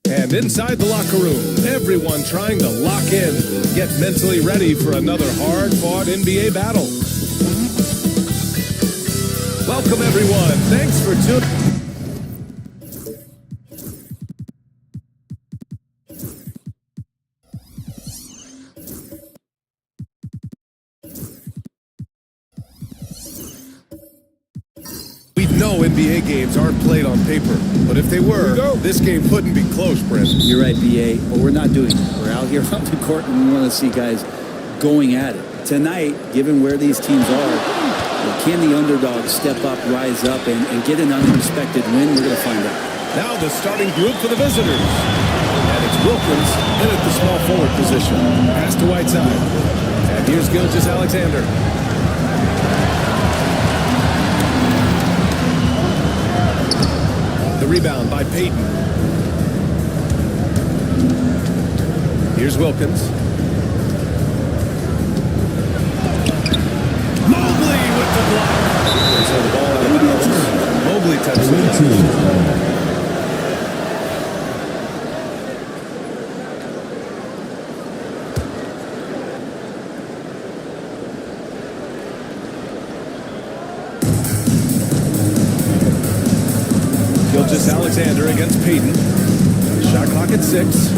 And inside the locker room, everyone trying to lock in, get mentally ready for another hard-fought NBA battle. Welcome, everyone. Thanks for tuning. We know NBA games aren't played on paper, but if they were, this game wouldn't be close, Brent. You're right, BA, but we're not doing it. We're out here on the court and we want to see guys going at it. Tonight, given where these teams are, can the underdogs step up, rise up, and get an unexpected win? We're going to find out. Now the starting group for the visitors. And it's Wilkins in at the small forward position. Pass to Whiteside. And here's Gilgeous-Alexander. The rebound by Payton. Here's Wilkins. Mobley with the block. So the ball out of bounds. Mobley touches it. Gilgeous-Alexander against Payton. Shot clock at 6.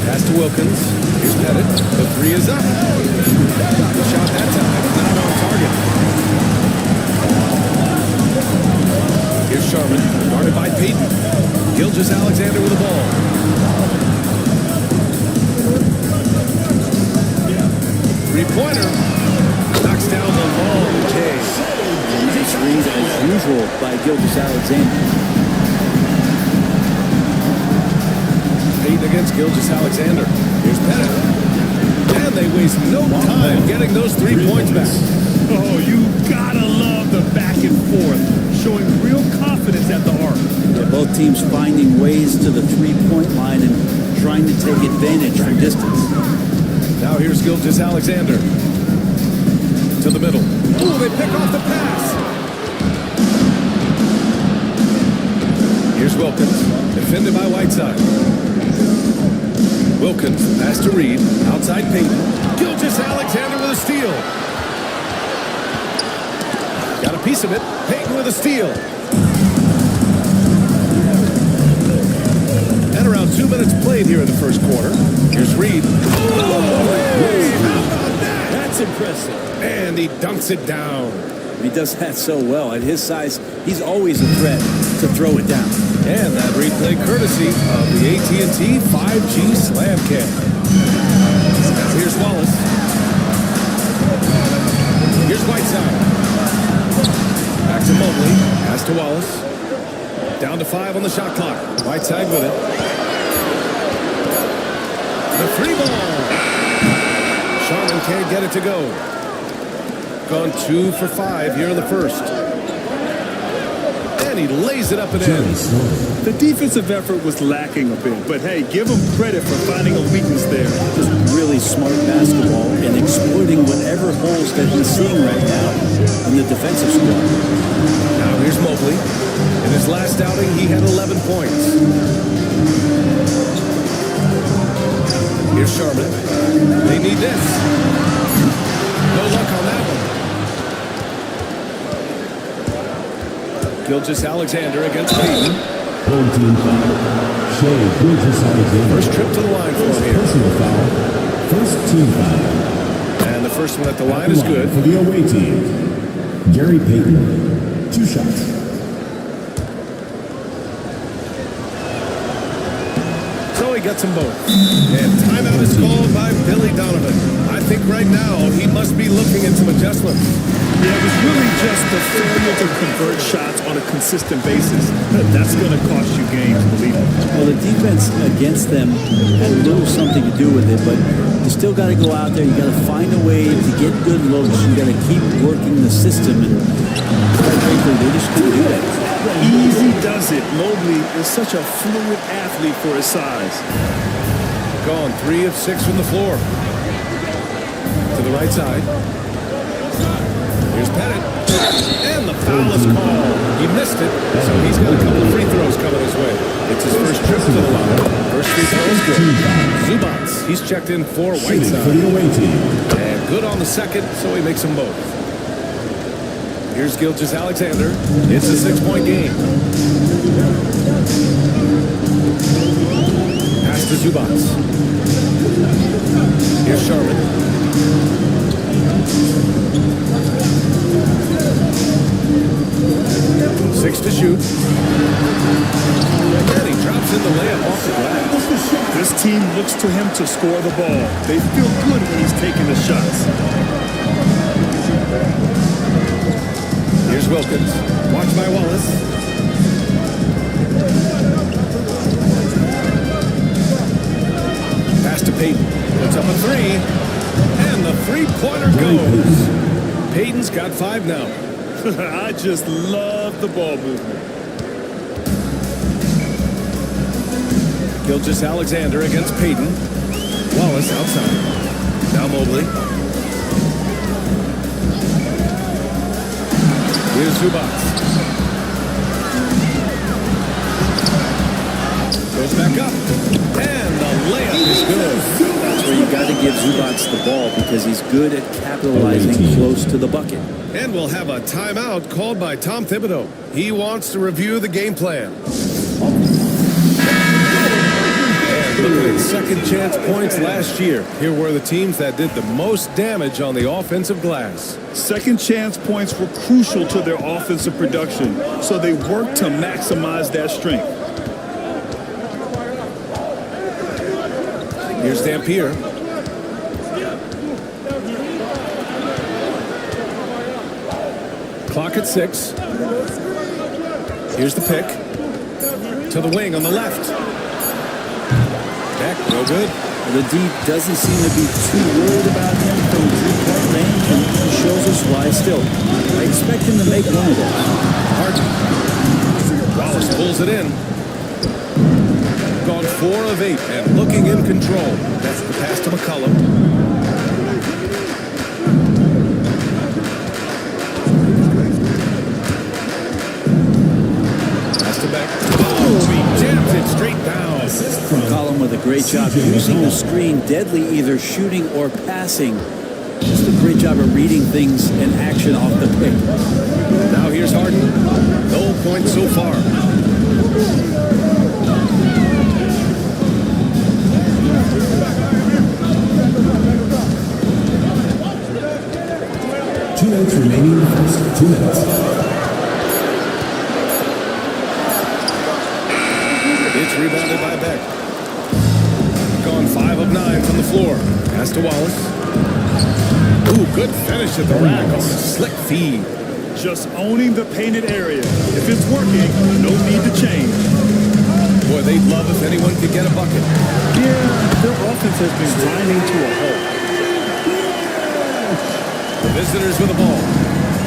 Pass to Wilkins. Here's Pettit. The three is up. Good shot that time. Not on target. Here's Sharman. Guarded by Payton. Gilgeous-Alexander with the ball. Three-pointer. Knocks down the long K. Nice read as usual by Gilgeous-Alexander. Payton against Gilgeous-Alexander. Here's Pettit. And they waste no time getting those 3 points back. Oh, you gotta love the back and forth, showing real confidence at the arc. Yeah, both teams finding ways to the three-point line and trying to take advantage from distance. Now here's Gilgeous-Alexander. To the middle. Ooh, they pick off the pass. Here's Wilkins. Defended by Whiteside. Wilkins, pass to Reed, outside Payton. Gilgeous-Alexander with a steal. Got a piece of it. Payton with a steal. And around 2 minutes played here in the first quarter. Here's Reed. That's impressive. And he dunks it down. He does that so well. At his size, he's always a threat to throw it down. And that replay courtesy of the AT&T 5G Slam Cam. Now here's Wallace. Here's Whiteside. Back to Mobley. Pass to Wallace. Down to 5 on the shot clock. Whiteside with it. The free ball. get it to go. Gone 2 for 5 here in the first. And he lays it up and in. The defensive effort was lacking a bit, but hey, give him credit for finding a weakness there. Just really smart basketball and exploiting whatever holes that he's seeing right now in the defensive squad. Now here's Mobley. In his last outing, he had 11 points. Here's Sharman. They need this. No luck on that one. Gilgeous-Alexander against Payton. First trip to the line for him here. First team foul. And the first one at the line is good. For the away team, Gary Payton. 2 shots. So he gets them both. And timeout is called by Billy Donovan. I think right now he must be looking at some adjustments. Yeah, it was really just the failure to convert shots on a consistent basis. That's going to cost you games, believe me. Well, the defense against them had a little something to do with it, but you still got to go out there. You got to find a way to get good looks. You got to keep working the system, and quite frankly, they just couldn't do that. Easy does it. Mobley is such a fluid athlete for his size. Gone 3 of 6 from the floor. To the right side. Here's Pettit. And the foul is called. He missed it, so he's got a couple of free throws coming his way. It's his first trip to the line. First free throw is good. Zubats, he's checked in for Whiteside. And good on the second, so he makes them both. Here's Gilgeous-Alexander. It's a 6-point game. Pass to Zubats. Here's Sharman. 6 to shoot. And he drops in the layup off the glass. This team looks to him to score the ball. They feel good when he's taking the shots. Here's Wilkins. Watched by Wallace. Pass to Payton. Puts up a 3. And the three-pointer goes. Payton's got 5 now. I just love the ball movement. Gilgeous-Alexander against Payton. Wallace outside. Now Mobley. Here's Zubats. Goes back up. And the layup is good. That's where you got to give Zubats the ball because he's good at capitalizing close to the bucket. And we'll have a timeout called by Tom Thibodeau. He wants to review the game plan. And looking at second chance points last year. Here were the teams that did the most damage on the offensive glass. Second chance points were crucial to their offensive production, so they worked to maximize that strength. Here's Dampier. Clock at 6. Here's the pick. To the wing on the left. Back, no good. The D doesn't seem to be too worried about him from three-point range, and he shows us why still. I expect him to make one of those. Harden. Wallace pulls it in. Gone 4 of 8 and looking in control. That's the pass to McCollum. McCollum with a great job using the screen, deadly either shooting or passing. Just a great job of reading things in action off the pick. Now here's Harden. No points so far. Two minutes remaining in the first. 2 minutes. It's rebounded by Beck. Gone 5 of 9 from the floor. Pass to Wallace. Ooh, good finish at the rack on a slick feed. Just owning the painted area. If it's working, no need to change. Boy, they'd love if anyone could get a bucket. Yeah, their offense has been grinding to a halt. Visitors with the ball.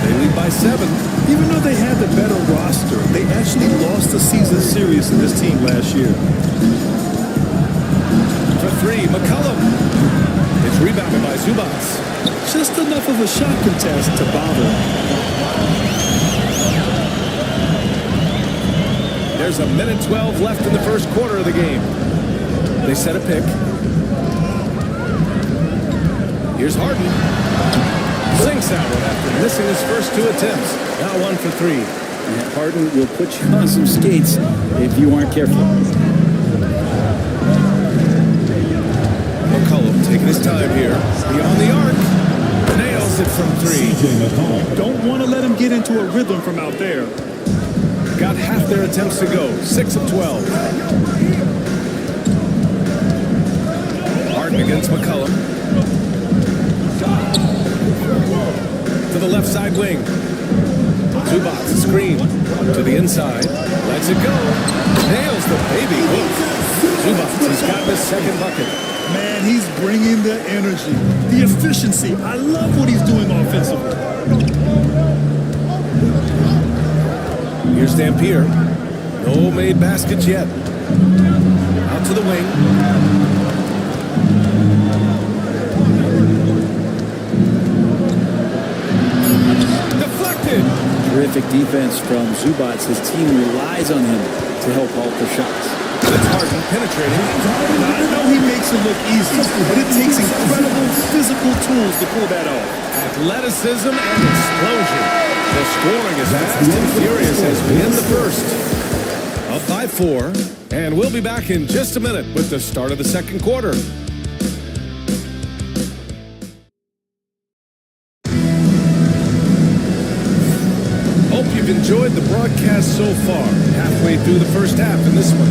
They lead by 7. Even though they had the better roster, they actually lost the season series to this team last year. For 3, McCollum. It's rebounded by Zubats. Just enough of a shot contest to bother. There's a minute 12 left in the first quarter of the game. They set a pick. Here's Harden. Sinks that one after missing his first 2 attempts. Now 1 for 3. And Harden will put you on some skates if you aren't careful. McCollum taking his time here. Beyond the arc. Nails it from 3. CJ McCollum. Don't want to let him get into a rhythm from out there. Got half their attempts to go. 6 of 12. Harden against McCollum. To the left side wing. Zubats, a screen. To the inside. Lets it go. Nails the baby hook. Zubats has gotten his second bucket. Man, he's bringing the energy, the efficiency. I love what he's doing offensively. Here's Dampier. No made baskets yet. Out to the wing. Deflected. Terrific defense from Zubats. His team relies on him to help halt the shots. It's Harden penetrating. I know he makes it look easy, but it takes incredible physical tools to pull that off. Athleticism and explosion. The scoring is fast and furious as we end the first. Up by 4, and we'll be back in just a minute with the start of the second quarter. Hope you've enjoyed the broadcast so far. Halfway through the first half in this one.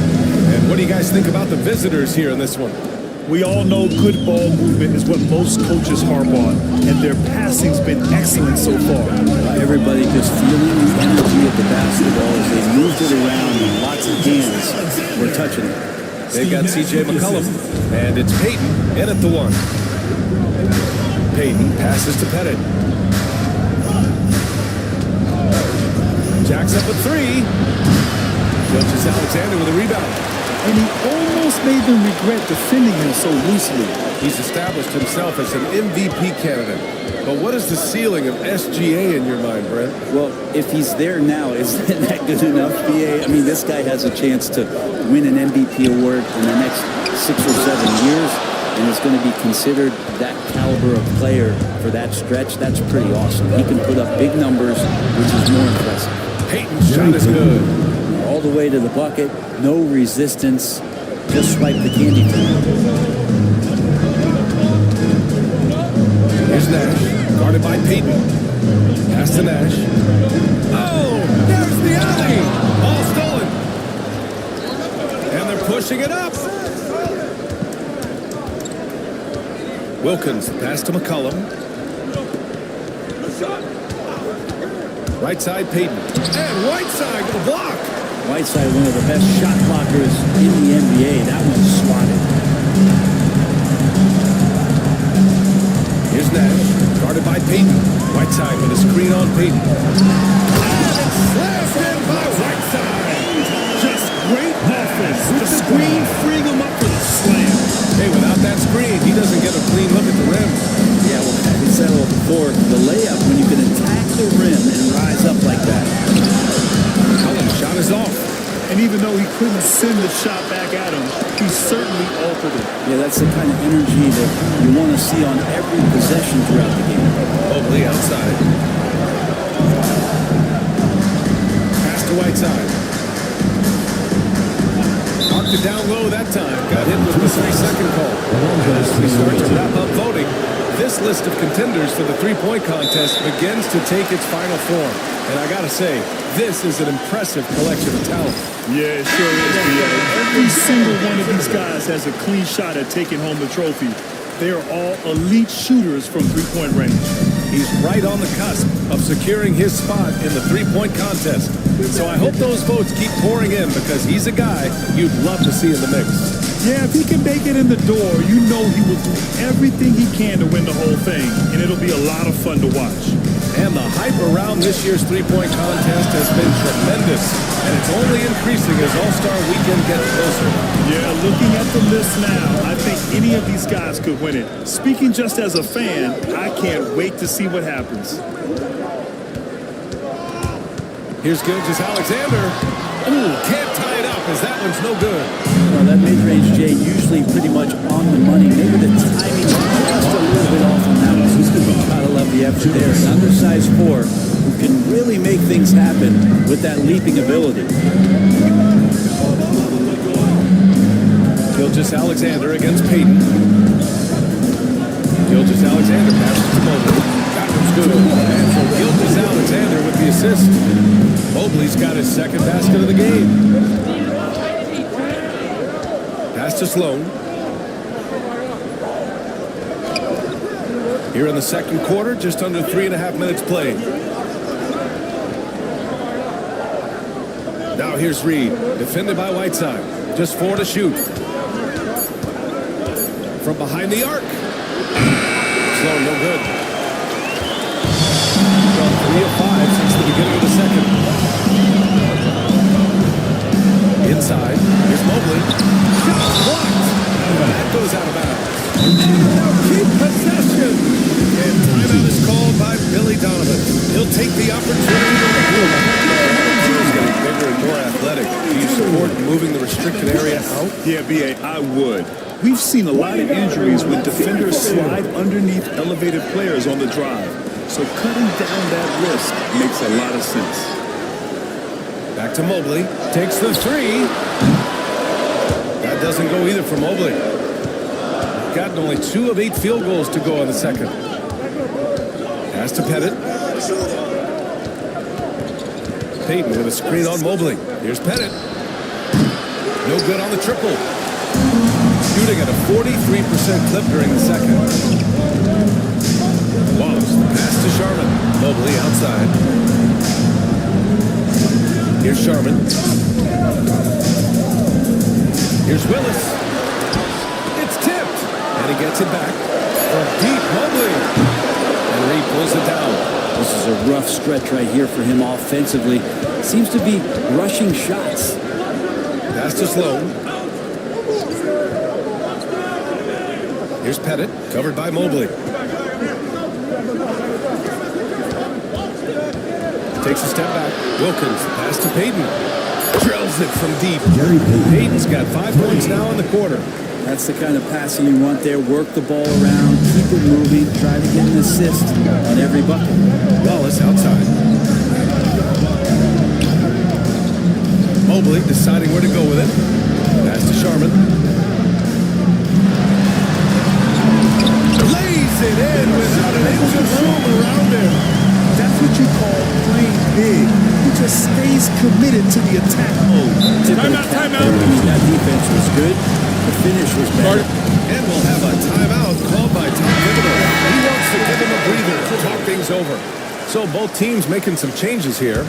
And what do you guys think about the visitors here in this one? We all know good ball movement is what most coaches harp on, and their passing's been excellent so far. Everybody just feeling the energy of the basketball as they moved it around and lots of hands were touching it. They got C.J. McCollum, and it's Payton in at the 1. Payton passes to Pettit. Jacks up a 3. Judges Alexander with a rebound. And he almost made them regret defending him so loosely. He's established himself as an MVP candidate. But what is the ceiling of SGA in your mind, Brent? Well, if he's there now, isn't that good enough, BA? I mean, this guy has a chance to win an MVP award in the next 6 or 7 years, and is going to be considered that caliber of player for that stretch. That's pretty awesome. He can put up big numbers, which is more impressive. Payton's shot is good. All the way to the bucket, no resistance, just swipe the candy cane. Here's Nash, guarded by Payton. Pass to Nash. Oh, there's the alley. Ball stolen. And they're pushing it up. Wilkins, pass to McCollum. Right side, Payton. And right side with a block. Whiteside, one of the best shot blockers in the NBA. That one's swatted. Here's Nash, guarded by Payton. Whiteside with a screen on Payton. And it's slashed in by Whiteside. Just great offense. The screen freeing him up for the slam. Hey, without that screen, he doesn't get a clean look at the rim. Yeah, well, we said it before. The layup, when you can attack the rim and rise up like that. Cullen's shot is off. And even though he couldn't send the shot back at him, he certainly altered it. Yeah, that's the kind of energy that you want to see on every possession throughout the game. Mobley outside. Pass to Whiteside. Knocked it down low that time. Got hit with the 3-second call. And as we start to wrap up voting, this list of contenders for the three-point contest begins to take its final form. And I gotta say, this is an impressive collection of talent. Yeah, it sure is, B.A. Every single one of these guys has a clean shot at taking home the trophy. They are all elite shooters from three-point range. He's right on the cusp of securing his spot in the three-point contest. So I hope those votes keep pouring in because he's a guy you'd love to see in the mix. Yeah, if he can make it in the door, you know he will do everything he can to win the whole thing, and it'll be a lot of fun to watch. And the hype around this year's three-point contest has been tremendous, and it's only increasing as All-Star Weekend gets closer. Yeah, looking at the list now, I think any of these guys could win it. Speaking just as a fan, I can't wait to see what happens. Here's Gilgeous-Alexander. Ooh, can't tie it up as that one's no good. Well, that mid-range, Jay, usually pretty much on the money. Maybe the timing just a little bit off on that one. Gotta love the effort there. An undersized four who can really make things happen with that leaping ability. Gilgeous-Alexander against Payton. Gilgeous-Alexander passes to Mobley. That one's good. And so Gilgeous-Alexander with the assist. Mobley's got his second basket of the game. Pass to Sloan. Here in the second quarter, just under 3.5 minutes played. Now here's Reed, defended by Whiteside. Just 4 to shoot. From behind the arc. Sloan, no good. From 3 of 5 since the beginning of the second. Inside, here's Mobley. Shot blocked. That goes out of bounds. Keep possession. And timeout is called by Billy Donovan. He'll take the opportunity to move. He's getting bigger and more athletic. Do you support moving the restricted area out? Yeah, B.A., I would. We've seen a lot of injuries when defenders slide underneath elevated players on the drive. So cutting down that risk makes a lot of sense. Back to Mobley. Takes the three. That doesn't go either for Mobley. Gotten only 2 of 8 field goals to go in the second. Pass to Pettit. Payton with a screen on Mobley. Here's Pettit. No good on the triple. Shooting at a 43% clip during the second. Wallace, the pass to Sharman. Mobley outside. Here's Sharman. Here's Willis. It's tipped. And he gets it back. From deep, Mobley. And Reed pulls it down. This is a rough stretch right here for him offensively. Seems to be rushing shots. Pass to Sloan. Here's Pettit, covered by Mobley. Takes a step back. Wilkins, pass to Payton. Drills it from deep. Gary Payton. Payton's got 5 points now in the quarter. That's the kind of passing you want there. Work the ball around, keep it moving, try to get an assist on every bucket. Wallace outside. Mobley deciding where to go with it. Pass to Sharman. Lays it in without an inch of room around him. That's what you call playing big. He just stays committed to the attack mode. Timeout. I mean, that defense was good. The finish was better. And we'll have a timeout called by Tom Thibodeau. He wants to give him a breather to talk things over. So both teams making some changes here.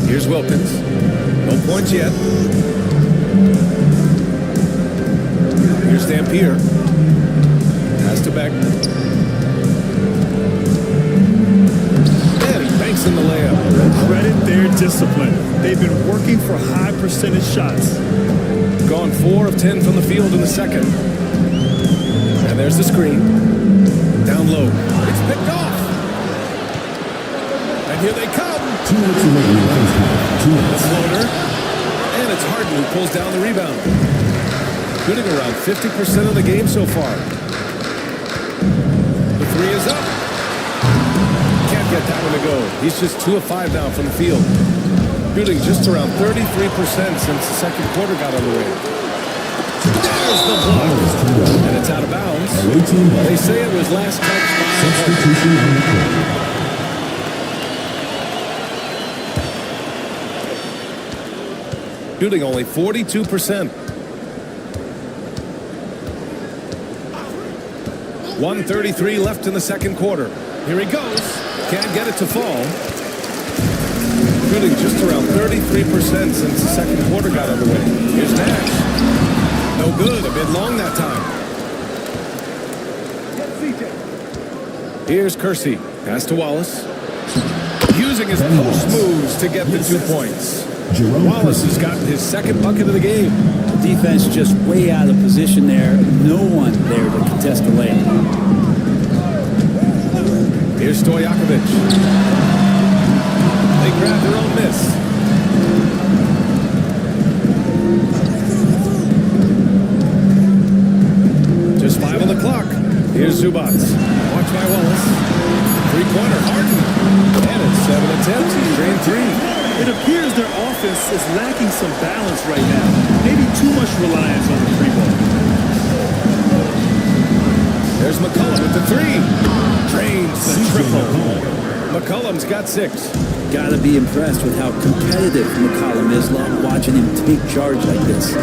Here's Wilkins. No points yet. Here's Dampier. Pass to Beck. And he banks in the layup. Credit their discipline. They've been working for high percentage shots. Gone 4 of 10 from the field in the second. And there's the screen. Down low. It's picked off. And here they come. 2 minutes remaining in the first half. 2 minutes. Floater. And it's Harden who pulls down the rebound. Shooting around 50% of the game so far. The three is up. Can't get that one to go. He's just 2 of 5 now from the field. Shooting just around 33% since the second quarter got underway. There's the block. And it's out of bounds. They say it was last touched by Substitution on the court. Shooting only 42%. 1:33 left in the second quarter. Here he goes. Can't get it to fall. shooting just around 33% since the second quarter got underway. Here's Nash. No good. A bit long that time. Here's Kersey. Pass to Wallace. Using his post moves to get the 2 points. Wallace has gotten his second bucket of the game. The defense just way out of position there. No one there to contest the layup. Here's Stojakovic. They grab their own miss. Just 5 on the clock. Here's Zubac. Watch by Wallace. Three-pointer, Harden. And it's 7 attempts. He's drained 3. It appears their offense is lacking some balance right now. Maybe too much reliance on the free ball. There's McCollum with the 3. Drains the triple. McCollum's got 6. Got to be impressed with how competitive McCollum is. Love watching him take charge like this.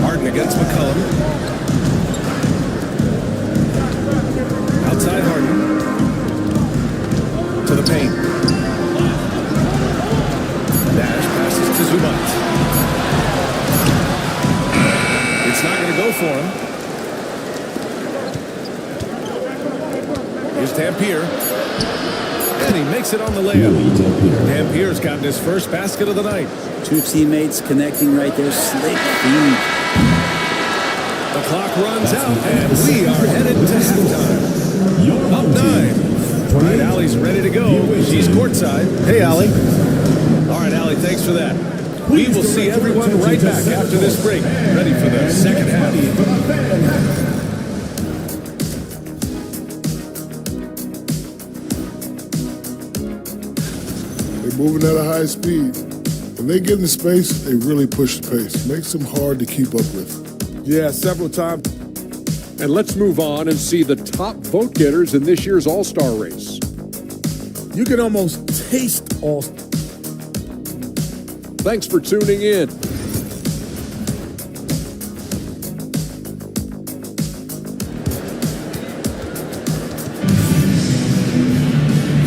Harden against McCollum. Outside Harden. To the paint. Nash passes to Zubac. It's not going to go for him. Here's Dampier. And he makes it on the layup. Dampier's gotten his first basket of the night. 2 teammates connecting right there. Slick feed. The clock runs out, and we are headed to halftime. Up 9. All right, Allie's ready to go. She's courtside. Hey, Allie. All right, Allie, thanks for that. We will see everyone right back after this break, ready for the second half. They're moving at a high speed. When they get in space, they really push the pace. Makes them hard to keep up with. Yeah, several times. And let's move on and see the top vote getters in this year's All-Star race. You can almost taste all. Thanks for tuning in.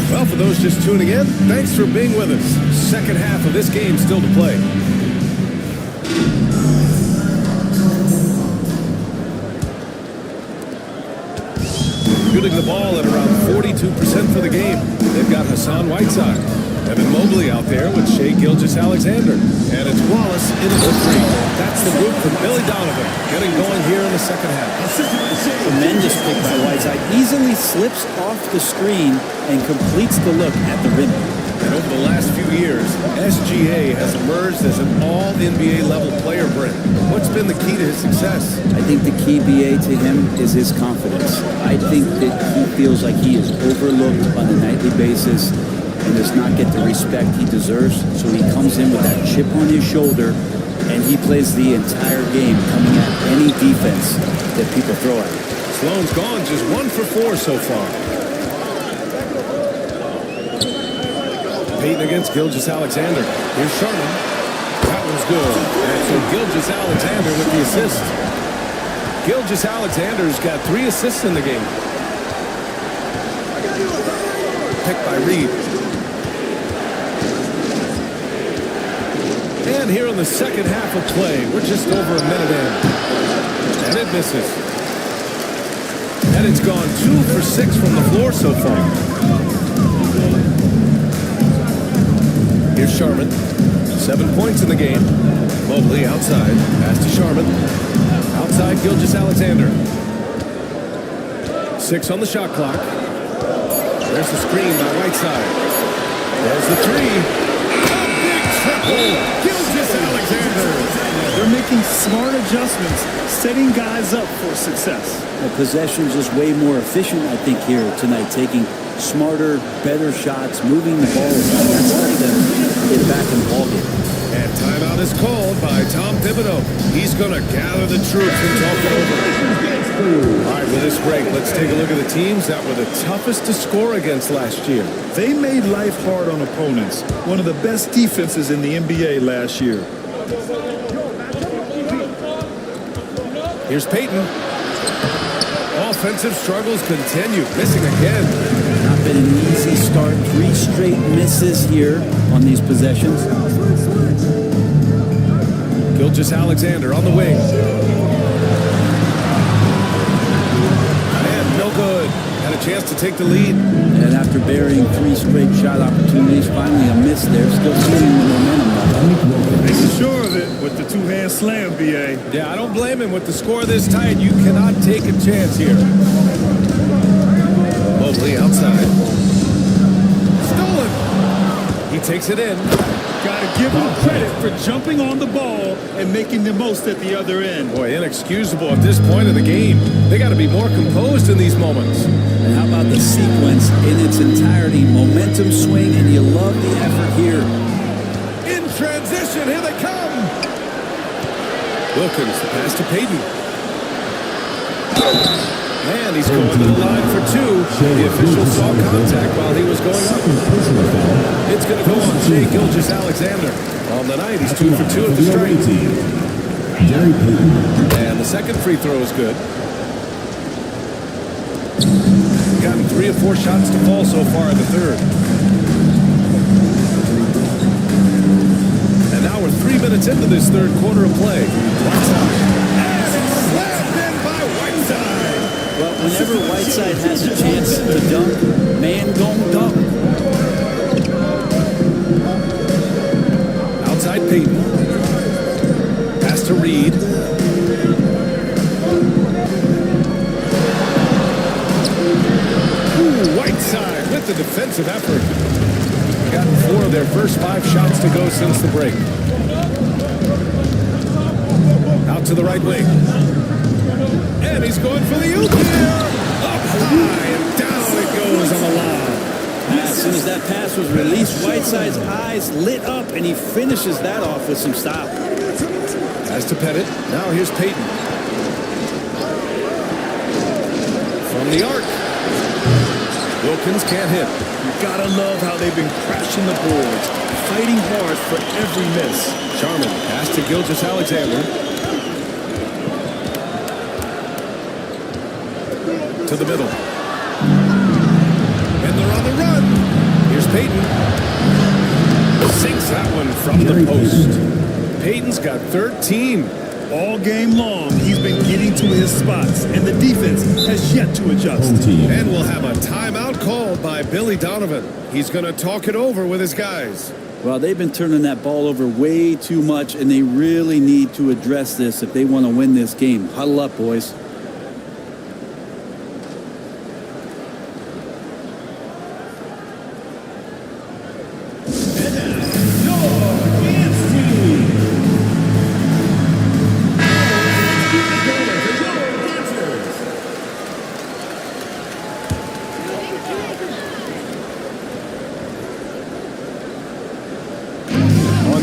Well, for those just tuning in, thanks for being with us. Second half of this game still to play. Shooting the ball at around 42% for the game. They've got Hassan Whiteside. Evan Mobley out there with Shai Gilgeous-Alexander. And it's Wallace into the 3. That's the group from Billy Donovan. Getting going here in the second half. Tremendous pick by Whiteside. Easily slips off the screen and completes the look at the rim. And over the last few years, SGA has emerged as an all-NBA level player, Brent. What's been the key to his success? I think the key, BA, to him is his confidence. I think that he feels like he is overlooked on a nightly basis and does not get the respect he deserves. So he comes in with that chip on his shoulder, and he plays the entire game, coming at any defense that people throw at him. Sloan's gone just 1 for 4 so far. Payton against Gilgeous-Alexander. Here's Sharman. That was good. And so Gilgeous-Alexander with the assist. Gilgeous-Alexander's got 3 assists in the game. Picked by Reed. And here in the second half of play, we're just over a minute in. And it misses. And it's gone 2 for 6 from the floor so far. Here's Sharman. 7 points in the game. Mobley outside. Pass to Sharman. Outside Gilgeous-Alexander. 6 on the shot clock. There's the screen by Whiteside. There's the 3. A big triple. Gilgeous-Alexander. They're making smart adjustments, setting guys up for success. The possession just way more efficient, I think, here tonight, taking smarter, better shots, moving the ball. That's helping them get back in the ballgame. And timeout is called by Tom Thibodeau. He's going to gather the troops and talk it over. All right, with this break, let's take a look at the teams that were the toughest to score against last year. They made life hard on opponents. One of the best defenses in the NBA last year. Here's Payton. Offensive struggles continue. Missing again. Not been an easy start. 3 straight misses here on these possessions. Gilgeous-Alexander on the wing. And no good. Had a chance to take the lead. And after burying 3 straight shot opportunities, finally a miss there. Still feeling the momentum. Making sure of it with the two-hand slam, B.A. Yeah, I don't blame him. With the score this tight, you cannot take a chance here. Mobley outside. Stolen. He takes it in. Gotta give him credit for jumping on the ball and making the most at the other end. Boy, inexcusable at this point of the game. They got to be more composed in these moments. And how about the sequence in its entirety? Momentum swing, and you love the effort here. In transition, here they come. Wilkins, the pass to Payton. And he's going to the line for 2. The official saw contact while he was going up. It's going to go on Shai Gilgeous-Alexander. On the night, he's 2 for 2 at the strike. Gary Payton. And the second free throw is good. Gotten 3 or 4 shots to fall so far in the third. And now we're 3 minutes into this third quarter of play. Whiteside. And it's slammed in by Whiteside. Well, whenever Whiteside has a chance to dunk, man gon' dunk. Outside Payton. Pass to Reed. Whiteside with the defensive effort. Gotten 4 of their first 5 shots to go since the break. Out to the right wing. And he's going for the oop here. Up high and down it goes on the lob. As soon as that pass was released, Whiteside's eyes lit up, and he finishes that off with some stop. Pass to Pettit. Now here's Payton. From the arc. Wilkins can't hit. You gotta love how they've been crashing the boards, fighting hard for every miss. Charman, pass to Gilgeous-Alexander. To the middle. And they're on the run. Here's Payton. Sinks that one from the post. Payton's got 13. All game long, he's been getting to his spots, and the defense has yet to adjust. Home team. And we'll have a timeout called by Billy Donovan. He's going to talk it over with his guys. Well, they've been turning that ball over way too much, and they really need to address this if they want to win this game. Huddle up, boys.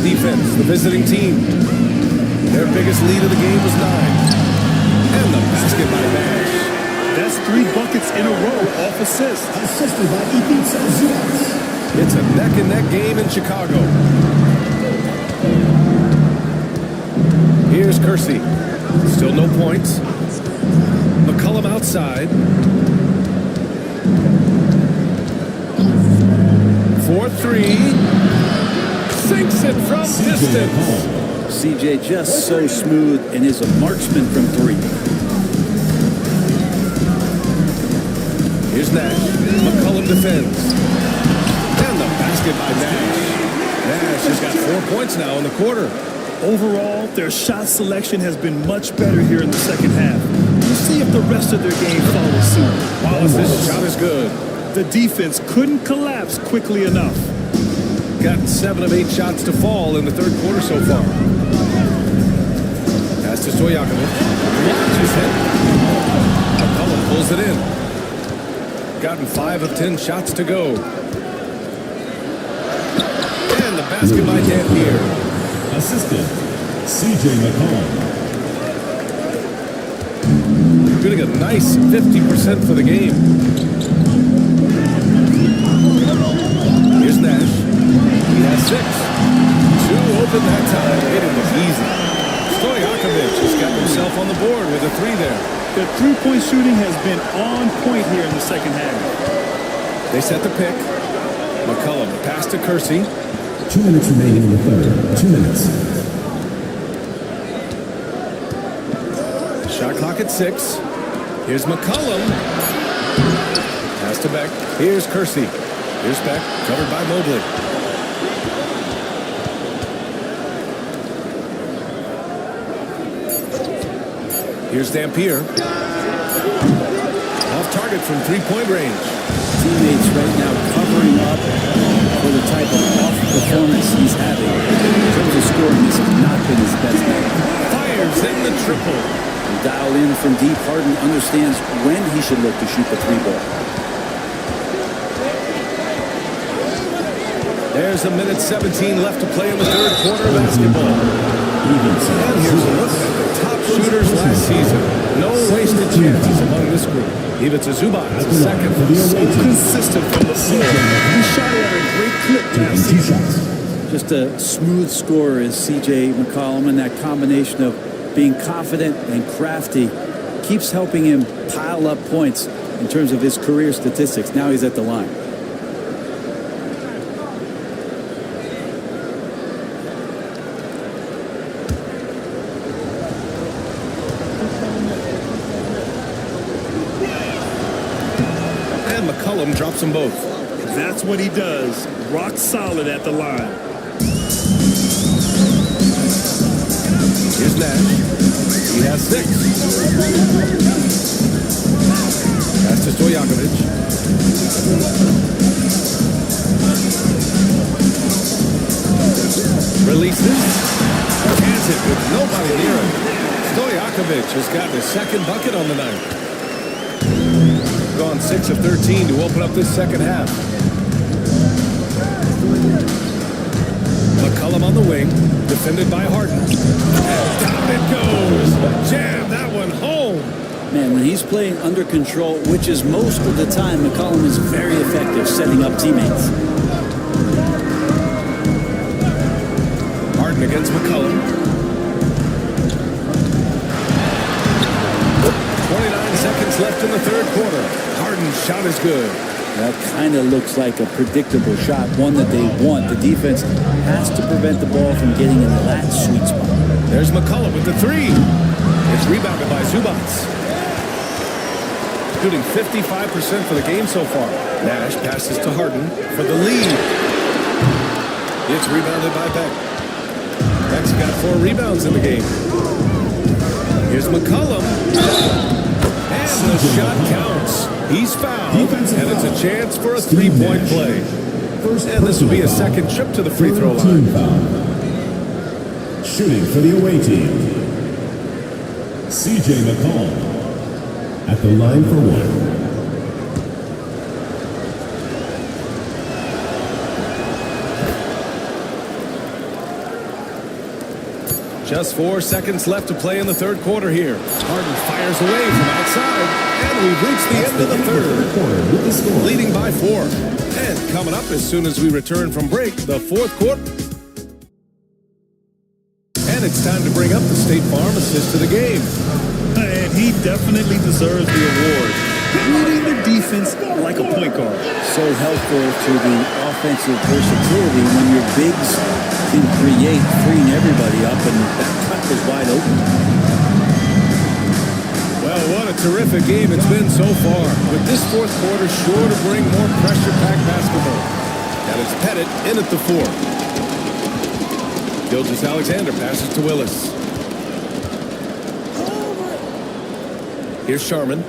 Defense, the visiting team. Their biggest lead of the game was 9. And the basket by Nash. That's 3 buckets in a row off assists. Assisted by Ivica Zubac. It's a neck-and-neck game in Chicago. Here's Kersey. Still no points. McCollum outside. 4-3. Sinks it from distance. CJ just so smooth and is a marksman from 3. Here's Nash. McCollum defends. And the basket by Nash. Nash has got 4 points now in the quarter. Overall, their shot selection has been much better here in the second half. We'll see if the rest of their game follows suit. Wallace, this shot is good. The defense couldn't collapse quickly enough. Gotten 7 of 8 shots to fall in the third quarter so far. Pass to Stojakovic. Launches it. McCollum pulls it in. Gotten 5 of 10 shots to go. And the basket by Dampier. Assistant, C.J. McCollum. Getting a nice 50% for the game. Here's Nash. He has 6. 2 open that time. It was easy. Stojakovic has got himself on the board with a 3 there. The three-point shooting has been on point here in the second half. They set the pick. McCollum pass to Kersey. 2 minutes remaining in the third. 2 minutes. Shot clock at 6. Here's McCollum. Pass to Beck. Here's Kersey. Here's Beck, covered by Mobley. Here's Dampier. Off target from three-point range. Teammates right now covering up for the type of off performance he's having. In terms of scoring, this has not been his best night. Fires in the triple. Dialed in from deep, Harden understands when he should look to shoot the three ball. There's a minute 17 left to play in the third quarter of basketball. And here's a look at the top shooters last season. No wasted chances among this group. Ivica Zubac is second. So consistent from the floor. He shot it at a great clip last season. Just a smooth scorer is C.J. McCollum, and that combination of being confident and crafty keeps helping him pile up points in terms of his career statistics. Now he's at the line. And McCollum drops them both. That's what he does. Rock solid at the line. Here's Nash. He has 6. Pass to Stojakovic. Releases. Hands it with nobody near him. Stojakovic has gotten his second bucket on the night. Gone 6 of 13 to open up this second half. McCollum on the wing, defended by Harden. And down it goes. Jam that one home. Man, when he's playing under control, which is most of the time, McCollum is very effective setting up teammates. Harden against McCollum. 29 seconds left in the third quarter. Harden's shot is good. That kind of looks like a predictable shot, one that they want. The defense has to prevent the ball from getting in that sweet spot. There's McCollum with the 3. It's rebounded by Zubac. Shooting 55% for the game so far. Nash passes to Harden for the lead. It's rebounded by Beck. Beck's got 4 rebounds in the game. Here's McCollum. And the shot counts. He's fouled, and it's a chance for a three-point play. And this will be a second trip to the free throw line. Shooting for the away team, C.J. McCollum at the line for 1. Just 4 seconds left to play in the third quarter here. Harden fires away from outside, and we've reached the end of the third. Leading by 4. And coming up as soon as we return from break, the fourth quarter. And it's time to bring up the State Farm assist to the game. And he definitely deserves the award. Reading the defense like a point guard. So helpful to the offensive versatility when your bigs can create, freeing everybody up, and that cut was wide open. Well, what a terrific game it's been so far. With this fourth quarter sure to bring more pressure-packed basketball. And it's Pettit in at the 4. Gilgeous-Alexander passes to Willis. Here's Sharman.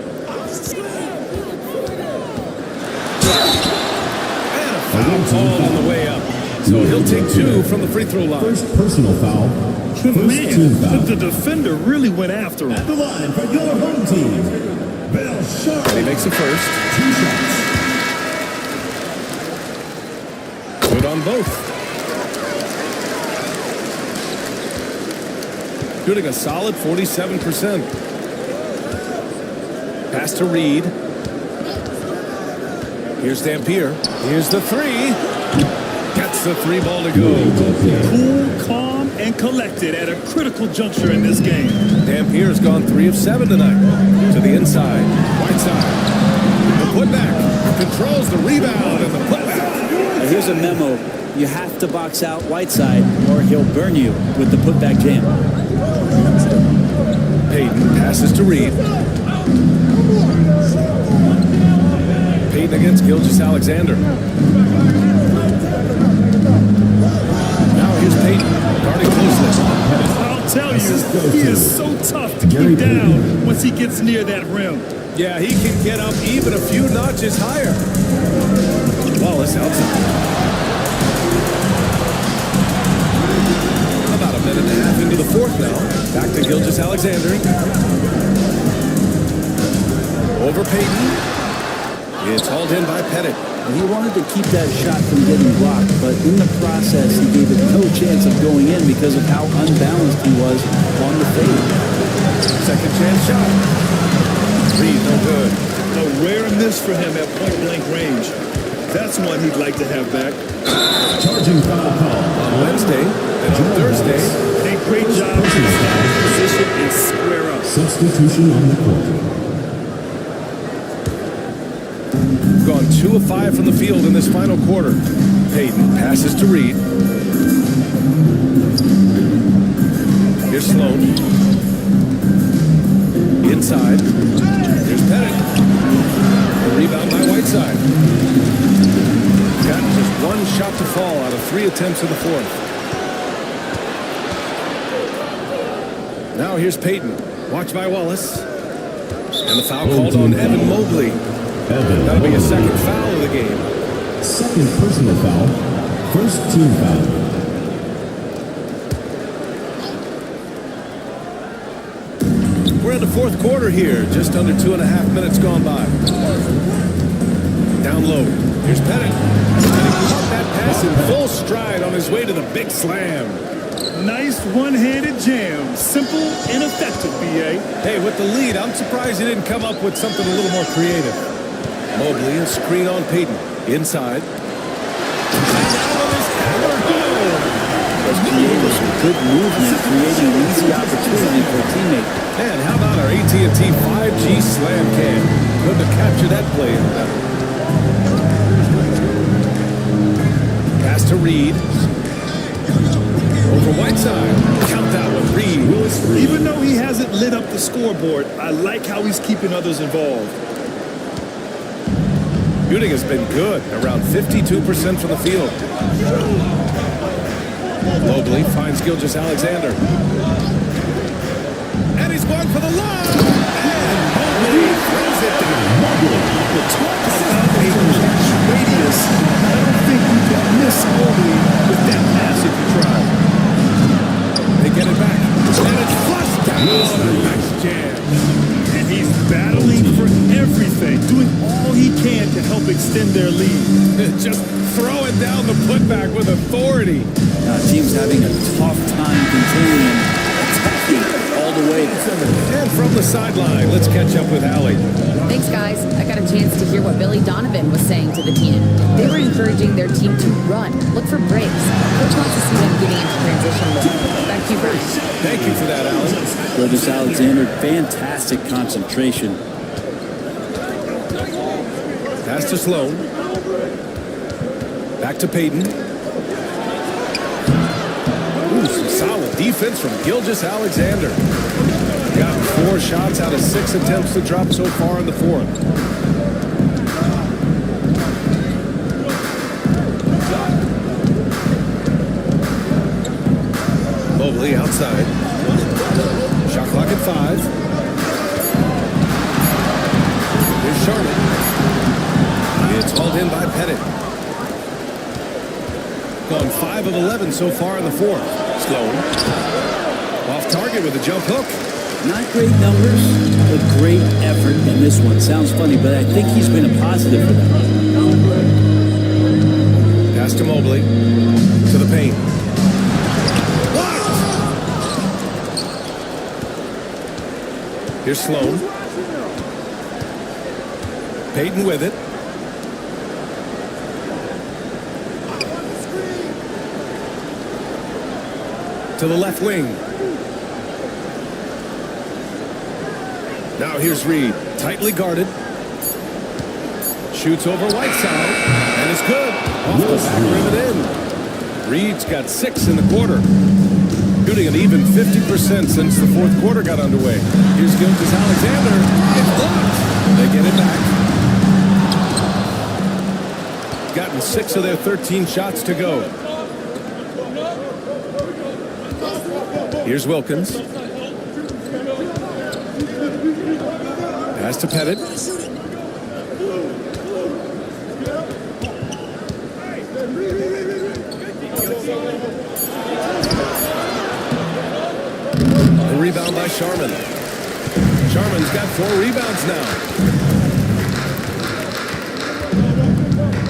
And a foul call on the way up. So he'll take 2 from the free throw line. First personal foul. First team foul. The defender really went after him. At the line for your home team, Bill Sharp. And he makes the first. 2 shots. Good on both. Shooting a solid 47%. Pass to Reed. Here's Dampier. Here's the 3. Gets the 3 ball to go. Cool, calm, and collected at a critical juncture in this game. Dampier's gone 3 of 7 tonight. To the inside. Right side. The putback. Controls the rebound and the putback. Now here's a memo. You have to box out Whiteside or he'll burn you with the putback jam. Payton passes to Reed. Payton against Gilgeous-Alexander. Now here's Payton, guarding closely. I'll tell you, he is so tough to keep down once he gets near that rim. Yeah, he can get up even a few notches higher. Wallace outside. About a minute and a half into the fourth now. Back to Gilgeous-Alexander. Over Payton. It's hauled in by Pettit. He wanted to keep that shot from getting blocked, but in the process, he gave it no chance of going in because of how unbalanced he was on the fade. Second chance shot. Reed, no good. A rare miss for him at point-blank range. That's one he'd like to have back. Charging foul call. On Wednesday and on Thursday. A great job to establish position and square up. Substitution on the court. Gone 2 of 5 from the field in this final quarter. Payton passes to Reed. Here's Sloan. Inside. Here's Pettit. Rebound by Whiteside. Got just one shot to fall out of 3 attempts in the fourth. Now here's Payton. Watched by Wallace. And the foul called on Evan Mobley. That'll be a second foul of the game. Second personal foul. First team foul. We're in the fourth quarter here. Just under 2.5 minutes gone by. Down low. Here's Pettit. And he caught that pass in full stride on his way to the big slam. Nice one-handed jam. Simple and effective, B.A. Hey, with the lead, I'm surprised he didn't come up with something a little more creative. Mobley, a screen on Payton. Inside. Was creating some good movement, creating an easy opportunity for a teammate. Man, how about our AT&T 5G slam cam? Couldn't have captured that play any better. Pass to Reed. Over Whiteside. Count that one, Reed. Even though he hasn't lit up the scoreboard, I like how he's keeping others involved. Shooting has been good, around 52% from the field. Mobley finds Gilgeous-Alexander. And he's going for the line! And Mobley throws it down. We're talking about a catch radius. I don't think you can miss Mobley with that pass if you try. They get it back. And it's flushed down. A nice jam. And he's battling for everything, doing all he can to help extend their lead. Just throwing down the putback with authority. Team's having a tough time containing him, attacking all the way. And from the sideline, let's catch up with Allie. Thanks, guys. I got a chance to hear what Billy Donovan was saying to the team. They were encouraging their team to run, look for breaks. Coach wants to see them getting into transition mode. Back to you, Brian. Thank you for that, Allie. Gilgeous-Alexander, fantastic concentration. Pass to Sloan. Back to Payton. Ooh, some solid defense from Gilgeous-Alexander. Got 4 shots out of 6 attempts to drop so far in the fourth. Mobley outside. Shot clock at 5. Here's Charlotte. It's hauled in by Pettit. Gone 5 of 11 so far in the fourth. Sloan. Off target with a jump hook. Not great numbers, but great effort in this one. Sounds funny, but I think he's been a positive for them. Pass to Mobley. To the paint. Blocked! Here's Sloan. Payton with it. To the left wing. Now here's Reed. Tightly guarded. Shoots over Whiteside, and it's good. Off the back rim and in. Reed's got 6 in the quarter. Shooting an even 50% since the fourth quarter got underway. Here's Gilgeous-Alexander. It's blocked. They get it back. Gotten 6 of their 13 shots to go. Here's Wilkins. Pass to Pettit. A rebound by Sharman. Sharman's got 4 rebounds now.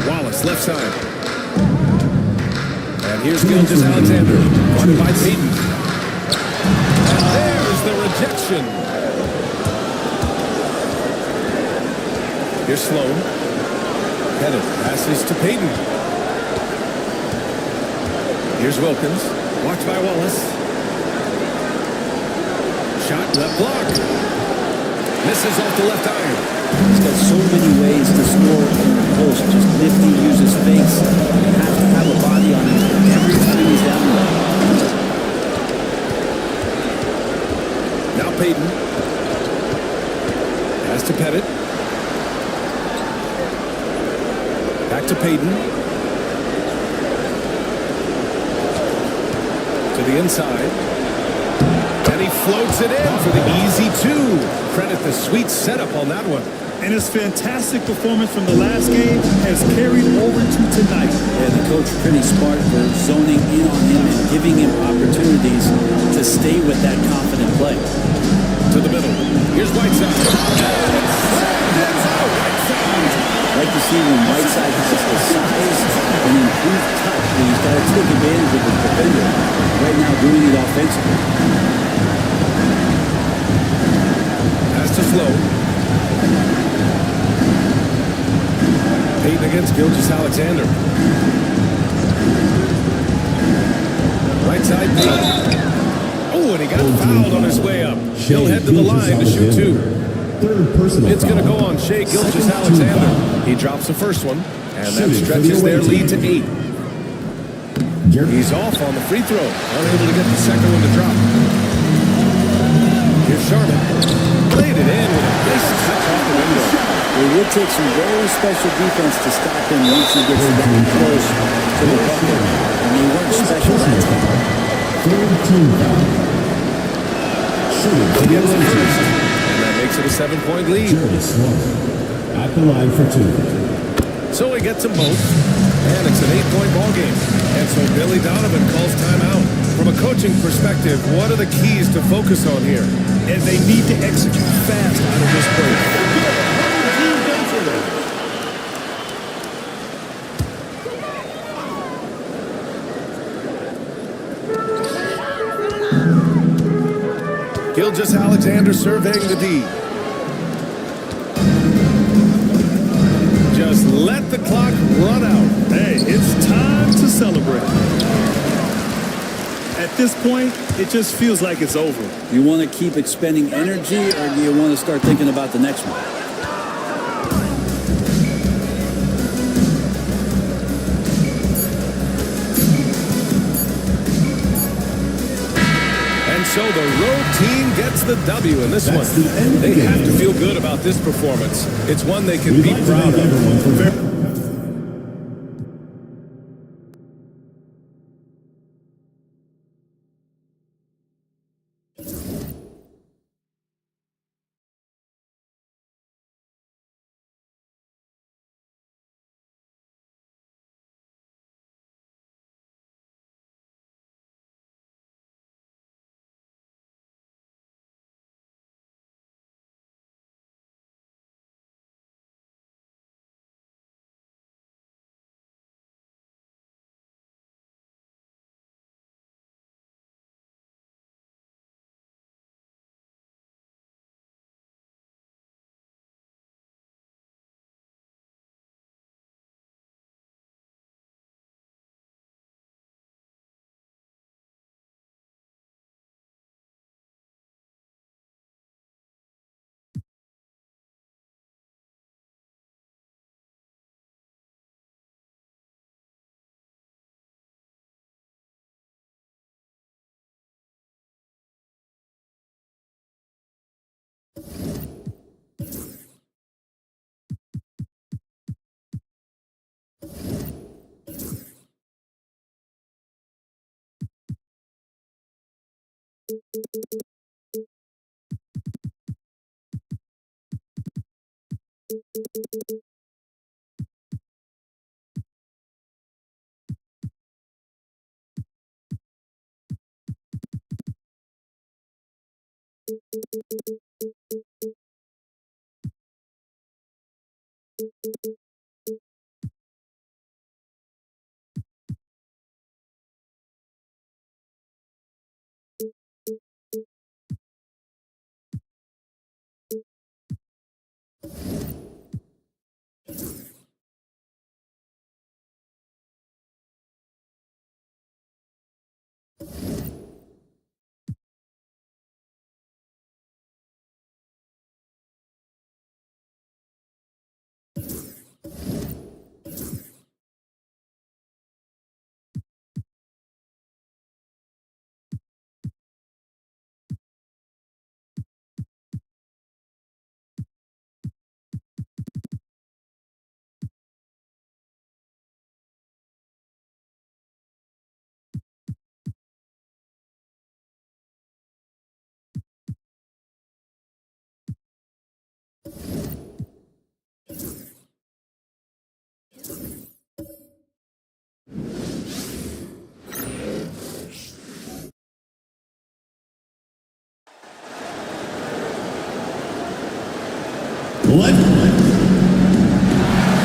Wallace, left side. And here's Gilgeous-Alexander. Guarded by Payton. And there's the rejection. Here's Sloan. Pettit passes to Payton. Here's Wilkins. Watched by Wallace. Shot left block. Misses off the left iron. He's got so many ways to score in the post. Just nifty, uses face. You have to have a body on him every time he's down there. Now Payton. Pass to Pettit. Back to Payton. To the inside. And he floats it in for the easy 2. Credit the sweet setup on that one. And his fantastic performance from the last game has carried over to tonight. Yeah, the coach pretty smart for zoning in on him and giving him opportunities to stay with that confident play. To the middle. Here's Whiteside. That's out. Whiteside. I'd like to see when Whiteside has the size and improved touch, but he's got to take advantage of the defender. Right now, doing it offensively. Pass to Sloan. Payton against Gilgeous-Alexander. Right side Payton. Oh, and he got fouled on his way up. He'll head to the line to shoot 2. Third personal It's going to foul. go on Shai Second Gilgeous-Alexander. foul. He drops the first one, and that Shooting for stretches the their away lead to team. 8. Gary He's off on the free throw. Unable to get the second one to drop. Here's Sharman. Played it in with a nice touch off the window. It would take some very special defense to stop him once he gets that close to the bucket. And they weren't special that personal time. foul. Third team foul. Shooting for He the gets the away team. first, and that makes it a 7-point lead. Jerry Sloan at the line for 2. So he gets them both, and it's an 8-point ball game. And so Billy Donovan calls timeout. From a coaching perspective, what are the keys to focus on here? And they need to execute fast out of this break. Gilgeous-Alexander surveying the D. Just let the clock run out. Hey, it's time to celebrate. At this point, it just feels like it's over. You want to keep expending energy, or do you want to start thinking about the next one? And so the road team gets the W in this That's one. the end of the They have game. to feel good about this performance. It's one they can We'd be like to proud thank of. everyone for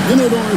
Inodor.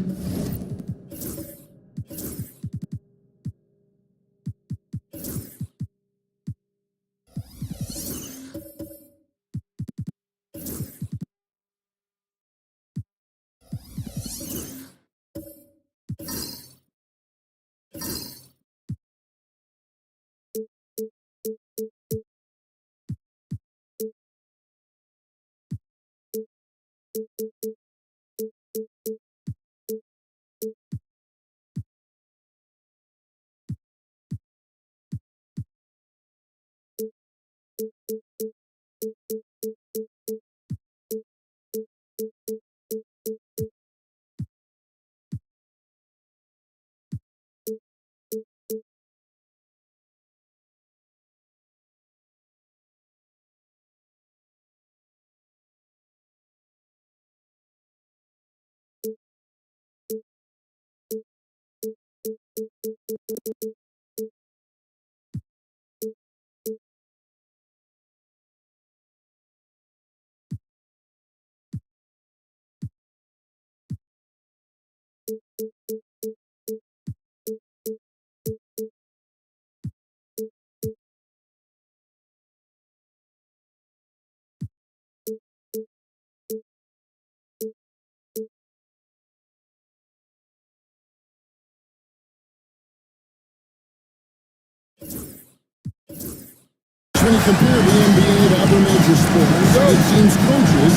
When you compare the NBA to other major sports, it seems coaches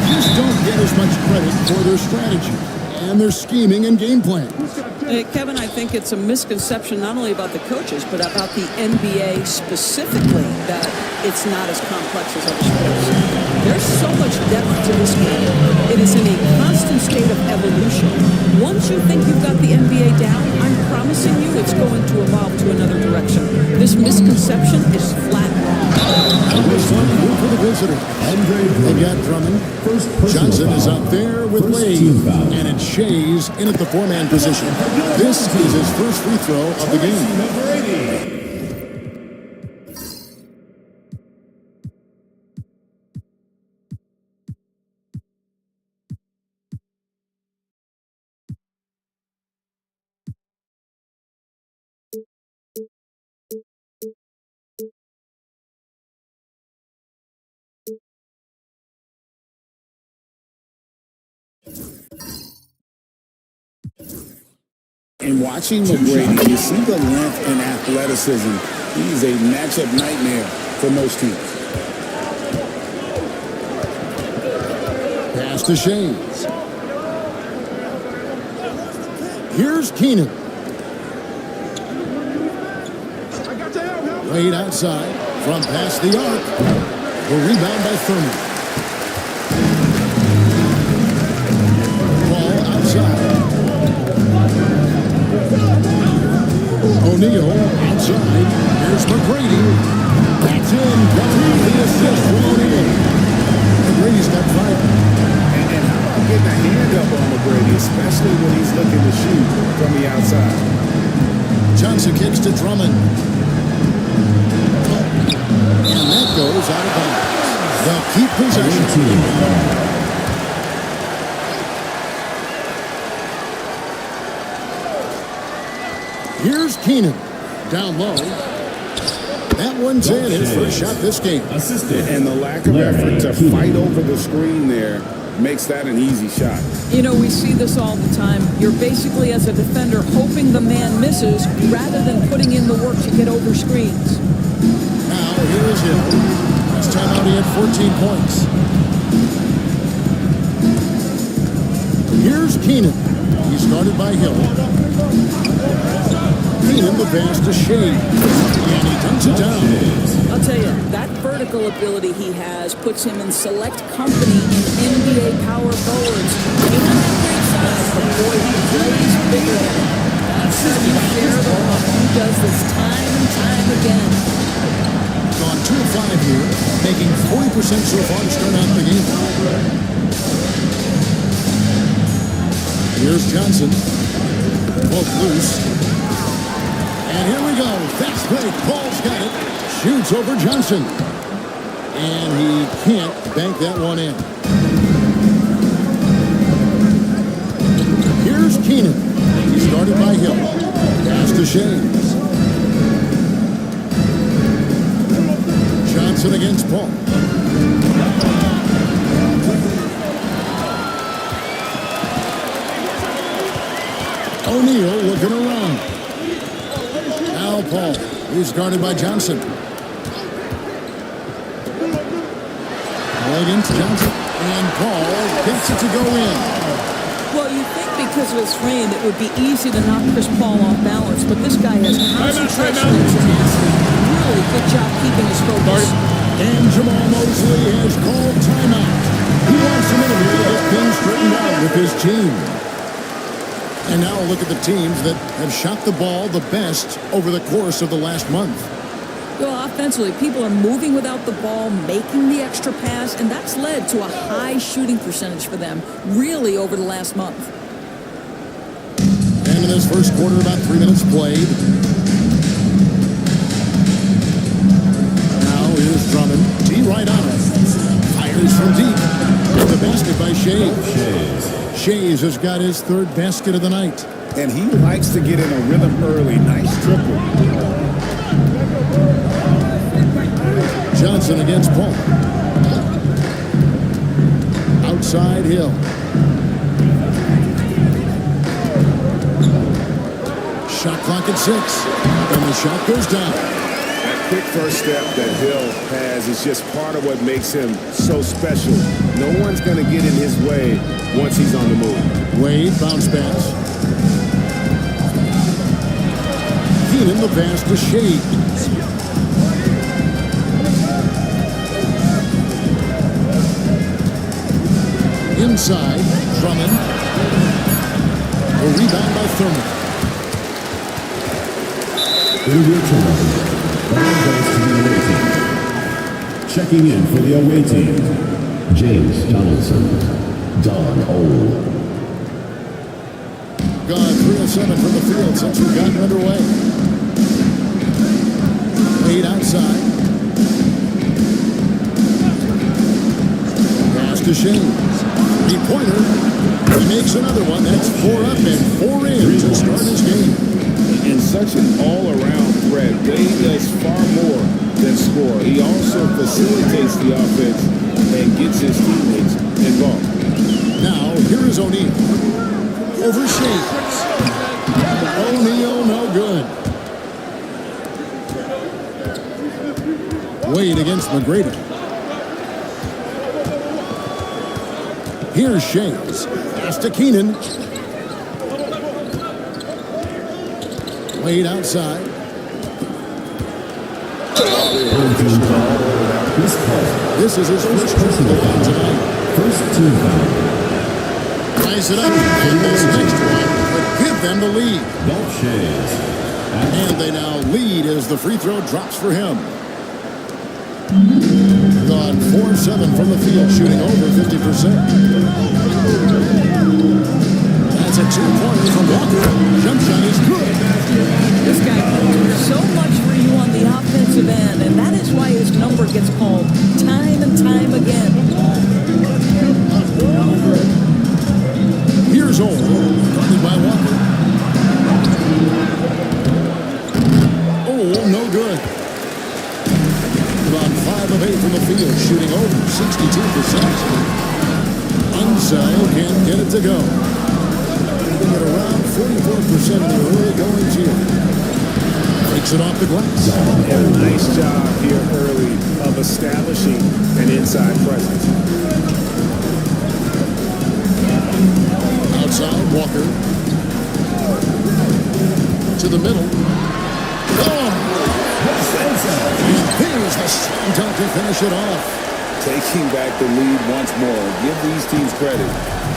just don't get as much credit for their strategy and their scheming and game plan. Kevin, I think it's a misconception not only about the coaches, but about the NBA specifically, that it's not as complex as other sports. There's so much depth to this game. It is in a constant state of evolution. Once you think you've got the NBA down, I'm promising you it's going to evolve to another direction. This misconception is flat wrong. And this one for the visitor. They got Drummond. Johnson is up there with Wade. And it's Shays in at the four-man position. This is his first free throw of the game. And watching McGrady, you see the length and athleticism. He's a matchup nightmare for most teams. Pass to Shays. Here's Keenan. Wade outside from past the arc. The rebound by Thurman. Ball outside. O'Neal outside. Here's McGrady. That's It's in. The assist from O'Neal. McGrady's got 5. And how about getting a hand up on McGrady, especially when he's looking to shoot from the outside? Johnson kicks to Drummond. And that goes out of bounds. They'll keep possession. Here's Keenan. Down low. That one's in. His first shot this game. And the lack of effort to fight over the screen there makes that an easy shot. You know, we see this all the time. You're basically, as a defender, hoping the man misses rather than putting in the work to get over screens. Now, here is Hill. Last time out, he had 14 points. Here's Keenan. He started by Hill. Keenan, the pass to Shea. And he dunks it down. I'll tell you, that vertical ability he has puts him in select company in NBA power forwards. He has a great size, but boy, he plays bigger than him. That's his share of the ball. He does this time and time again. Gone 2 of 5 here, making 40% so far to start out the game. Here's Johnson. Both loose. And here we go. Fast break. Paul's got it. Shoots over Johnson. And he can't bank that one in. Here's Keenan. He started by Hill. Pass to Shays. Johnson against Paul. O'Neal looking around. Now Paul. He's guarded by Johnson. Paul against Johnson. And Paul gets it to go in. Well, you think because of his frame, it would be easy to knock Chris Paul off balance, but this guy has concentration and tenacity. Really good job keeping his focus. And Jamal Mosley has called timeout. He wants a minute here to get things straightened out with his team. And now look at the teams that have shot the ball the best over the course of the last month. Well, offensively, people are moving without the ball, making the extra pass, and that's led to a high shooting percentage for them, really, over the last month. And in this first quarter, about 3 minutes played. Now here's Drummond. T right on it. Fires from deep. The basket by Shays. Shays has got his 3rd basket of the night. And he likes to get in a rhythm early. Nice triple. Johnson against Paul. Outside Hill. Shot clock at 6. And the shot goes down. That quick first step that Hill has is just part of what makes him so special. No one's going to get in his way once he's on the move. Wade, bounce pass. Keenan, the pass to Shade. Inside, Drummond. The rebound by Thurman. In return, ball goes to the away team. Checking in for the away team, James Donaldson, Don Ole. Gone 3 of 7 from the field since we've gotten underway. Wade outside. Pass to Shays. 3-pointer. He makes another one. That's 4 up and 4 in to start his game. And such an all-around threat. Wade does far more than score. He also facilitates the offense and gets his teammates involved. Now, here is O'Neal. Over Shays. O'Neal, no good. Wade against McGrady. Here's Shays. Pass to Keenan. Wade outside. This is his first personal foul tonight. First team foul. Ties it up. And this next one would give them the lead. Dolph Shays. And they now lead as the free throw drops for him. Gone 4-7 from the field, shooting over 50%. That's a two-pointer from Walker. Jump shot is good. This guy can do so much for you on the offensive end, and that is why his number gets called time and time again. Here's Ole, guarded by Walker. Oh, no good. About 5 of 8 from the field, shooting over 62%. Unsell can't get it to go. Getting it around 44% of the early goings here. Breaks it off the glass. And a nice job here early of establishing an inside presence. Outside, Walker. To the middle. Oh! And there's the slam dunk to finish it off. Taking back the lead once more. Give these teams credit.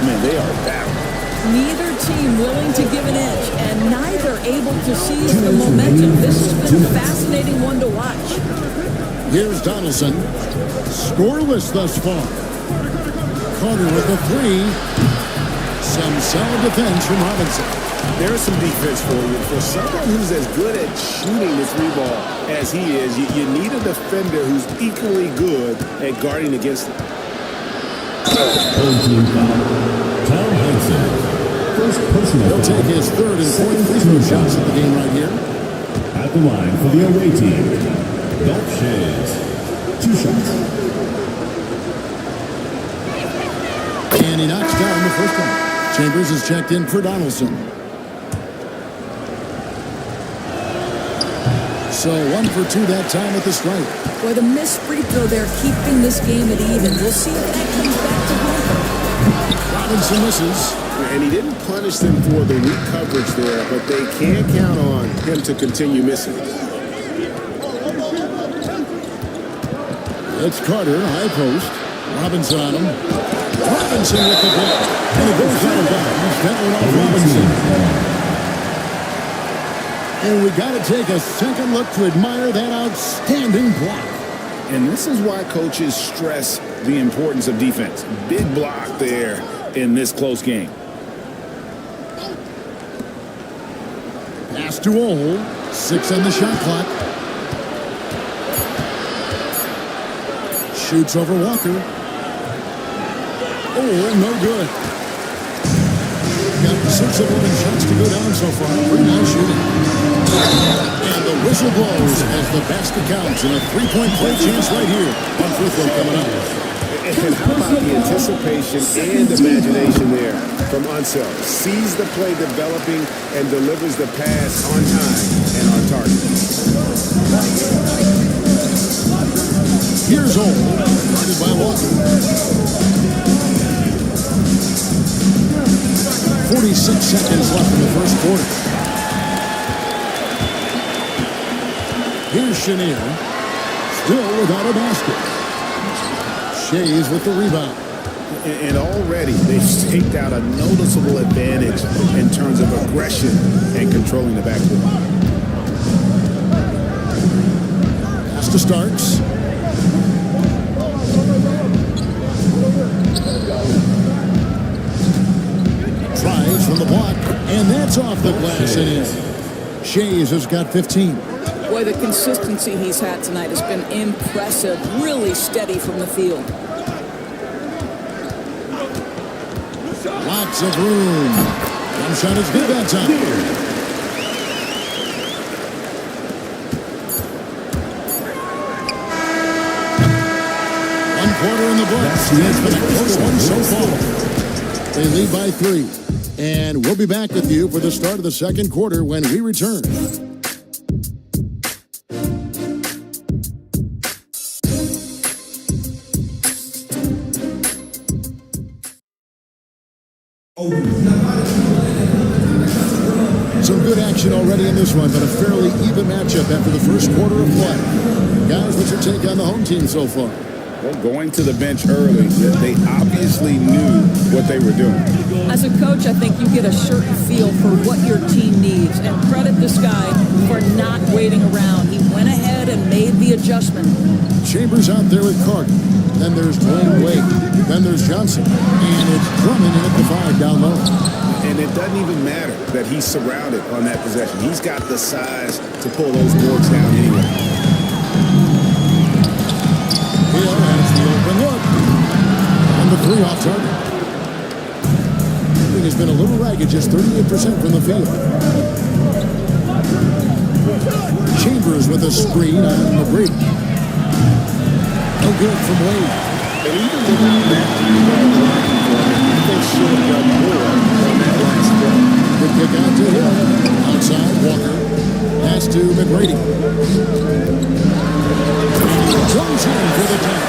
Man, they are battling. Neither team willing to give an inch, and neither able to seize the momentum. This has been a fascinating one to watch. Here's Donaldson. Scoreless thus far. Carter with the three. Some solid defense from Robinson. There's some defense for you. For someone who's as good at shooting the three ball as he is, you need a defender who's equally good at guarding against it. Home team foul. Tom Hudson. First personal He'll foul. take his third and fourth free throw shots of the game right here. At the line for the away team, Dolph Schayes. 2 shots. And he knocks down the first one. Chambers is checked in for Donaldson. So 1 for 2 that time at the stripe. Boy, the missed free throw there, keeping this game at even. We'll see if that comes back to haunt them. Robinson misses. And he didn't punish them for the weak coverage there, but they can't count on him to continue missing. It's Carter, high post. Robinson on him. Robinson with the block. And it goes out of bounds. That one off Robinson. And we got to take a second look to admire that outstanding block. And this is why coaches stress the importance of defense. Big block there in this close game. Pass to Ole. 6 on the shot clock. Shoots over Walker. Oh, no good. Got 6 of 11 shots to go down so far. Pretty nice shooting. And the whistle blows as the basket counts in a 3-point play chance right here on free throw coming up. And how about the anticipation and imagination there from Unseld? Sees the play developing and delivers the pass on time and on target. Here's Ole, guarded by Walker. 46 seconds left in the first quarter. Here's Chenier, still without a basket. Schayes with the rebound. And already they've staked out a noticeable advantage in terms of aggression and controlling the backcourt. Pass to Starks. Tries from the block, and that's off the glass and in. Schayes has got 15. Boy, the consistency he's had tonight has been impressive. Really steady from the field. Lots of room. One shot is good that time. One quarter in the books. That's been a close one so far. They lead by 3. And we'll be back with you for the start of the second quarter when we return. Some good action already in this one, but a fairly even matchup after the first quarter of play. Guys, what's your take on the home team so far? Well, going to the bench early, they obviously knew what they were doing. As a coach, I think you get a certain feel for what your team needs. And credit this guy for not waiting around. He went ahead ahead and made the adjustment. Chambers out there with Carter. Then there's Dwayne Wade. Then there's Johnson. And it's Drummond in at the 5 down low. And it doesn't even matter that he's surrounded on that possession. He's got the size to pull those boards down anyway. Hill has the open look. And the 3 off target. Shooting has been a little ragged, just 38% from the field. Chambers with a screen on McGrady. No good from Wade. And even without that, they should have done more on that last play. Good kick out to Hill. Outside, Walker. Pass to McGrady. Jones in for the tap.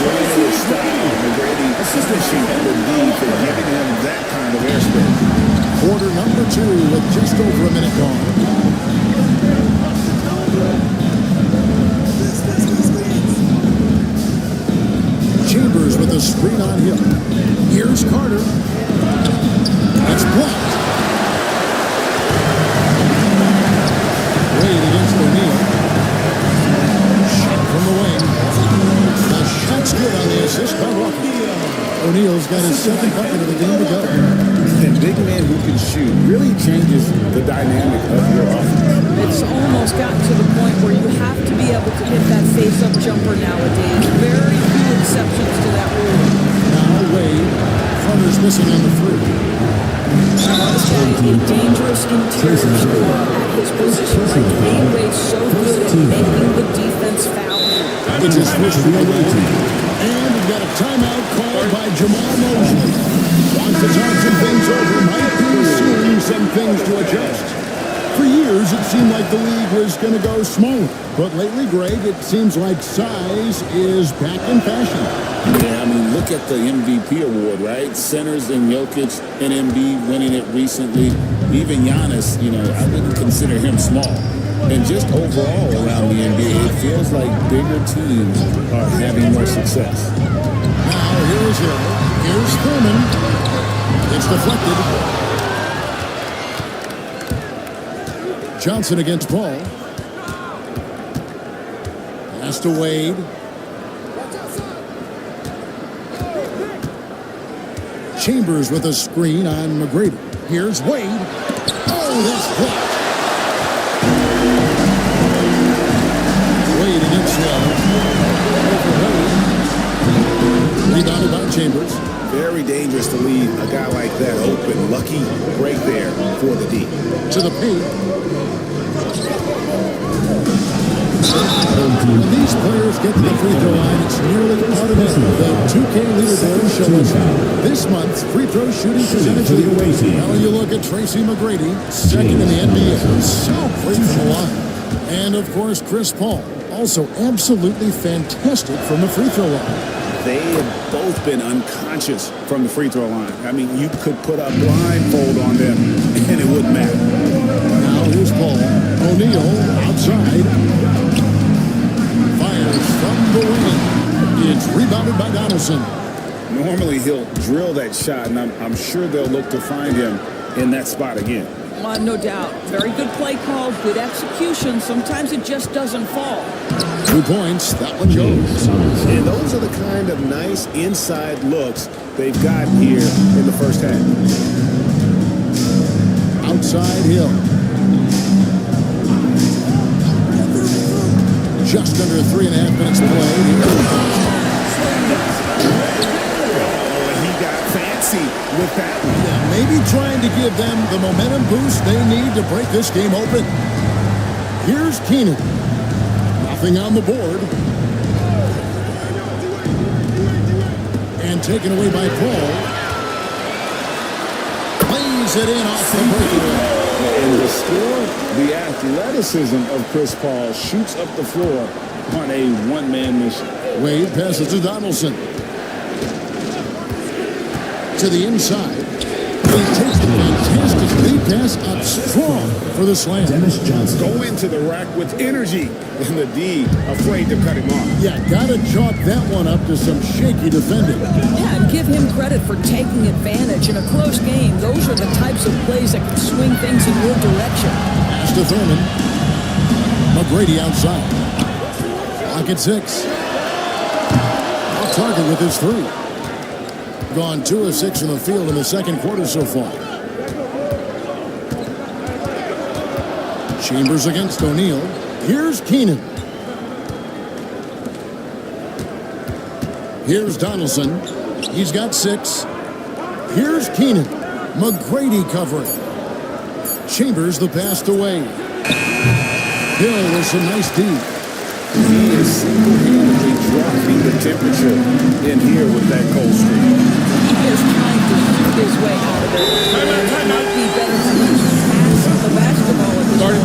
McGrady is stopped. McGrady wishing the lead for giving him that kind of airspace. Quarter number 2 with just over a minute gone. Chambers with a screen on Hill. Here's Carter. It's blocked. Wade against O'Neal. Shot from the wing. The shot's good on the assist by Walker. O'Neal's got his 2nd bucket of the game to go. And big man who can shoot really changes the dynamic of your offense. It's almost gotten to the point where you have to be able to hit that face-up jumper nowadays. Very few exceptions to that rule. Now Wade. Hunter's missing on the 3. A dangerous interior scorer at his position. Like Dwayne Wade's so good at making the defense foul. It's his first away team. And we've got a timeout called by Jamal Mosley. Wants to talk some things over. Might be seeing some things to adjust. For years, it seemed like the league was going to go smaller. But lately, Greg, it seems like size is back in fashion. Yeah, I mean, look at the MVP award, right? Centers and Jokic and Embiid winning it recently. Even Giannis, I wouldn't consider him small. And just overall around the NBA, it feels like bigger teams are having more success. Now, here's Hill. Here's Thurman. It's deflected. Johnson against Paul. Pass to Wade. Chambers with a screen on McGrady. Here's Wade. Oh, that's blocked. Wade against Hill. Rebounded by Chambers. Very dangerous to leave a guy like that open. Lucky break there for the D. To the paint. When these players get to the free throw line, it's nearly automatic. The 2K leaderboard shows this month's free throw shooting percentage leader. Now you look at Tracy McGrady, 2nd in the NBA. So great from the line. And of course, Chris Paul, also absolutely fantastic from the free throw line. They have both been unconscious from the free throw line. I mean, you could put a blindfold on them and it wouldn't matter. Now here's Paul. O'Neal outside. Fires from the wing. It's rebounded by Donaldson. Normally he'll drill that shot, and I'm sure they'll look to find him in that spot again. No doubt. Very good play call, good execution. Sometimes it just doesn't fall. 2 points. That one goes. And those are the kind of nice inside looks they've got here in the first half. Outside Hill. Just under 3.5 minutes played. Oh, and he got fancy with that one. Yeah, maybe trying to give them the momentum boost they need to break this game open. Here's Keenan. Nothing on the board. And taken away by Paul. Plays it in off the breakaway. And the score, the athleticism of Chris Paul shoots up the floor on a one-man mission. Wade passes to Donaldson. To the inside. He takes the fantastic lead pass up strong for the slam. Dennis Johnson. Go into the rack with energy, and the D afraid to cut him off. Yeah, gotta chalk that one up to some shaky defending. Yeah, and give him credit for taking advantage in a close game. Those are the types of plays that can swing things in your direction. Pass to Thurman. McGrady outside. Clock at 6. Off target with his 3. Gone 2 of 6 in the field in the second quarter so far. Chambers against O'Neal. Here's Keenan. Here's Donaldson. He's got 6. Here's Keenan. McGrady covering. Chambers the pass away. Hill with some nice D. He is single-handedly dropping the temperature in here with that cold streak. He is trying to shoot his way out of it. And it might be better for him to pass the basketball at this point.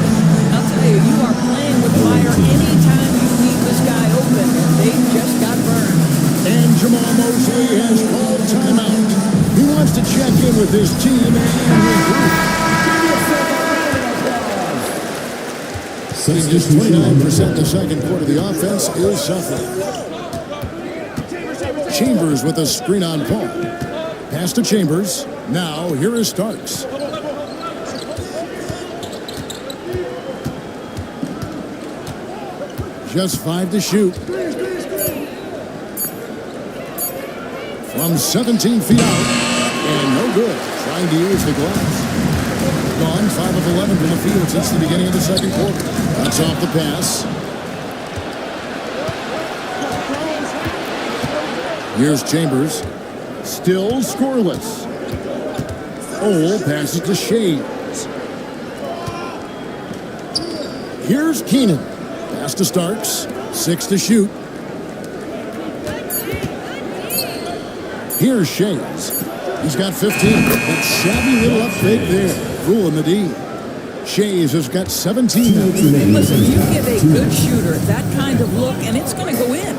I'll tell you, you are playing with fire anytime you leave this guy open. And they just got burned. And Jamal Mosley has called timeout. He wants to check in with his team and regroup. He's just 29% in the second quarter. The offense is suffering. Chambers with a screen on Paul. Pass to Chambers. Now here is Starks. Just 5 to shoot. From 17 feet out. And no good. Trying to use the glass. Gone 5 of 11 from the field since the beginning of the second quarter. Cuts off the pass. Here's Chambers. Still scoreless. Ole passes to Shades. Here's Keenan. Pass to Starks. 6 to shoot. Here's Shades. He's got 15. That shabby little up fake there. Fooling the D. Shays has got 17. Listen, you give a good shooter that kind of look, and it's going to go in.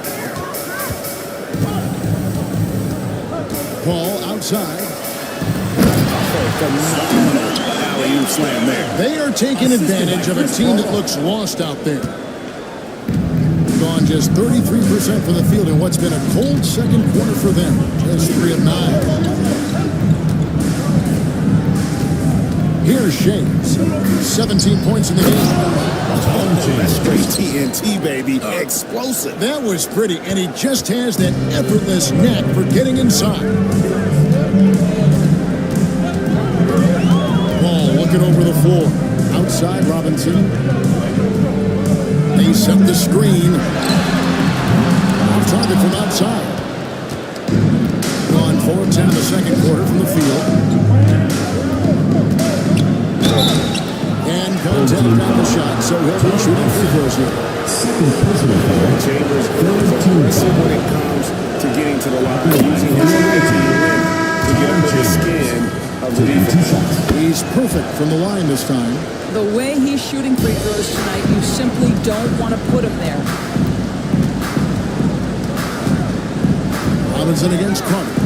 Paul outside. Phenomenal alley-oop slam there. They are taking advantage of a team that looks lost out there. Gone just 33% from the field in what's been a cold second quarter for them. Just 3 of 9. Here's Shades. 17 points in the game. That's straight TNT, baby. Explosive. That was pretty, and he just has that effortless knack for getting inside. Ball looking over the floor. Outside Robinson. They set the screen. Off target from outside. Gone 4-10 in the second quarter from the field. And contact on the shot, so he'll be shooting free throws here. Chambers is aggressive when it comes to getting to the line, using his ability to get under the skin of the defense. He's perfect from the line this time. The way he's shooting free throws tonight, you simply don't want to put him there. Robinson against Carter.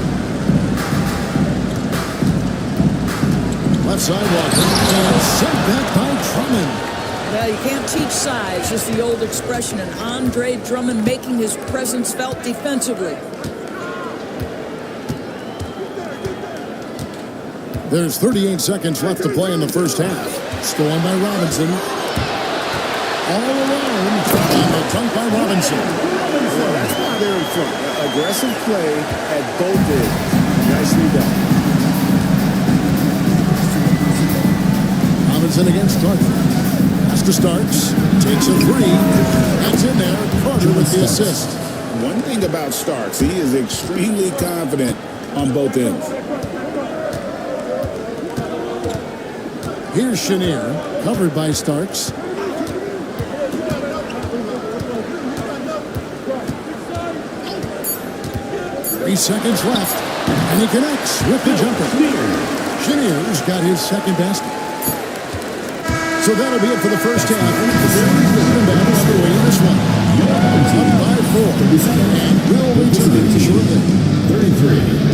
Left sidewalk and sent back by Drummond. Well, you can't teach size, just the old expression, and Andre Drummond making his presence felt defensively. There's 38 seconds left to play in the first half. Stolen by Robinson. All alone. And a dunk by Robinson. Well, that's why they're in front. Aggressive play at both ends. Nicely done. Robinson against Carter. Pass to Starks. Takes a 3. That's in there. Carter with the assist. One thing about Starks, he is extremely confident on both ends. Here's Chenier, covered by Starks. Three seconds left, and he connects with the jumper. Chenier's got his second basket. So that'll be it for the first half. And battle underway in this one. Up by 4, and will return shortly. 33.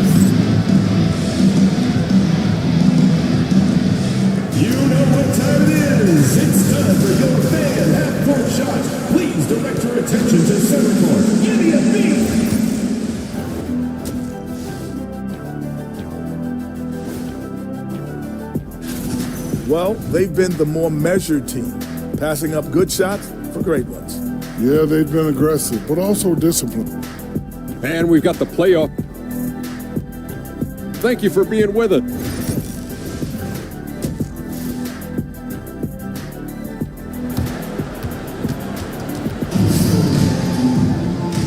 You know what time it is. It's time for your fan half-court shot. Please direct your attention to center court. Give me a beat. Well, they've been the more measured team, passing up good shots from couple great ones. Yeah, they've been aggressive, but also disciplined. And we've got the playoff. Thank you for being with us.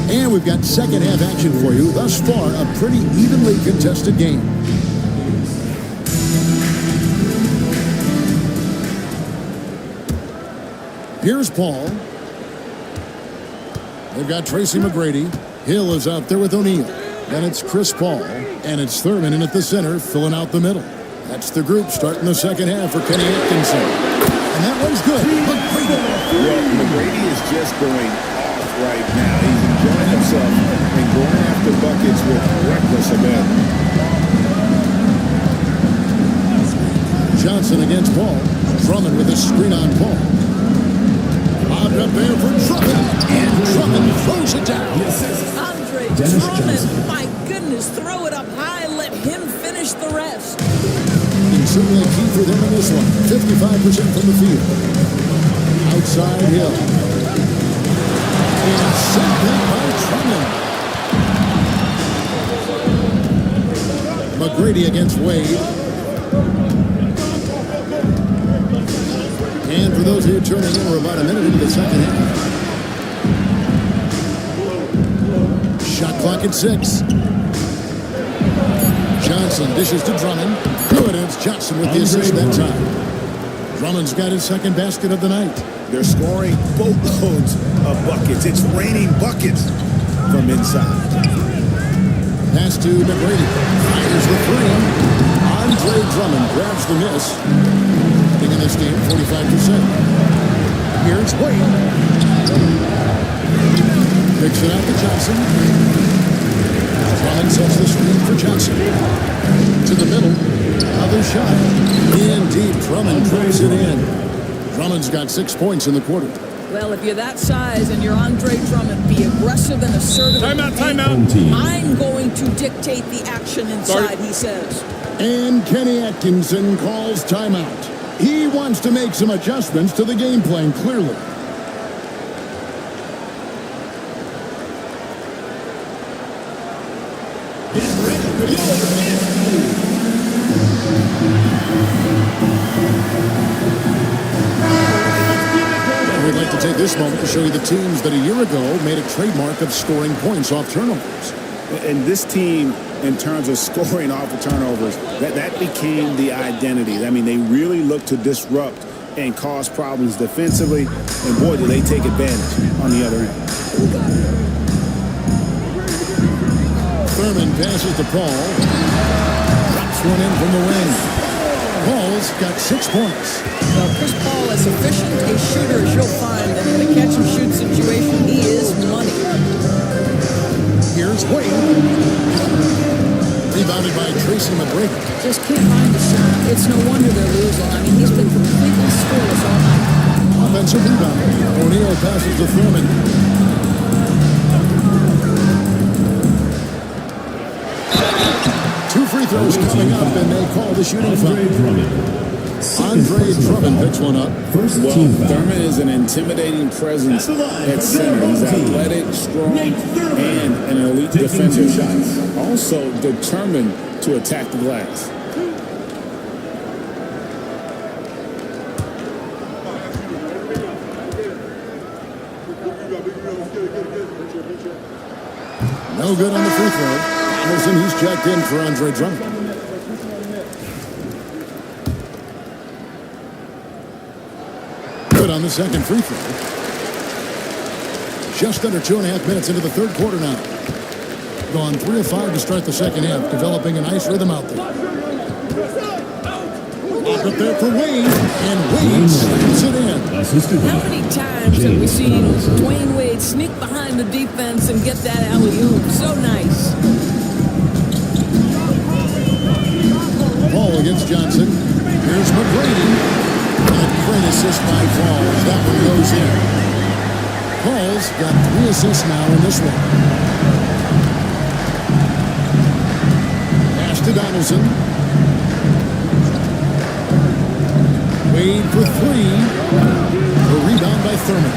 And we've got second half action for you. Thus far, a pretty evenly contested game. Here's Paul. They've got Tracy McGrady. Hill is out there with O'Neal. Then it's Chris Paul. And it's Thurman in at the center, filling out the middle. That's the group starting the second half for Kenny Atkinson. And that one's good. McGrady. Well, McGrady is just going off right now. He's enjoying himself and going after buckets with reckless abandon. Johnson against Paul. Drummond with a screen on Paul. Lobbed up there for Drummond. And Drummond throws it down. Andre Dennis Drummond, Johnson. my goodness, throw it up high, let him finish the rest. And certainly key for them in this one. 55% from the field. Outside Hill. And sent back by Drummond. McGrady against Wade. And for those of you turning in, we're about a minute into the second half. Shot clock at 6. Johnson dishes to Drummond. Good, and it's Johnson with the assist that time. Drummond's got his second basket of the night. They're scoring boatloads of buckets. It's raining buckets from inside. Pass to McGrady. Fires the three. Andre Drummond grabs the miss. In this game, 45%. Here's Wade. Picks it out to Johnson. Drummond sets the screen for Johnson. To the middle. Another shot. In deep. Drummond throws it in. Drummond's got 6 points in the quarter. Well, if you're that size and you're Andre Drummond, be aggressive and assertive. Timeout. I'm going to dictate the action inside, he says. And Kenny Atkinson calls timeout. He wants to make some adjustments to the game plan, clearly. We'd like to take this moment to show you the teams that a year ago made a trademark of scoring points off turnovers. And this team, in terms of scoring off of turnovers, that became the identity. I mean, they really looked to disrupt and cause problems defensively. And boy, do they take advantage on the other end. Thurman passes to Paul. Drops one in from the wing. Paul's got 6 points. Well, Chris Paul, as efficient a shooter as you'll find, and in a catch-and-shoot situation, he is money. Here's Wade. Rebounded by Tracy McGrady. Just can't find the shot. It's no wonder they're losing. I mean, he's been completely scoreless all night. Offensive rebound. O'Neal passes to Thurman. Two free throws coming up, and they call the shooting foul. Andre Drummond picks one up. Well, Thurman is an intimidating presence at center. He's athletic, strong, and an elite defender. Also determined to attack the glass. No good on the free throw. Anderson, he's checked in for Andre Drummond. Good on the second free throw. Just under 2.5 minutes into the third quarter now. Gone 3 of 5 to start the second half, developing a nice rhythm out there. Up there for Wade, and Wade slams it in. How many times have we seen Dwayne Wade sneak behind the defense and get that alley-oop? So nice. Paul against Johnson. Here's McGrady. A great assist by Falls. That one goes in. Paul's got 3 assists now in this one. Pass to Donaldson. Wade for 3. A rebound by Thurman.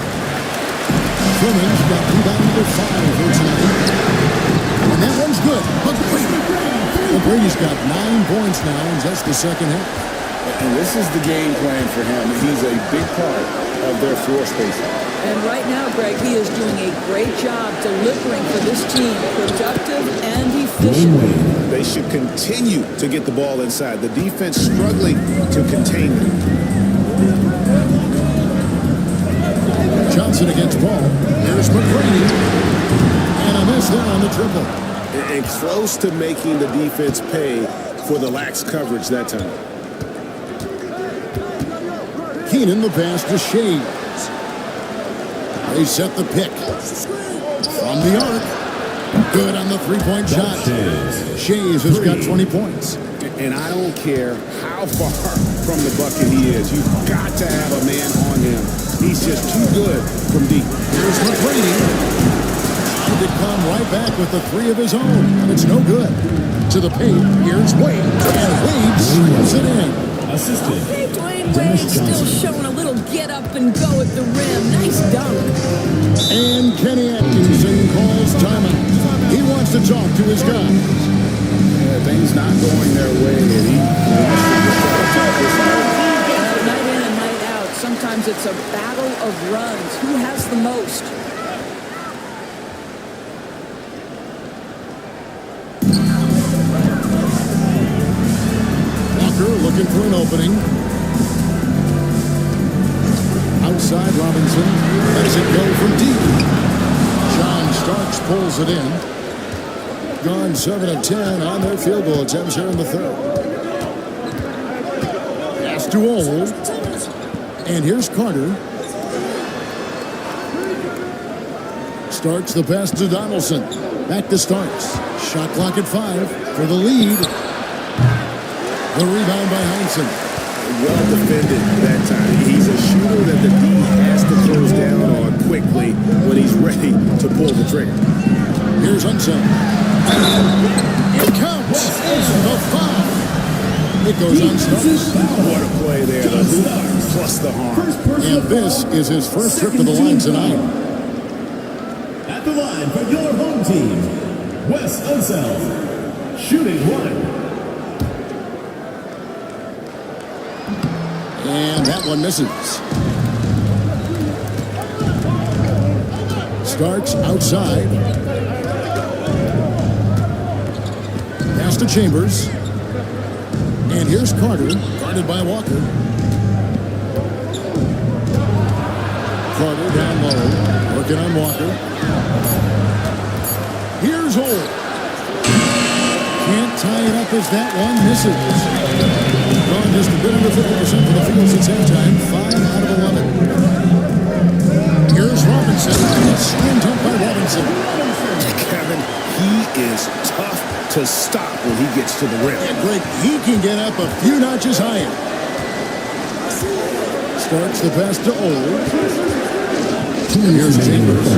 Truman's got rebound number 5 here tonight. And that one's good. McGrady's got 9 points now in just the second half. And this is the game plan for him. He's a big part of their floor spacing. And right now, Greg, he is doing a great job delivering for this team, productive and efficient. They should continue to get the ball inside. The defense struggling to contain them. Johnson against Paul. Here's McGrady. And a miss there on the triple. And close to making the defense pay for the lax coverage that time. Keenan, the pass to Shea. They set the pick. From the arc. Good on the three-point shot. Shays has got 20 points. And I don't care how far from the bucket he is. You've got to have a man on him. He's just too good from deep. Here's McGrady. Trying to come right back with the 3 of his own. And it's no good. To the paint. Here's Wade. And Wade slams it in. Assisted. Dwayne Wade still showing a little get up and go at the rim. Nice dunk. And Kenny Atkinson calls timeout. He wants to talk to his guys. Things not going their way, and he Night in and night out. Sometimes it's a battle of runs. Who has the most? Looking for an opening. Outside Robinson. Lets it go from deep. John Starks pulls it in. Gone 7 of 10 on their field goal attempts here in the third. Pass to Old. And here's Carter. Starks the pass to Donaldson. Back to Starks. Shot clock at 5 for the lead. The rebound by Heinsohn. Well defended that time. He's a shooter that the D has to close down on quickly when he's ready to pull the trigger. Here's Heinsohn. It counts. The foul. It goes on Starks. What a play there. The hoop plus the harm. And this is his first trip to the line tonight. At the line for your home team, Wes Unseld. Shooting 1. And that one misses. Starks outside. Pass to Chambers. And here's Carter, guarded by Walker. Carter down low, working on Walker. Here's Holt. Can't tie it up as that one misses. Gone just a bit under 50% for the field since halftime. 5 out of 11. Here's Robinson. Slammed up by Robinson. Kevin, he is tough to stop when he gets to the rim. Yeah, Greg, he can get up a few notches higher. Starts the pass to Old. Here's Chambers.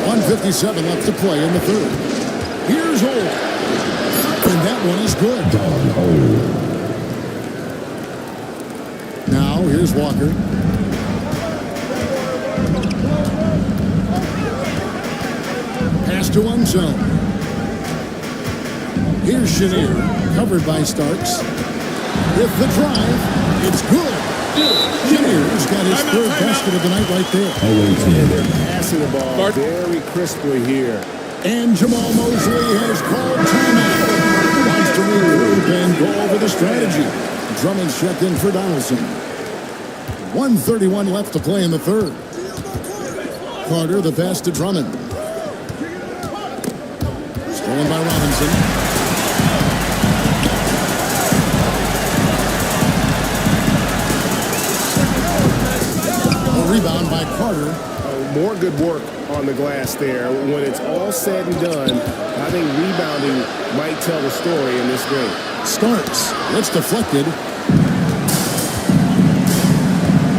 1:57 left to play in the third. Here's Old. And that one is good. Now, here's Walker. Pass to Unseld. Here's Chenier, covered by Starks. With the drive, it's good. Chenier's got his third basket of the night right there. They're passing the ball very crisply here. And Jamal Mosley has called timeout. Wants to regroup and go over the strategy. Drummond's checked in for Donaldson. 1:31 left to play in the third. Carter, the pass to Drummond. Stolen by Robinson. A rebound by Carter. More good work on the glass there. When it's all said and done, I think rebounding might tell the story in this game. Starks. It's deflected.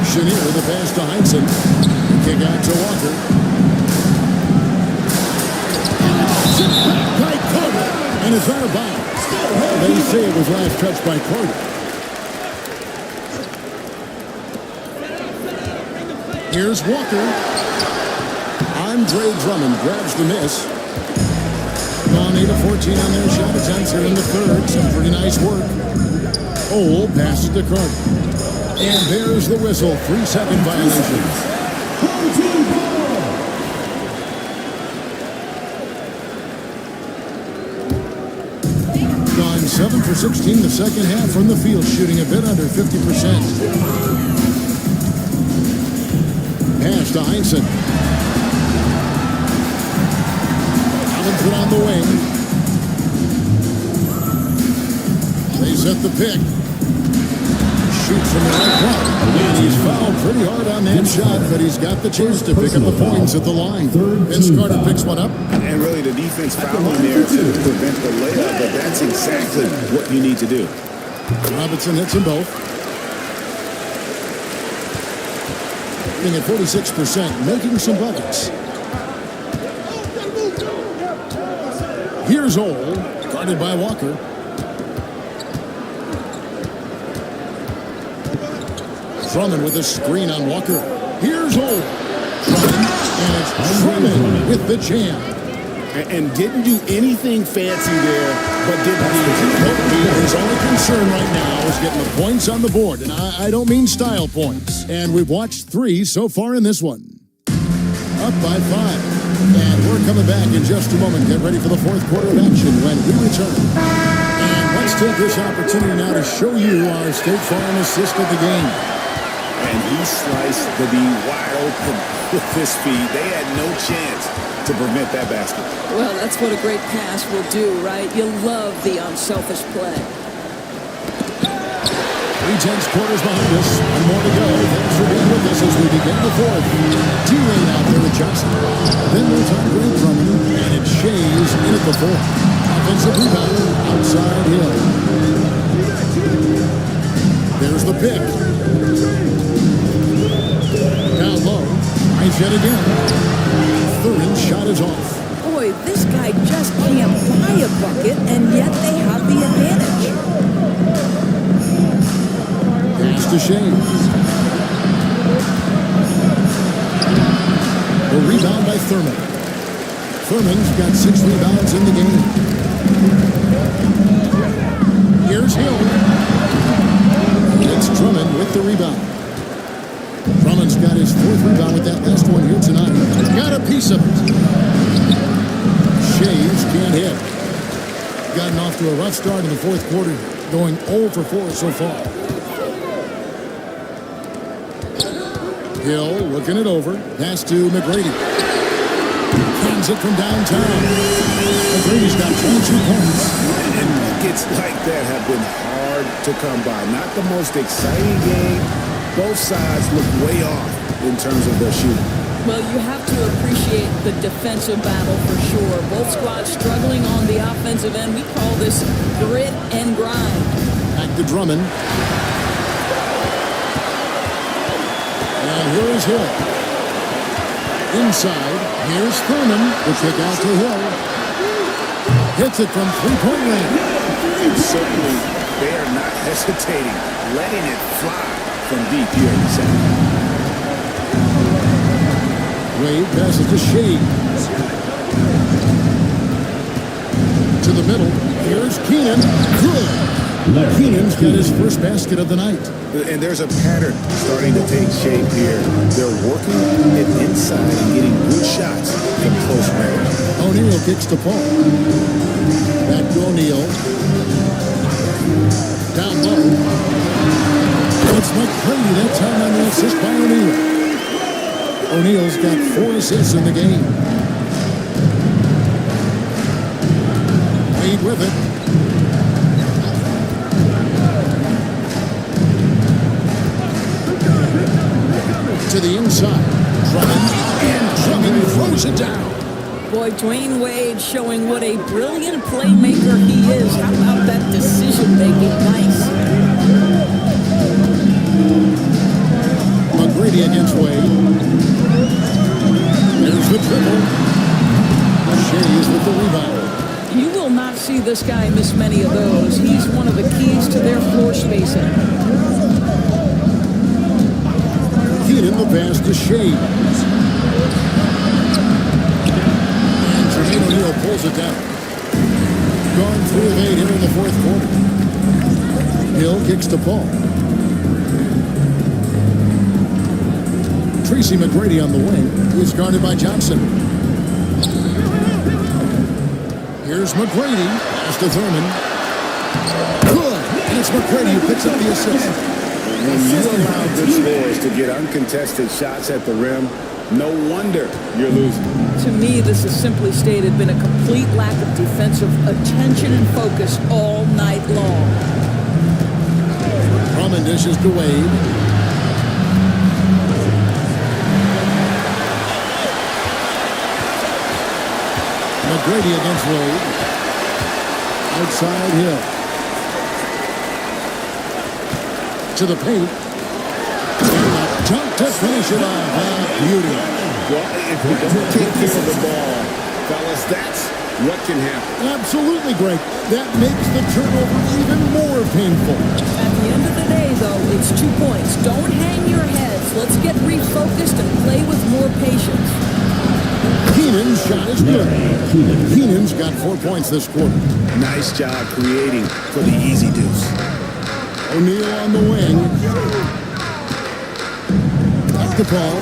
Chenier, the pass to Heinsohn. Kick out to Walker. By Carter. And it's out of bounds. They say it was last touched by Carter. Here's Walker. Andre Drummond grabs the miss. Gone 8 of 14 on their shot attempts here in the third. Some pretty nice work. Ole passes to Carter. And there's the whistle. 3-second violation. Gone 7 for 16 the second half from the field, shooting a bit under 50%. Pass to Heinsohn. Put on the wing. They set the pick. Shoots from the right corner. And he's fouled pretty hard on that shot, but he's got the chance to pick up the points at the line. Vince Carter picks one up. And really the defense fouling there to prevent the layup, but that's exactly what you need to do. Robinson hits them both. Hitting at 46%, making some buckets. Here's Ole, guarded by Walker. Drummond with a screen on Walker. Here's Ole. Drummond, and it's Drummond with the jam. And didn't do anything fancy there, but didn't need His only concern right now is getting the points on the board, and I don't mean style points. And we've watched 3 so far in this one. Up by 5. And we're coming back in just a moment. Get ready for the fourth quarter of action when we return. And let's take this opportunity now to show you our State Farm assist of the game. And he sliced the D wide open with his feet. They had no chance to prevent that basket. Well, that's what a great pass will do, right? You love the unselfish play. 3/10 quarters behind us. One more to go. Thanks for being with us as we begin the fourth. D-Lane out there with Johnson. Then there's Andre Drummond, and it Shays in at the fourth. Offensive rebound outside Hill. There's the pick. Down low. Nice hit again. Third shot is off. Boy, this guy just can't buy a bucket, and yet they have the advantage. Pass to Shays. The rebound by Thurman. Thurman's got 6 rebounds in the game. Here's Hill. It's Drummond with the rebound. Drummond's got his 4th rebound with that last one here tonight. Got a piece of it. Shays can't hit. Gotten off to a rough start in the 4th quarter, going 0 for 4 so far. Hill looking it over. Pass to McGrady. Hands it from downtown. McGrady's got 22 points. And buckets like that have been hard to come by. Not the most exciting game. Both sides look way off in terms of their shooting. Well, you have to appreciate the defensive battle for sure. Both squads struggling on the offensive end. We call this grit and grind. Back to Drummond. And here is Hill. Inside, here's Thurman. The kick out to Hill. Hits it from three-point range. And certainly, they are not hesitating, letting it fly from deep here in the second. Wade passes to Shays. To the middle. Here's Keenan. Good. Keenan's got his first basket of the night. And there's a pattern starting to take shape here. They're working it inside and getting good shots from close range. O'Neal kicks to Paul. Back to O'Neal. Down low. It's McGrady that time on the assist by O'Neal. O'Neal's got 4 assists in the game. Wade with it. To the inside. Drummond. And Drummond throws it down. Boy, Dwayne Wade showing what a brilliant playmaker he is. How about that decision-making? Nice. McGrady against Wade. There's the dribble. Shays with the rebound. You will not see this guy miss many of those. He's one of the keys to their floor spacing. Keenan in the pass to Shea. And Jermaine O'Neal pulls it down. Gone 3 of 8 here in the fourth quarter. Hill kicks to Paul. Tracy McGrady on the wing. He's guarded by Johnson. Here's McGrady. Pass to Thurman. Good. And it's McGrady who picks up the assist. When you allow good scorers to get uncontested shots at the rim, no wonder you're losing. To me, this has simply stated been a complete lack of defensive attention and focus all night long. Drummond dishes to Wade. McGrady against Wade. Outside Hill. To the paint. And a dunk to finish it off. Beauty. Well, if you don't take care of the ball, fellas, that's what can happen. Absolutely, Greg. That makes the turnover even more painful. At the end of the day, though, it's 2 points. Don't hang your heads. Let's get refocused and play with more patience. Keenan's shot is good. Keenan's got 4 points this quarter. Nice job creating for the easy deuce. O'Neal on the wing. Back to Paul.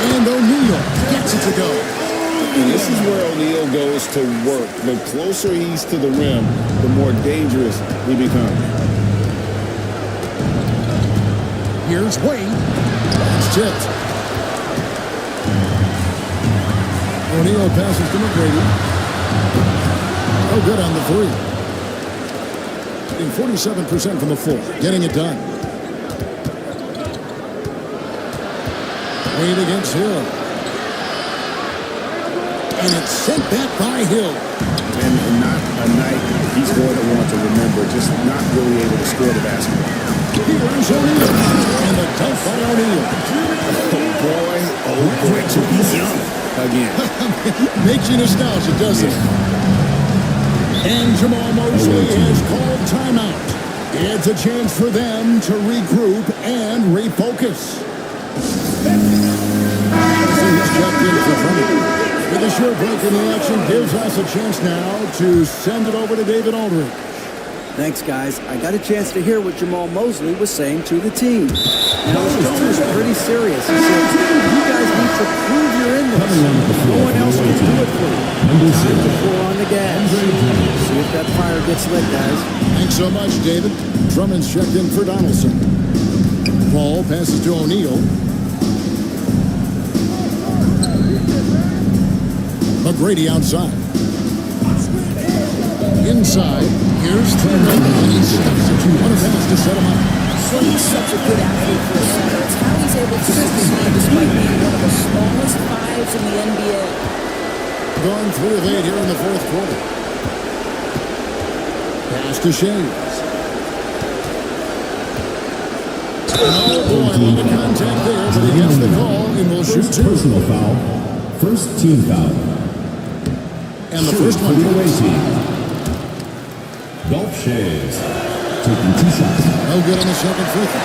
And O'Neal gets it to go. And this is where O'Neal goes to work. The closer he's to the rim, the more dangerous he becomes. Here's Wade. It's tipped. O'Neal passes to McGrady. Oh, good on the three. Getting 47% from the floor. Getting it done. Wade against Hill. And it's sent back by Hill. And not a night he's going to want to remember, just not really able to score the basketball. Here's O'Neal. And the dunk by O'Neal. Oh boy, to be young again. Makes you nostalgic, doesn't it? And Jamal Mosley has called timeout. It's a chance for them to regroup and refocus. He's checked in for Drummond. With a short break in the action, gives us a chance now to send it over to David Aldridge. Thanks, guys. I got a chance to hear what Jamal Mosley was saying to the team. Now, his tone was pretty serious. He said, you guys need to prove you're in this. No one else can do it for you. Time to pull on the gas. See if that fire gets lit, guys. Thanks so much, David. Drummond's checked in for Donaldson. Paul passes to O'Neal. McGrady outside. Inside, here's Thurman. He stops it. What a pass to set him up. So he's such a good athlete for a center. It's how he's able to succeed despite being one of the smallest fives in the NBA. Gone 3 of 8 here in the fourth quarter. Pass to Shea. Oh boy, a lot of contact there, but he gets the call and will shoot 2. Personal foul. First team foul. And the first one for the away goes. team. Dolph Shays taking 2 shots. No good on the second free throw.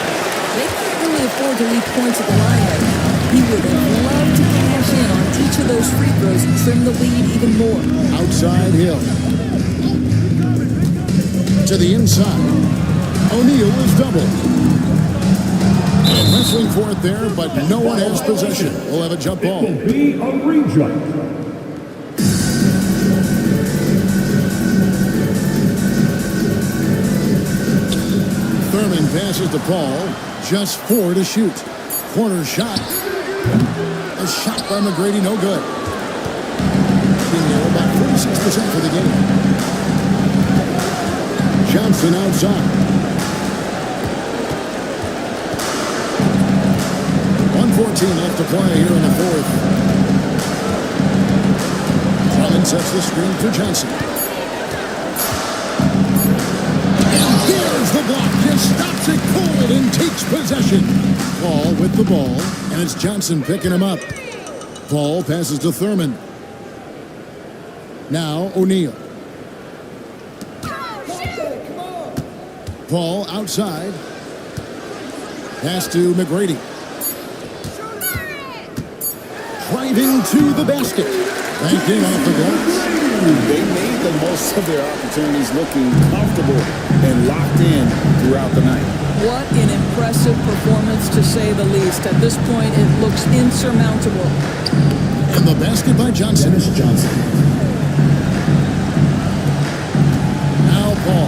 They can't really afford to leave points at the line right now. He would love to cash in on each of those free throws and trim the lead even more. Outside Hill. To the inside. O'Neal is doubled. Wrestling for it there, but no one has possession. We'll have a jump ball. Will be a reject. Thurman passes to Paul. Just 4 to shoot. Corner shot. A shot by McGrady, no good. Being there about 46% for the game. Johnson outside. 1:14 left to play here in the fourth. Drummond sets the screen for Johnson. There's the block. Just stops it cold and takes possession. Paul with the ball, and it's Johnson picking him up. Paul passes to Thurman. Now O'Neal. Paul outside. Pass to McGrady. Driving to the basket. Banked in off the glass. They made the most of their opportunities, looking comfortable and locked in throughout the night. What an impressive performance, to say the least. At this point, it looks insurmountable. And the basket by Johnson. Dennis Johnson. Now Paul.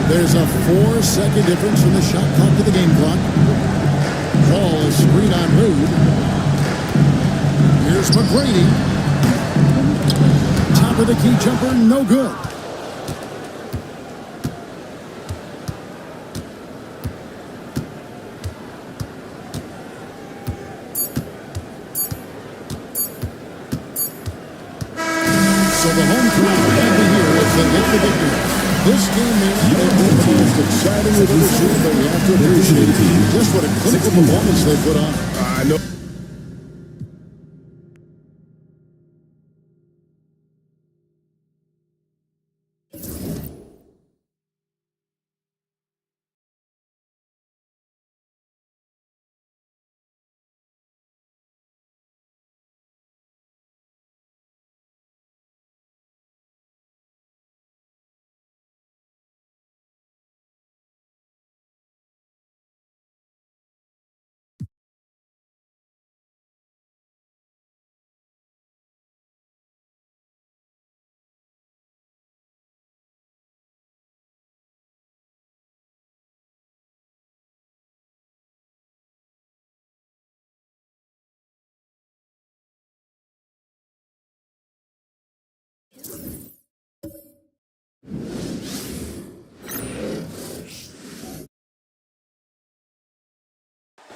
There's a 4-second difference from the shot clock to the game clock. Paul is screen on Rude. Here's McGrady. Top of the key jumper, no good. So the home crowd happy here as they get the victory. This game may not have been the most exciting we've ever seen, but we have to appreciate just what a clinical performance they put on. I know.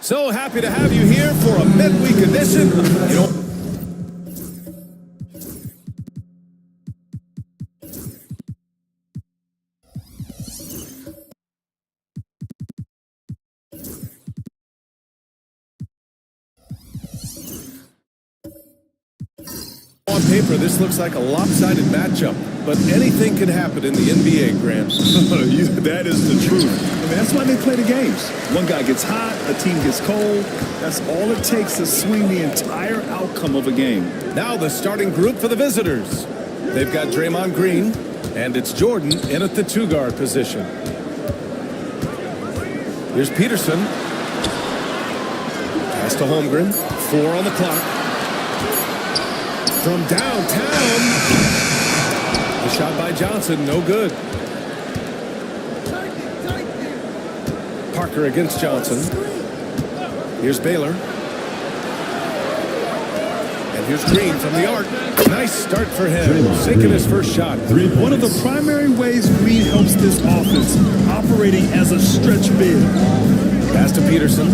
So happy to have you here for a midweek edition. You know, on paper, this looks like a lopsided matchup, but anything can happen in the NBA, Grant. That is the truth. I mean, that's why they play the games. One guy gets hot, a team gets cold. That's all it takes to swing the entire outcome of a game. Now the starting group for the visitors. They've got Draymond Green, and it's Jordan in at the two-guard position. Here's Peterson. Pass to Holmgren. 4 on the clock. From downtown. The shot by Johnson, no good. Parker against Johnson. Here's Baylor. And here's Green from the arc. Nice start for him. Sinking his first shot. One of the primary ways Green helps this offense, operating as a stretch big. Pass to Peterson.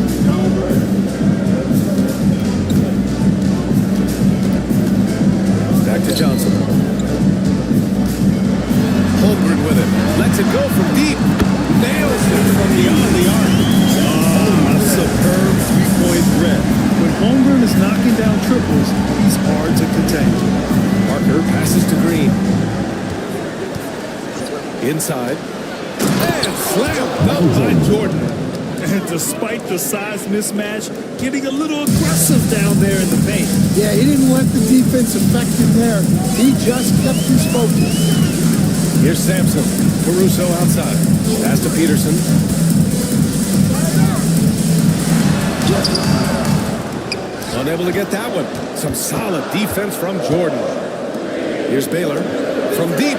Back to Johnson. Holmgren with it. Lets it go from deep. Nails it from beyond the arc. Oh, a superb three-point threat. When Holmgren is knocking down triples, he's hard to contain. Parker passes to Green. Inside. And slam dunk by Jordan. And despite the size mismatch, getting a little aggressive down there in the paint. Yeah, he didn't let the defense affect him there. He just kept his focus. Here's Sampson. Caruso outside. Pass to Peterson. Unable to get that one. Some solid defense from Jordan. Here's Baylor from deep.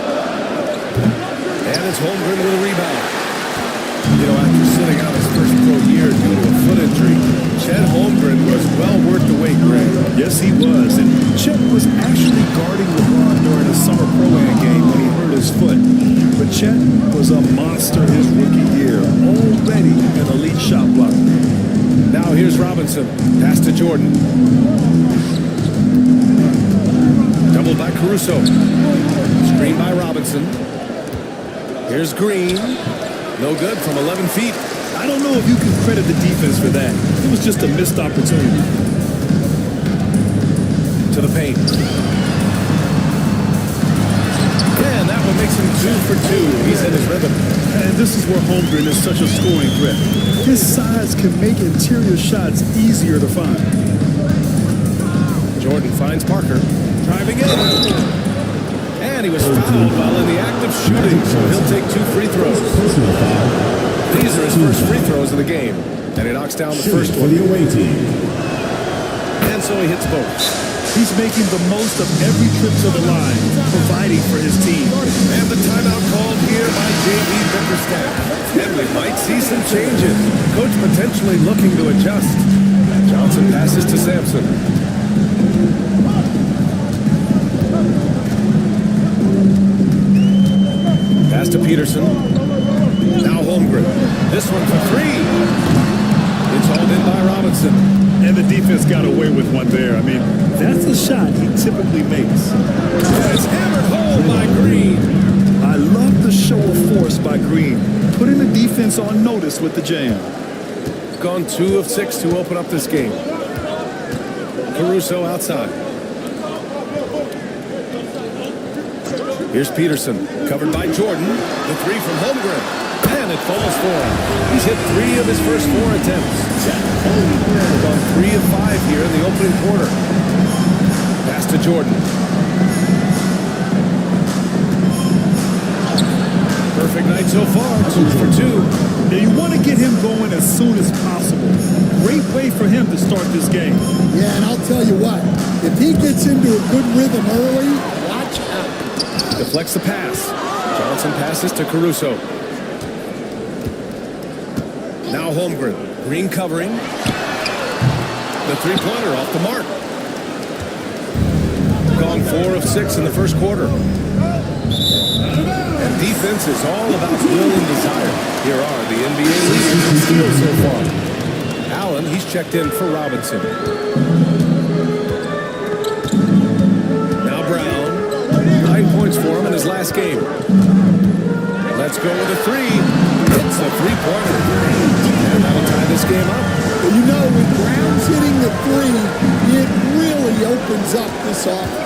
And it's Holmgren with a rebound. You know, after sitting out his first pro year due to a foot injury, Chet Holmgren was well worth the wait, Greg. Yes, he was. And Chet was actually guarding LeBron during a summer pro-am game when he hurt his foot. But Chet was a monster his rookie year, already an elite shot blocker. Now here's Robinson. Pass to Jordan. Doubled by Caruso. Screen by Robinson. Here's Green. No good from 11 feet. I don't know if you can credit the defense for that. It was just a missed opportunity. To the paint. And that one makes him 2 for 2. He's in his rhythm. And this is where Holmgren is such a scoring threat. His size can make interior shots easier to find. Jordan finds Parker. Driving in. And he was fouled while in the act of shooting, so he'll take 2 free throws. These are his first free throws of the game. And he knocks down the first For one. the away team. And so he hits both. He's making the most of every trip to the line, providing for his team. And the timeout called here by J.B. Bickerstaff. And we might see some changes. Coach potentially looking to adjust. Johnson passes to Sampson. Pass to Peterson. Now Holmgren. This one for 3. It's hauled in by Robinson. And the defense got away with one there. I mean, that's a shot he typically makes. And it's hammered home by Green. I love the show of force by Green, putting the defense on notice with the jam. Gone 2 of 6 to open up this game. Caruso outside. Here's Peterson, covered by Jordan. The 3 from Holmgren. And it falls for him. He's hit 3 of his first 4 attempts. Gone 3 of 5 here in the opening quarter. Pass to Jordan. Perfect night so far, 2 for 2. Now you want to get him going as soon as possible. Great way for him to start this game. Yeah, and I'll tell you what, if he gets into a good rhythm early, watch out. Deflects the pass. Johnson passes to Caruso. Now Holmgren. Green covering. The 3-pointer off the mark. Gone 4 of 6 in the first quarter. And defense is all about will and desire. Here are the NBA leaders in steals so far. Allen, he's checked in for Robinson. Now Brown. 9 points for him in his last game. Let's go with a 3. It's a 3-pointer. And that'll tie this game up. Well, you know, when Brown's hitting the 3, it really opens up this offense.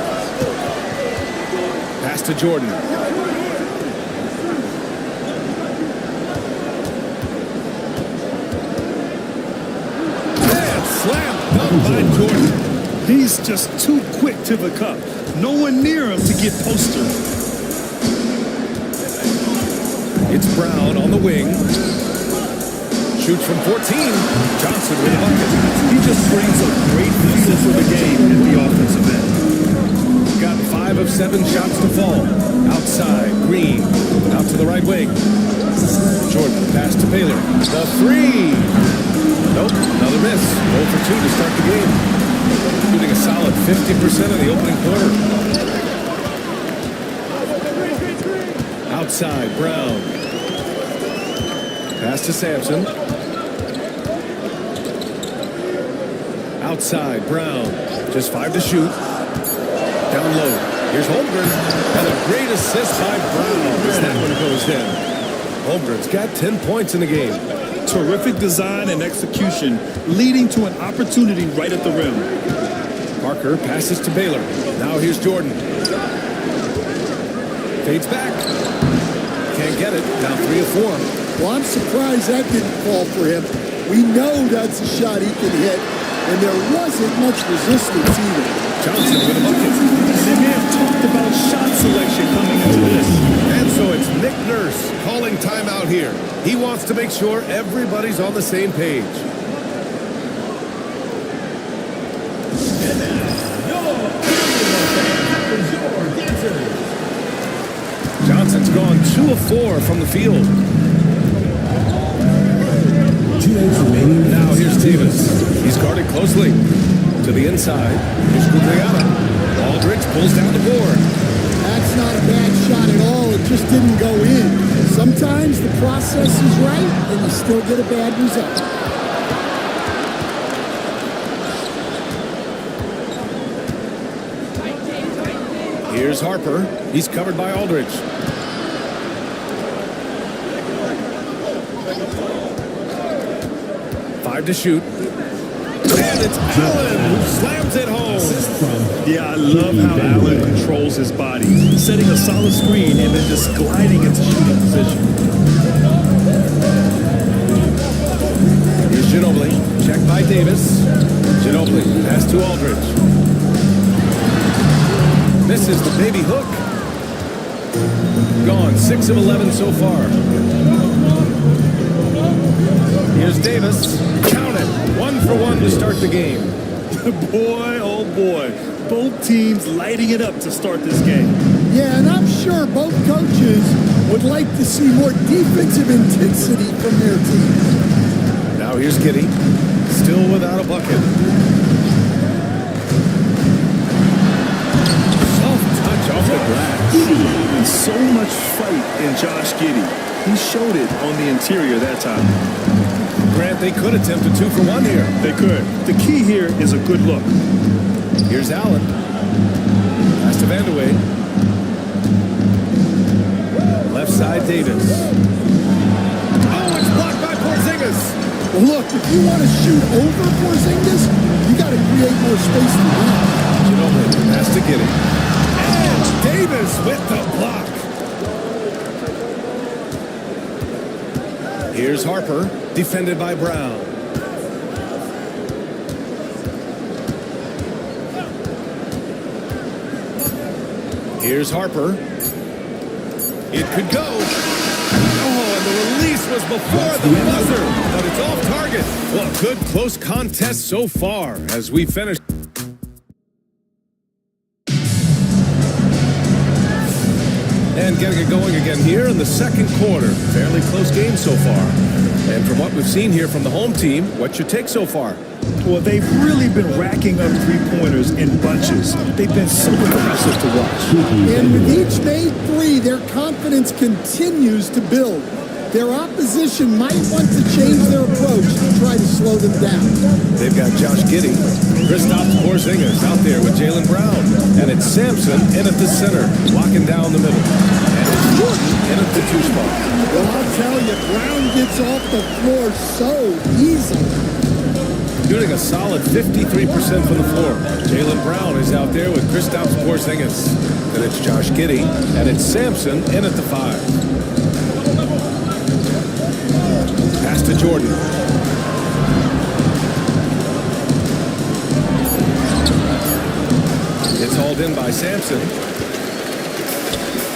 Pass to Jordan. And slam dunk by Jordan. He's just too quick to the cup. No one near him to get posted. It's Brown on the wing. Shoots from 14. Johnson with a bucket. He just brings a great feel for the game at the offensive end. Got 5 of 7 shots to fall. Outside, Green. Out to the right wing. Jordan, pass to Baylor. The 3. Nope, another miss. 0 for 2 to start the game. Shooting a solid 50% in the opening quarter. Outside, Brown. Pass to Sampson. Outside, Brown. Just 5 to shoot. Down low. Here's Holmgren. And a great assist by Brown as that one goes in. Holmgren's got 10 points in the game. Terrific design and execution, leading to an opportunity right at the rim. Parker passes to Baylor. Now here's Jordan. Fades back. Can't get it. Now 3 of 4. Well, I'm surprised that didn't fall for him. We know that's a shot he can hit, and there wasn't much resistance either. Johnson with a bucket. They may have talked about shot selection coming into this. And so it's Nick Nurse calling timeout here. He wants to make sure everybody's on the same page. Johnson's gone 2 of 4 from the field. 2 minutes remaining. Now here's Davis. He's guarded closely. To the inside. Here's Guglielmo. Aldridge pulls down the board. That's not a bad shot at all. It just didn't go in. Sometimes the process is right, and you still get a bad result. Here's Harper. He's covered by Aldridge. Five to shoot. And it's Allen who slams it home. Yeah, I love how Allen controls his body, setting a solid screen and then just gliding into shooting position. Here's Ginobili. Checked by Davis. Ginobili. Pass to Aldridge. Misses the baby hook. Gone. 6 of 11 so far. Here's Davis. Count it. 1 for 1 to start the game. Boy, oh boy. Both teams lighting it up to start this game. Yeah, and I'm sure both coaches would like to see more defensive intensity from their teams. Now here's Giddey. Still without a bucket. Soft touch off the glass. And so much fight in Josh Giddey. He showed it on the interior that time. Grant, they could attempt a 2 for 1 here. They could. The key here is a good look. Here's Allen. Pass to Vandeweghe. Left side, Davis. Oh, it's blocked by Porzingis. Well, look, if you want to shoot over Porzingis, you got to create more space for him. Ginobili has to get it. And Davis with the block. Here's Harper, defended by Brown. Here's Harper. It could go. Oh, and the release was before the buzzer, but it's off target. Well, good close contest so far as we finish. And getting it going again here in the second quarter. Fairly close game so far. And from what we've seen here from the home team, what's your take so far? Well, they've really been racking up three-pointers in bunches. They've been so impressive to watch. And with each made three, their confidence continues to build. Their opposition might want to change their approach to try to slow them down. They've got Josh Giddey, Kristaps Porzingis out there with Jaylen Brown. And it's Sampson in at the center, locking down the middle. And it's Jordan in at the 2 spot. Well, I'll tell you, Brown gets off the floor so easily. Shooting a solid 53% from the floor. Jaylen Brown is out there with Kristaps Porzingis. And it's Josh Giddey, and it's Sampson in at the 5. Pass to Jordan. It's hauled in by Sampson.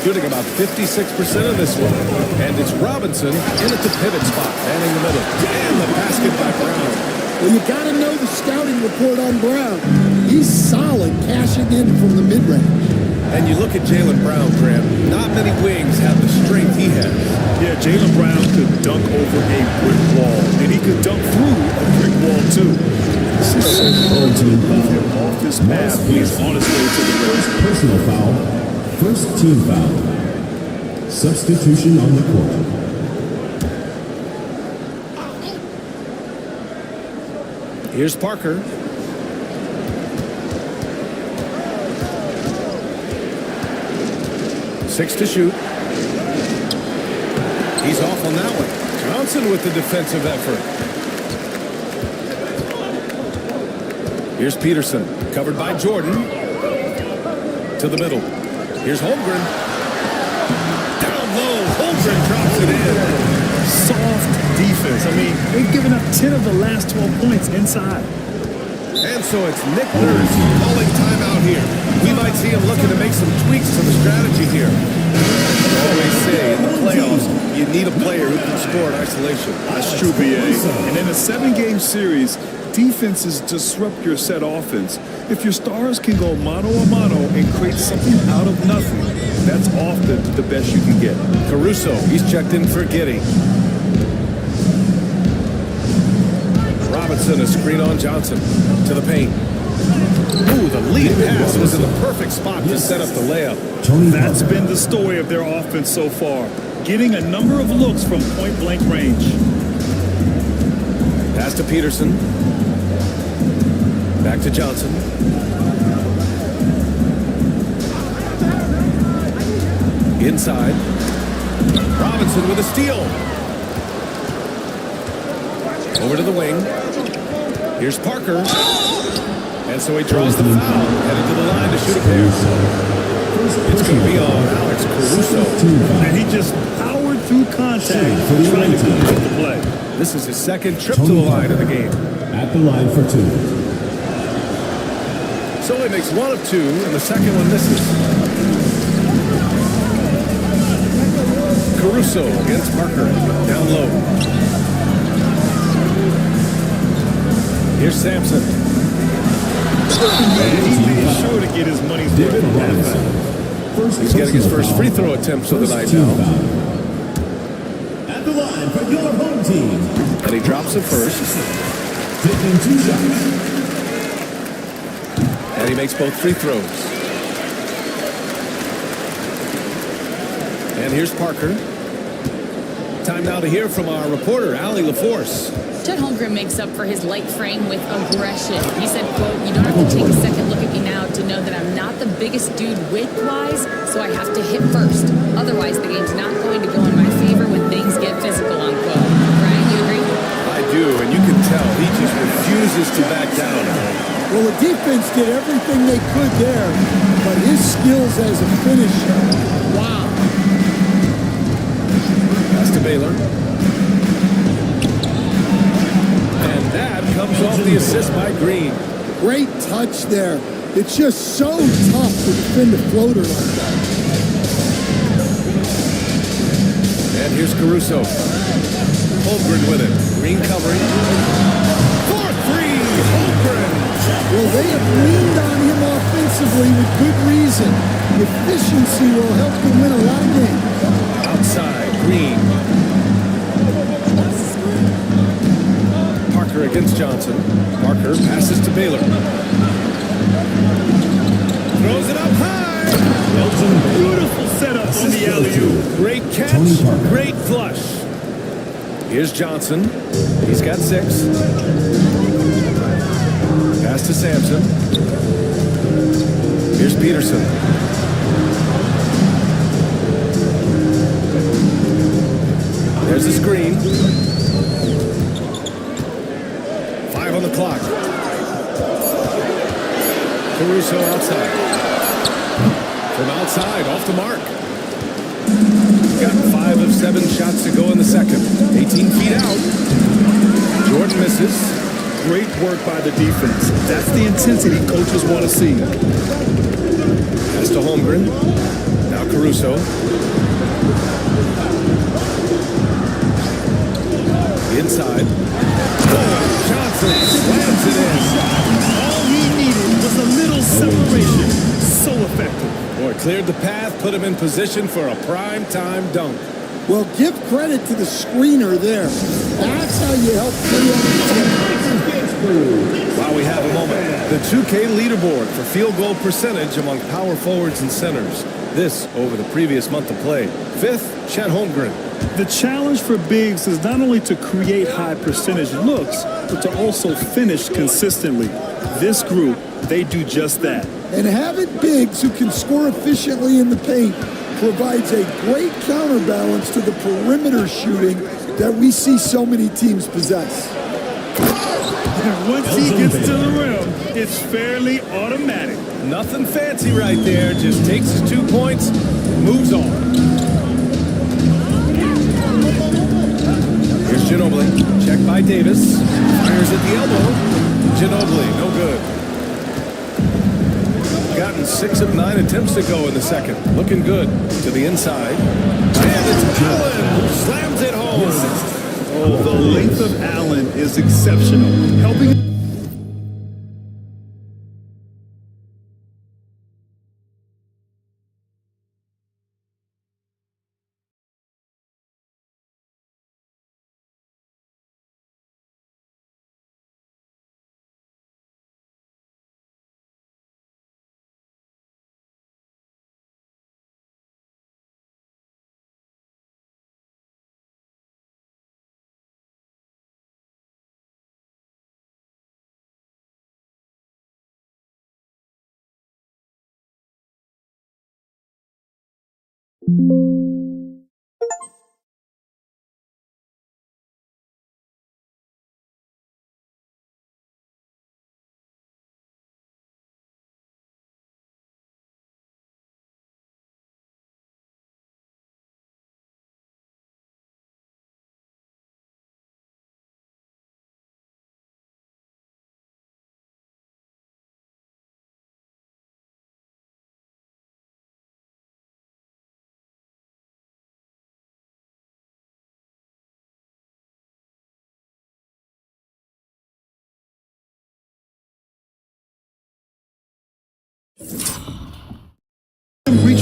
Shooting about 56% of this one. And it's Robinson in at the pivot spot, manning the middle. And the basket by Brown. Well, you got to know the scouting report on Brown. He's solid cashing in from the mid-range. And you look at Jaylen Brown, Graham. Not many wings have the strength he has. Yeah, Jaylen Brown could dunk over a brick wall, and he could dunk through a brick wall, too. This is so hard to move him off this path. He's on his way to the rim. Personal foul. First team foul. Substitution on the court. Here's Parker. Six to shoot. He's off on that one. Johnson with the defensive effort. Here's Peterson, covered by Jordan. To the middle. Here's Holmgren. Down low, Holmgren drops it in. Soft defense. I mean, they've given up 10 of the last 12 points inside. And so it's Nick Nurse calling timeout here. We might see him looking to make some tweaks to the strategy here. I always say in the playoffs, you need a player who can score in isolation. That's true, BA. And in a 7-game series, defenses disrupt your set offense. If your stars can go mano a mano and create something out of nothing, that's often the best you can get. Caruso, he's checked in for Giddey. Robinson, a screen on Johnson. To the paint. Ooh, the lead pass was in the perfect spot to set up the layup. That's been the story of their offense so far. Getting a number of looks from point-blank range. Pass to Peterson. Back to Johnson. Inside. Robinson with a steal. Over to the wing. Here's Parker. And so he draws the foul, headed to the line to shoot a pair. It's going to be on Alex Caruso. And he just powered through contact trying to complete the play. This is his second trip to the line of the game. At the line for two. So he makes one of two, and the second one misses. Caruso against Parker, down low. Here's Sampson. And he made sure to get his money's worth on that foul. He's getting his first free throw attempts of the night now. At the line for your home team. And he drops it first. Taking 2 shots. And he makes both free throws. And here's Parker. Time now to hear from our reporter, Allie LaForce. Chet Holmgren makes up for his light frame with aggression. He said, quote, "You don't have to take a second look at me now to know that I'm not the biggest dude width-wise, so I have to hit first. Otherwise, the game's not going to go in my favor when things get physical," unquote. Brian, you agree? I do, and you can tell he just refuses to back down. Well, the defense did everything they could there, but his skills as a finisher, wow. That's to Baylor. And that comes off the assist by Green. Great touch there. It's just so tough to defend a floater like that. And here's Caruso. Holmgren with it. Green covering. 4-3, Holmgren. Well, they have leaned on him offensively with good reason. Efficiency will help them win a lot of games. Outside, Green. Parker against Johnson. Parker passes to Baylor. Throws it up high. Beautiful setup on the alley-oop. Great catch, great flush. Here's Johnson. He's got 6. Pass to Sampson. Here's Peterson. There's the screen. 5 on the clock. Caruso outside. From outside, off the mark. Got 5 of 7 shots to go in the second. 18 feet out. Jordan misses. Great work by the defense. That's the intensity coaches want to see. Pass to Holmgren. Now Caruso. Inside. Johnson slams it in. All he needed was a little separation. So effective. Boy, cleared the path, put him in position for a prime-time dunk. Well, give credit to the screener there. That's how you help free up the team. While we have a moment, the 2K leaderboard for field goal percentage among power forwards and centers. This over the previous month of play. 5th, Chet Holmgren. The challenge for bigs is not only to create high percentage looks, but to also finish consistently. This group, they do just that. And having bigs who can score efficiently in the paint provides a great counterbalance to the perimeter shooting that we see so many teams possess. And once he gets to the rim, it's fairly automatic. Nothing fancy right there. Just takes his 2 points, moves on. Here's Ginobili. Check by Davis. Fires at the elbow. Ginobili, no good. Gotten 6 of 9 attempts to go in the second. Looking good to the inside. And it's Allen who slams it home. Oh, the length of Allen is exceptional. Helping Reach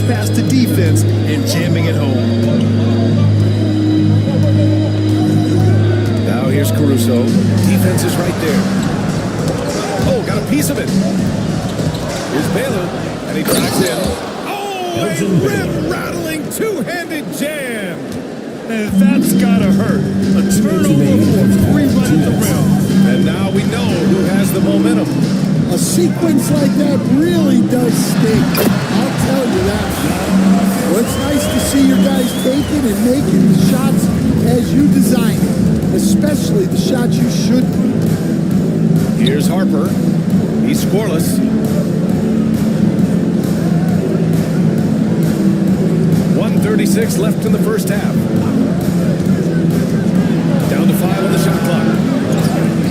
past the defense and jamming it home. Now here's Caruso. Defense is right there. Oh, got a piece of it. Here's Baylor, and he drives in. Oh, a rip-rattling two-handed jam. And that's gotta hurt. A turnover for a free run at the rim. And now we know who has the momentum. A sequence like that really does stink. I'll tell you that. Well, it's nice to see your guys taking and making the shots as you designed it, especially the shots you should. Here's Harper. He's scoreless. 1:36 left in the first half. Down to 5 on the shot clock.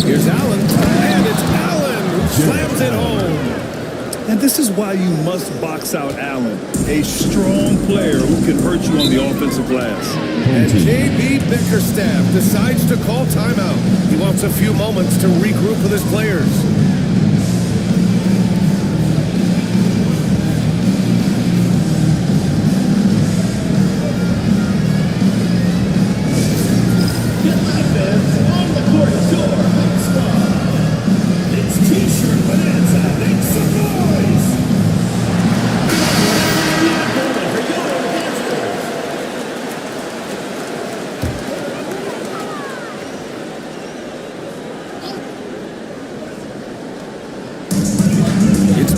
Here's Allen, and it's Allen who slams it home. And this is why you must box out Allen, a strong player who can hurt you on the offensive glass. And J.B. Bickerstaff decides to call timeout. He wants a few moments to regroup with his players.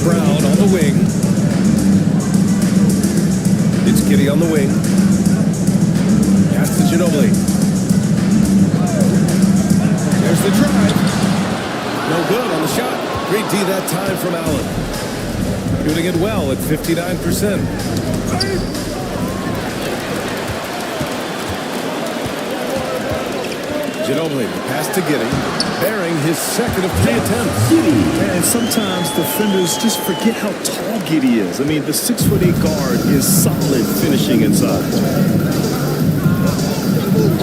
Brown on the wing. It's Giddey on the wing. Pass to Ginobili. There's the drive. No good on the shot. Great D that time from Allen. Doing it well at 59%. Ginobili, pass to Giddey, bearing his second of 3 attempts. And sometimes defenders just forget how tall Giddey is. I mean, the 6'8" guard is solid finishing inside.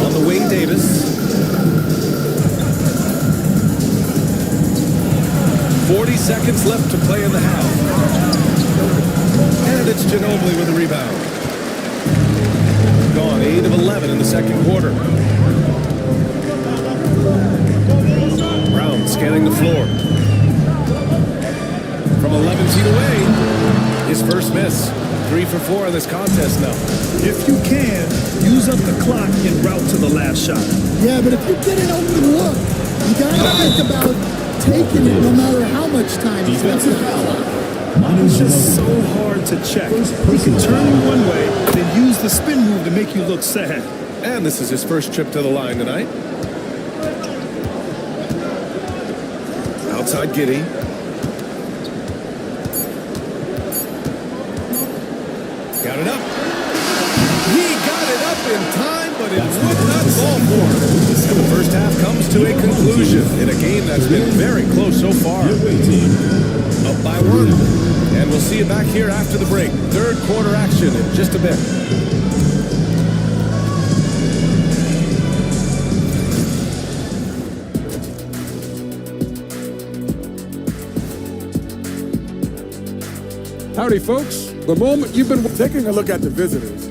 On the wing, Davis. 40 seconds left to play in the half. And it's Ginobili with the rebound. Gone 8 of 11 in the second quarter. Brown scanning the floor. From 11 feet away, his first miss. 3 for 4 in this contest now. If you can, use up the clock en route to the last shot. Yeah, but if you get an open look, you gotta think about taking it no matter how much time he's left. It's just so hard to check. He can turn you one way, then use the spin move to make you look sad. And this is his first trip to the line tonight. Outside Giddey. Got it up. He got it up in time, but it would not fall for him. And the first half comes to a conclusion in a game that's been very close so far. Up by 1. And we'll see you back here after the break. Third quarter action in just a bit. Howdy, folks. The moment you've been Taking a look at the visitors,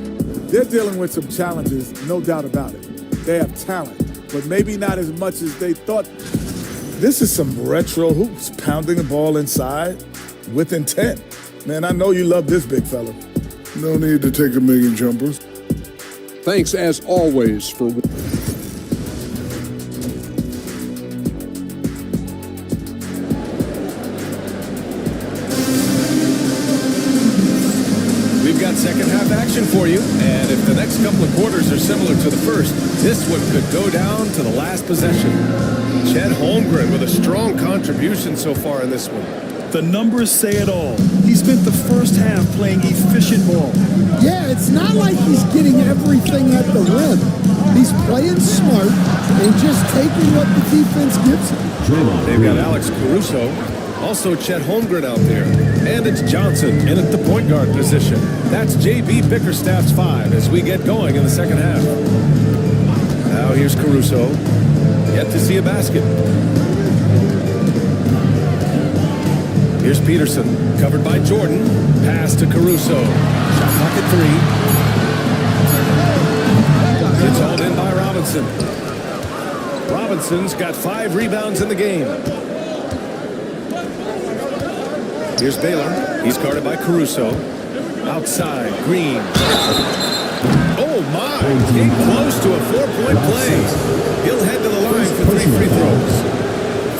they're dealing with some challenges, no doubt about it. They have talent, but maybe not as much as they thought. This is some retro hoops, pounding the ball inside with intent. Man, I know you love this big fella. No need to take a million jumpers. Thanks, as always, for... Second half action for you, and if the next couple of quarters are similar to the first, this one could go down to the last possession. Chet Holmgren with a strong contribution so far in this one. The numbers say it all. He spent the first half playing efficient ball. Yeah, it's not like he's getting everything at the rim. He's playing smart and just taking what the defense gives him. They've got Alex Caruso. Also Chet Holmgren out there. And it's Johnson in at the point guard position. That's J.B. Bickerstaff's 5 as we get going in the second half. Now here's Caruso. Yet to see a basket. Here's Peterson, covered by Jordan. Pass to Caruso. Shot clock at 3. It's hauled in by Robinson. Robinson's got 5 rebounds in the game. Here's Baylor. He's guarded by Caruso. Outside, Green. Oh, my. Came close to a 4-point play. He'll head to the line for 3 free throws.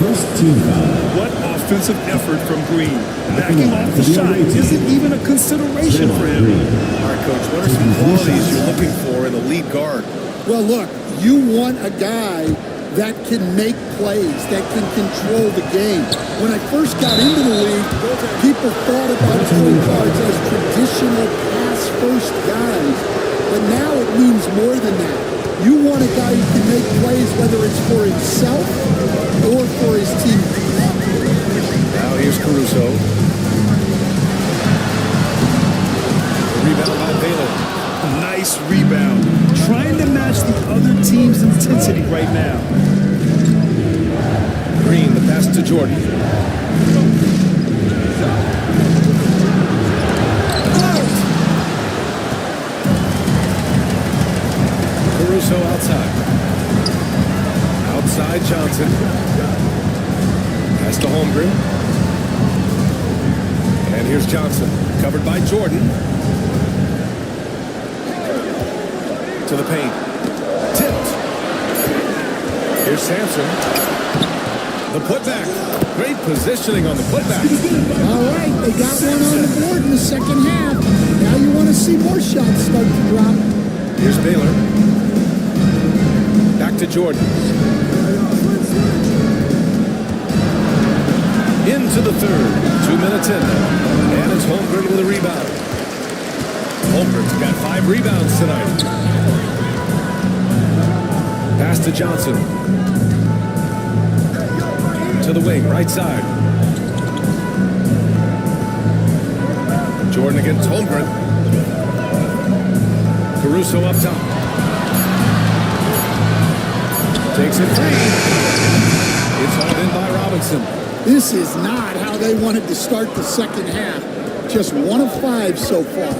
First team foul. What offensive effort from Green. Backing off the shot isn't even a consideration for him. All right, Coach, what are some qualities you're looking for in the lead guard? Well, look, you want a guy that can make plays, that can control the game. When I first got into the league, people thought about point guards as traditional pass-first guys. But now it means more than that. You want a guy who can make plays, whether it's for himself or for his team. Now here's Caruso. Rebound by Baylor. Nice rebound. Trying to match the other team's intensity right now. Green, the pass to Jordan. Caruso outside. Outside Johnson. Pass to Holmgren. And here's Johnson, covered by Jordan. To the paint. Tipped. Here's Sampson. The putback. Great positioning on the putback. All right, they got one on the board in the second half. Now you want to see more shots start to drop. Here's Baylor. Back to Jordan. Into the third. 2 minutes in. And it's Holmgren with a rebound. Holmgren's got 5 rebounds tonight. Pass to Johnson. To the wing, right side. Jordan against Holmgren. Caruso up top. Takes it 3. It's hauled in by Robinson. This is not how they wanted to start the second half. Just 1 of 5 so far.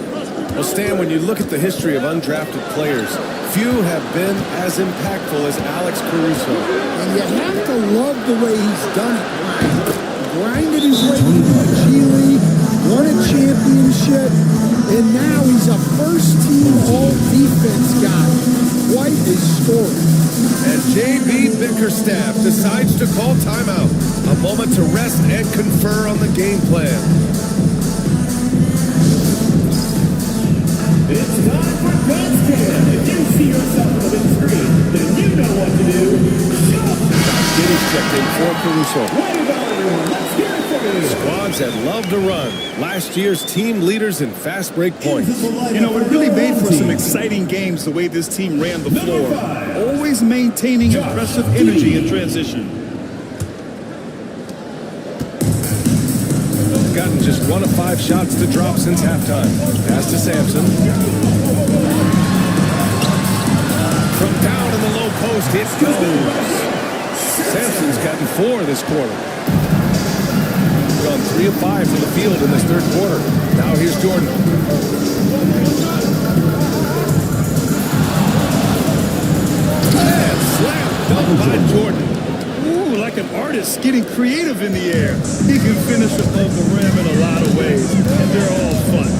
Well, Stan, when you look at the history of undrafted players, few have been as impactful as Alex Caruso. And you have to love the way he's done it, Ryan. Grinded his way through the G League, won a championship, and now he's a first-team all-defense guy. Quite a story. And J.B. Bickerstaff decides to call timeout. A moment to rest and confer on the game plan. It's time for God's Can. If you see yourself on the big screen, then you know what to do. Giddy's checked in for Caruso. Right about everyone. Let's hear it for you. Squads that love to run. Last year's team leaders in fast break points. You know, it really made for some exciting games the way this team ran the floor. Always maintaining impressive energy in transition. Gotten just 1 of 5 shots to drop since halftime. Pass to Sampson. From down in the low post, it goes. Sampson's gotten 4 this quarter. Gone 3 of 5 from the field in this third quarter. Now here's Jordan. And slam dunk by Jordan. Ooh, like an artist getting creative in the air. He can finish above the rim in a lot of ways, and they're all fun.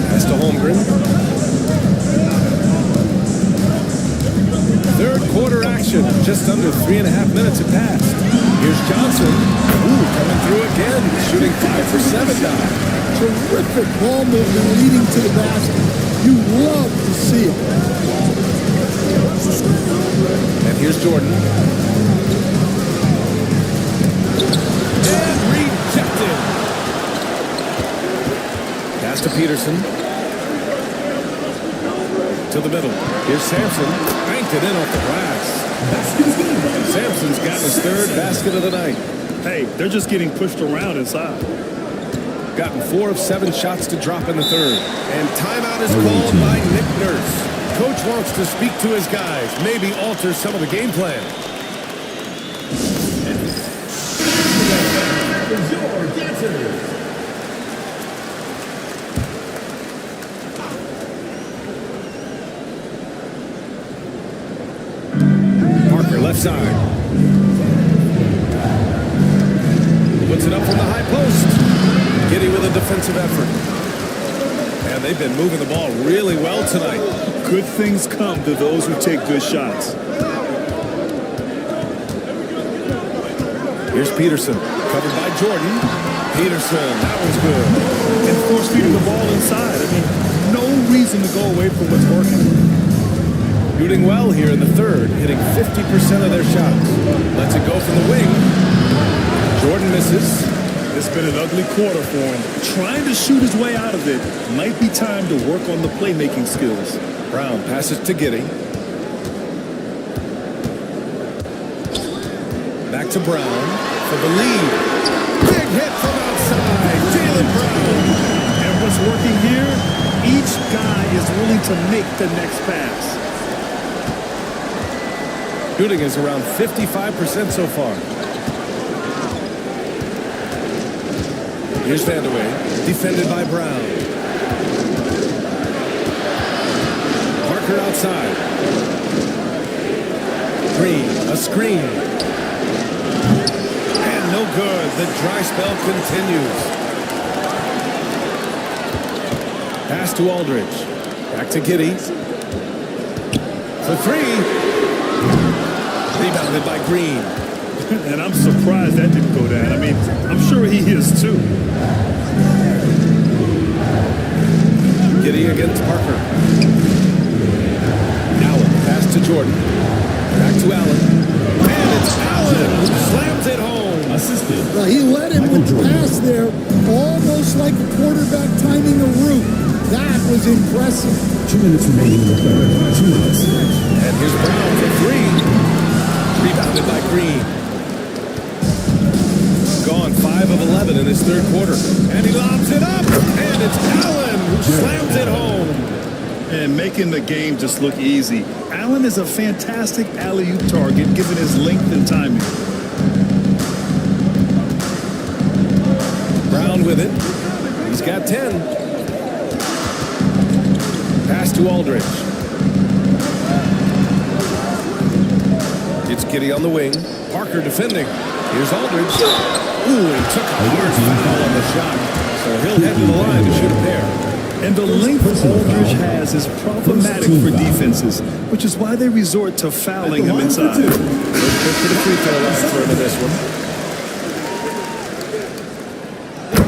Pass to Holmgren. Third quarter action. Just under 3.5 minutes have passed. Here's Johnson. Ooh, coming through again. Shooting 5 for 7 now. Terrific ball movement leading to the basket. You love to see it. And here's Jordan. And rejected. Pass to Peterson. To the middle. Here's Sampson. Banked it in off the glass. Sampson's gotten his 3rd basket of the night. Hey, they're just getting pushed around inside. Gotten 4 of 7 shots to drop in the third. And timeout is called by Nick Nurse. Coach wants to speak to his guys, maybe alter some of the game plan. Your dancers. side. Puts it up from the high post. Giddey with a defensive effort. And they've been moving the ball really well tonight. Good things come to those who take good shots. Here's Peterson, covered by Jordan. Peterson, that was good. And force feeding the ball inside. I mean, no reason to go away from what's working. Shooting well here in the third, hitting 50% of their shots. Lets it go from the wing. Jordan misses. It's been an ugly quarter for him. Trying to shoot his way out of it. Might be time to work on the playmaking skills. Brown passes to Giddey. Back to Brown for the lead. Big hit from outside. Jaylen Brown. And what's working here? Each guy is willing to make the next pass. Shooting is around 55% so far. Here's Vandeweghe, defended by Brown. Parker outside. Green, a screen. And no good. The dry spell continues. Pass to Aldridge. Back to Giddey. For three. Rebounded by Green. And I'm surprised that didn't go down. I mean, I'm sure he is too. Giddey against Parker. Allen, pass to Jordan. Back to Allen. And it's Allen who slams it home. Assisted. Well, he led him with the pass there, almost like a quarterback timing a route. That was impressive. 2 minutes remaining in the third. 2 minutes. And here's Brown for three. Rebounded by Green. Gone 5 of 11 in his third quarter. And he lobs it up. And it's Allen who slams it home. And making the game just look easy. Allen is a fantastic alley-oop target given his length and timing. Brown with it. He's got 10. Pass to Aldridge. It's Giddey on the wing. Parker defending. Here's Aldridge. Ooh, he took a hard foul on the shot. So he'll head to the line to shoot a pair. And the length Aldridge has is problematic for defenses, which is why they resort to fouling him inside. Let's get to the free throw line for him in this one.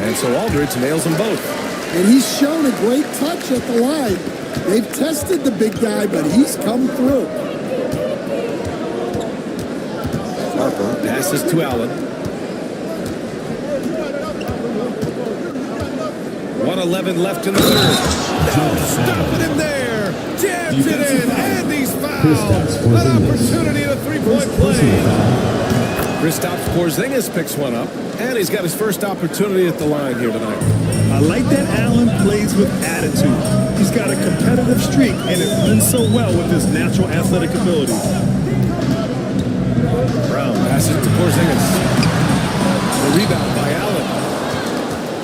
And so Aldridge nails them both. And he's shown a great touch at the line. They've tested the big guy, but he's come through. Harper passes to Allen. 1:11 left in the third. No, stopping him there. Jams it in, and he's fouled. An opportunity at a three-point play. Kristaps Porzingis picks one up, and he's got his first opportunity at the line here tonight. I like that Allen plays with attitude. He's got a competitive streak, and it runs so well with his natural athletic ability. Brown passes to Porzingis. The rebound by Allen.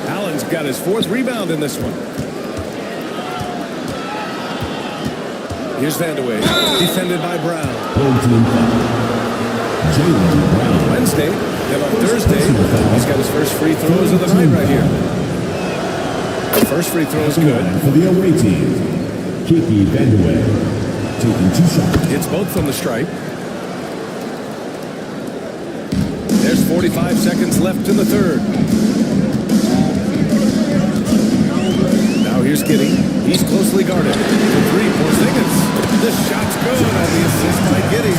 Allen's got his fourth rebound in this one. Here's Vandeweghe, defended by Brown. Jaylen Brown. Wednesday, then on Thursday, he's got his first free throws of the night right here. The first free throw is good. For the away team, Kiki Vandeweghe taking 2 shots. Hits both from the stripe. There's 45 seconds left in the third. Now here's Giddey. He's closely guarded. The three, Porzingis. The shot's good on the assist by Giddey.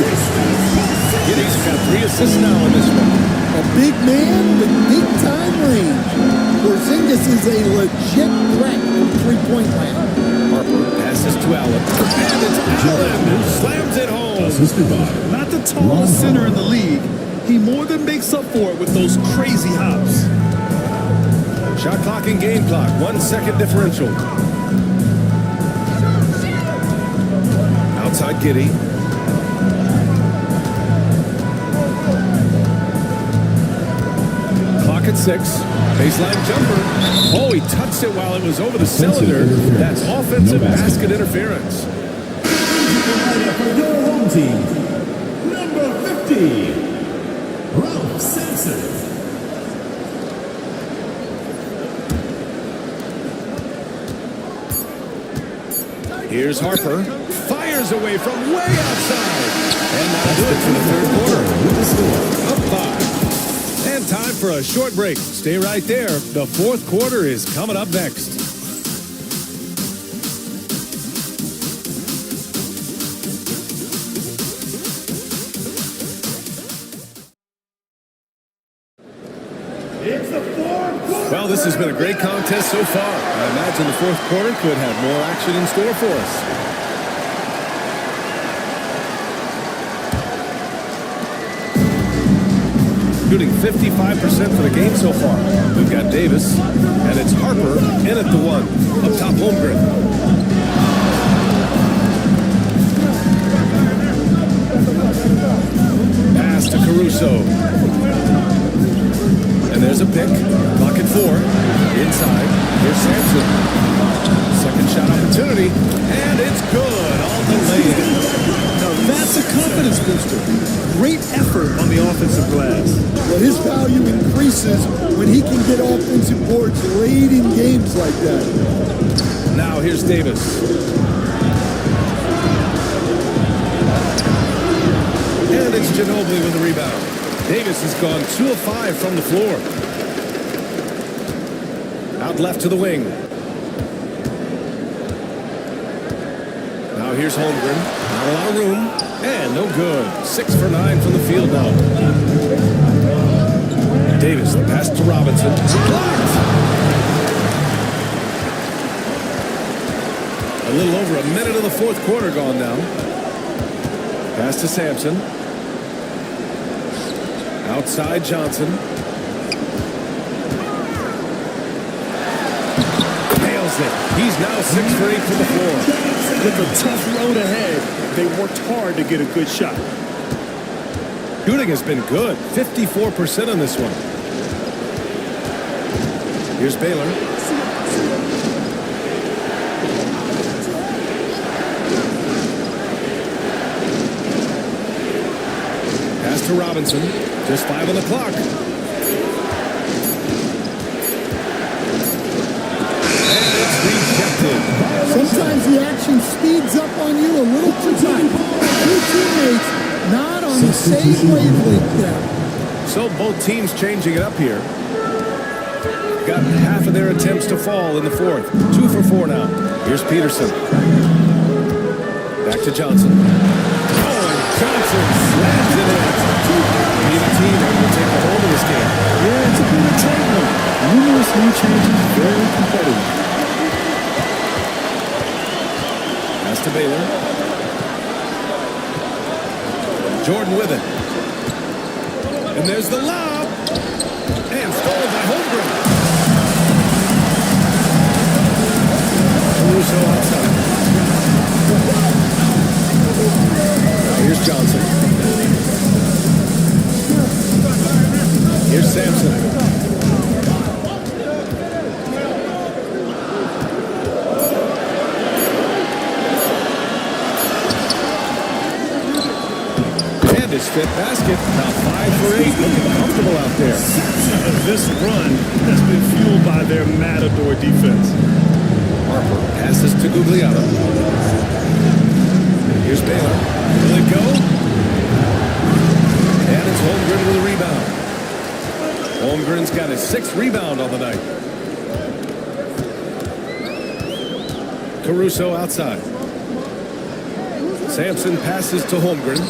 Giddey's got 3 assists now in this one. A big man with big-time range. Porzingis is a legit threat from three-point land. Harper passes to Allen. And it's Allen who slams it home. Assisted by Not the tallest center in the league. He more than makes up for it with those crazy hops. Shot clock and game clock. 1 second differential. Outside Giddey. Clock at 6. Baseline jumper. Oh, he touched it while it was over the cylinder. That's offensive basket interference. for your home team, number 50. safety, Ralph Sampson. Here's Harper. Fires away from way outside. And that'll do it for the third quarter. Up 5. And time for a short break. Stay right there. The fourth quarter is coming up next. Well, this has been a great contest so far. I imagine the fourth quarter could have more action in store for us. Shooting 55% for the game so far. We've got Davis, and it's Harper in at the 1. Up top, Holmgren. Pass to Caruso. And there's a pick. Clock at 4. Inside. Here's Sampson. Second shot opportunity. And it's good on the lay-in. Now that's a confidence booster. Great effort on the offensive glass. Well, his value increases when he can get offensive boards late in games like that. Now here's Davis. And it's Ginobili with the rebound. Davis has gone 2 of 5 from the floor. Out left to the wing. Now here's Holmgren. Not a lot of room. And no good. 6 for 9 from the field now. Davis, the pass to Robinson. Blocked! A little over a minute of the fourth quarter gone now. Pass to Sampson. Outside Johnson. Nails it. He's now 6 for 8 from the floor. With a tough road ahead, they worked hard to get a good shot. Shooting has been good. 54% on this one. Here's Baylor. Pass to Robinson. Just 5 on the clock. And it's rejected. Sometimes the action speeds up on you a little too tight. Two teammates not on the same wavelength there. So both teams changing it up here. Got half of their attempts to fall in the fourth. 2 for 4 now. Here's Peterson. Back to Johnson. Oh, and Johnson slams it in. Neither team able to take a hold of this game. Yeah, it's a bit of trade one. Numerous new changes, very competitive. Pass to Baylor. Jordan with it. And there's the lob. And stolen by Holmgren. Caruso outside. Now here's Johnson. Here's Sampson. And his fifth basket. Now 5 for 8. Looking comfortable out there. This run has been fueled by their Matador defense. Harper passes to Guglielmo. Here's Baylor. Will it go? And it's Holmgren with a rebound. Holmgren's got his 6th rebound on the night. Caruso outside. Sampson passes to Holmgren.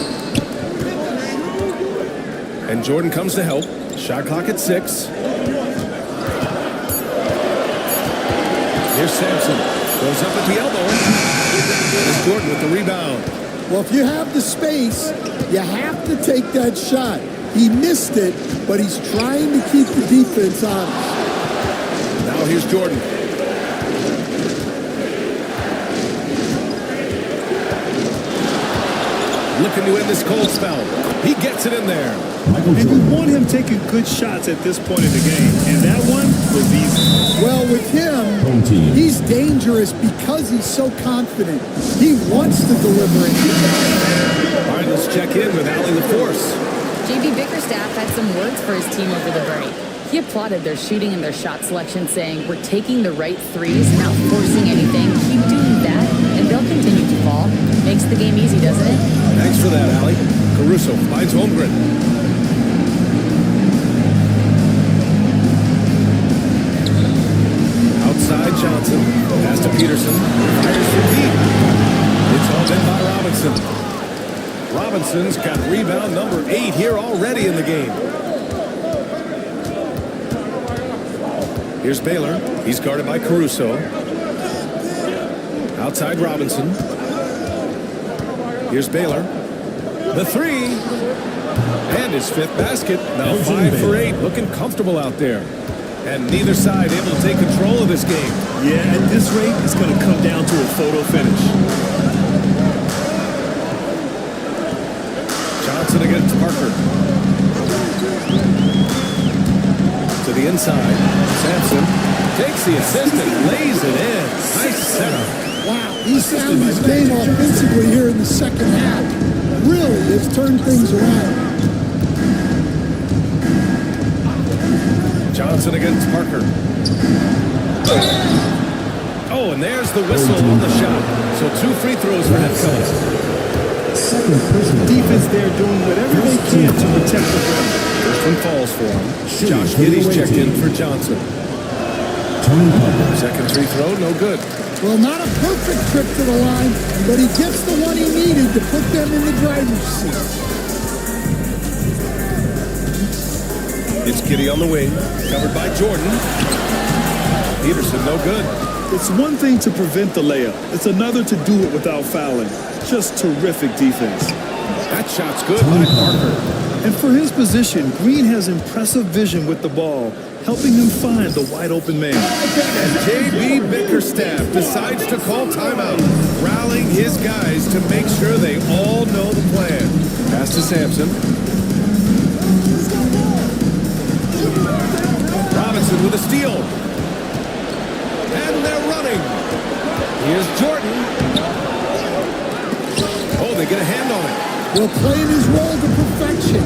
And Jordan comes to help. Shot clock at 6. Here's Sampson. Goes up at the elbow. And Jordan with the rebound. Well, if you have the space, you have to take that shot. He missed it, but he's trying to keep the defense honest. Now here's Jordan. Looking to end this cold spell. He gets it in there. Michael And you Jordan. want him taking good shots at this point in the game. And that one was easy. Well, with him, Home team. he's dangerous because he's so confident. He wants to deliver it. All right, let's check in with Allie LaForce. JB Bickerstaff had some words for his team over the break. He applauded their shooting and their shot selection, saying, "We're taking the right threes, not forcing anything. Keep doing that, and they'll continue to fall." Makes the game easy, doesn't it? Thanks for that, Allie. Caruso finds Holmgren. Outside Johnson. Pass to Peterson. Fires from deep. It's all in by Robinson. Robinson's got rebound number 8 here already in the game. Here's Baylor. He's guarded by Caruso. Outside Robinson. Here's Baylor. The 3. And his 5th basket. Now 5 for 8. Looking comfortable out there. And neither side able to take control of this game. Yeah, at this rate, it's going to come down to a photo finish. Johnson against Parker. To the inside. Sampson takes the assist and lays it in. Nice setup. Wow, he's found his game offensively here in the second half. Really has turned things around. Johnson against Parker. Oh, and there's the whistle on the shot. So 2 free throws for him coming. Second personal. Defense there doing whatever they can to protect the rim. First one falls for him. Josh Giddey's checked in for Johnson. Tony Parker. Second free throw, no good. Well, not a perfect trip to the line, but he gets the one he needed to put them in the driver's seat. It's Giddey on the wing, covered by Jordan. Peterson, no good. It's one thing to prevent the layup. It's another to do it without fouling. Just terrific defense. That shot's good by Parker. And for his position, Green has impressive vision with the ball, helping him find the wide open man. And JB Bickerstaff decides to call timeout, rallying his guys to make sure they all know the plan. Pass to Sampson. Robinson with a steal. And they're running. Here's Jordan. Oh, they get a hand on it. Well, playing his role to perfection,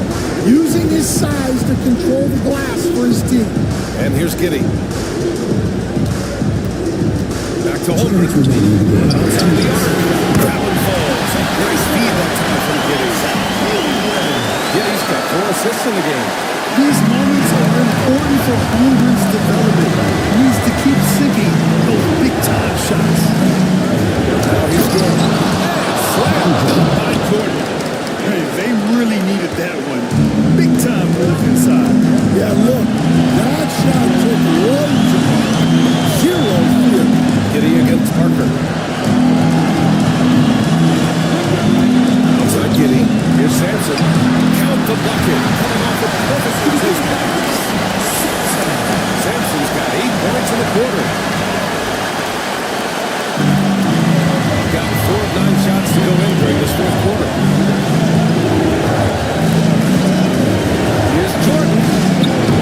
using his size to control the glass for his team. And here's Giddey. Back to Holmgren. Outside the arc. That one falls. Nice feed that time from Giddey. Giddey's got 4 assists in the game. These moments are important for Holmgren's development. He needs to keep sinking those big-time shots. Now he's Jordan. Slammed by Jordan. Hey, they really needed that one. Big-time move inside. Yeah, look, that shot took loads of zero fear. Giddey against Parker. Outside Giddey. Here's Sampson. Count the bucket. Coming off a perfect position. Sampson's got 8 points in the quarter. Got 4 of 9 shots to go in during this 4th quarter. Here's Jordan.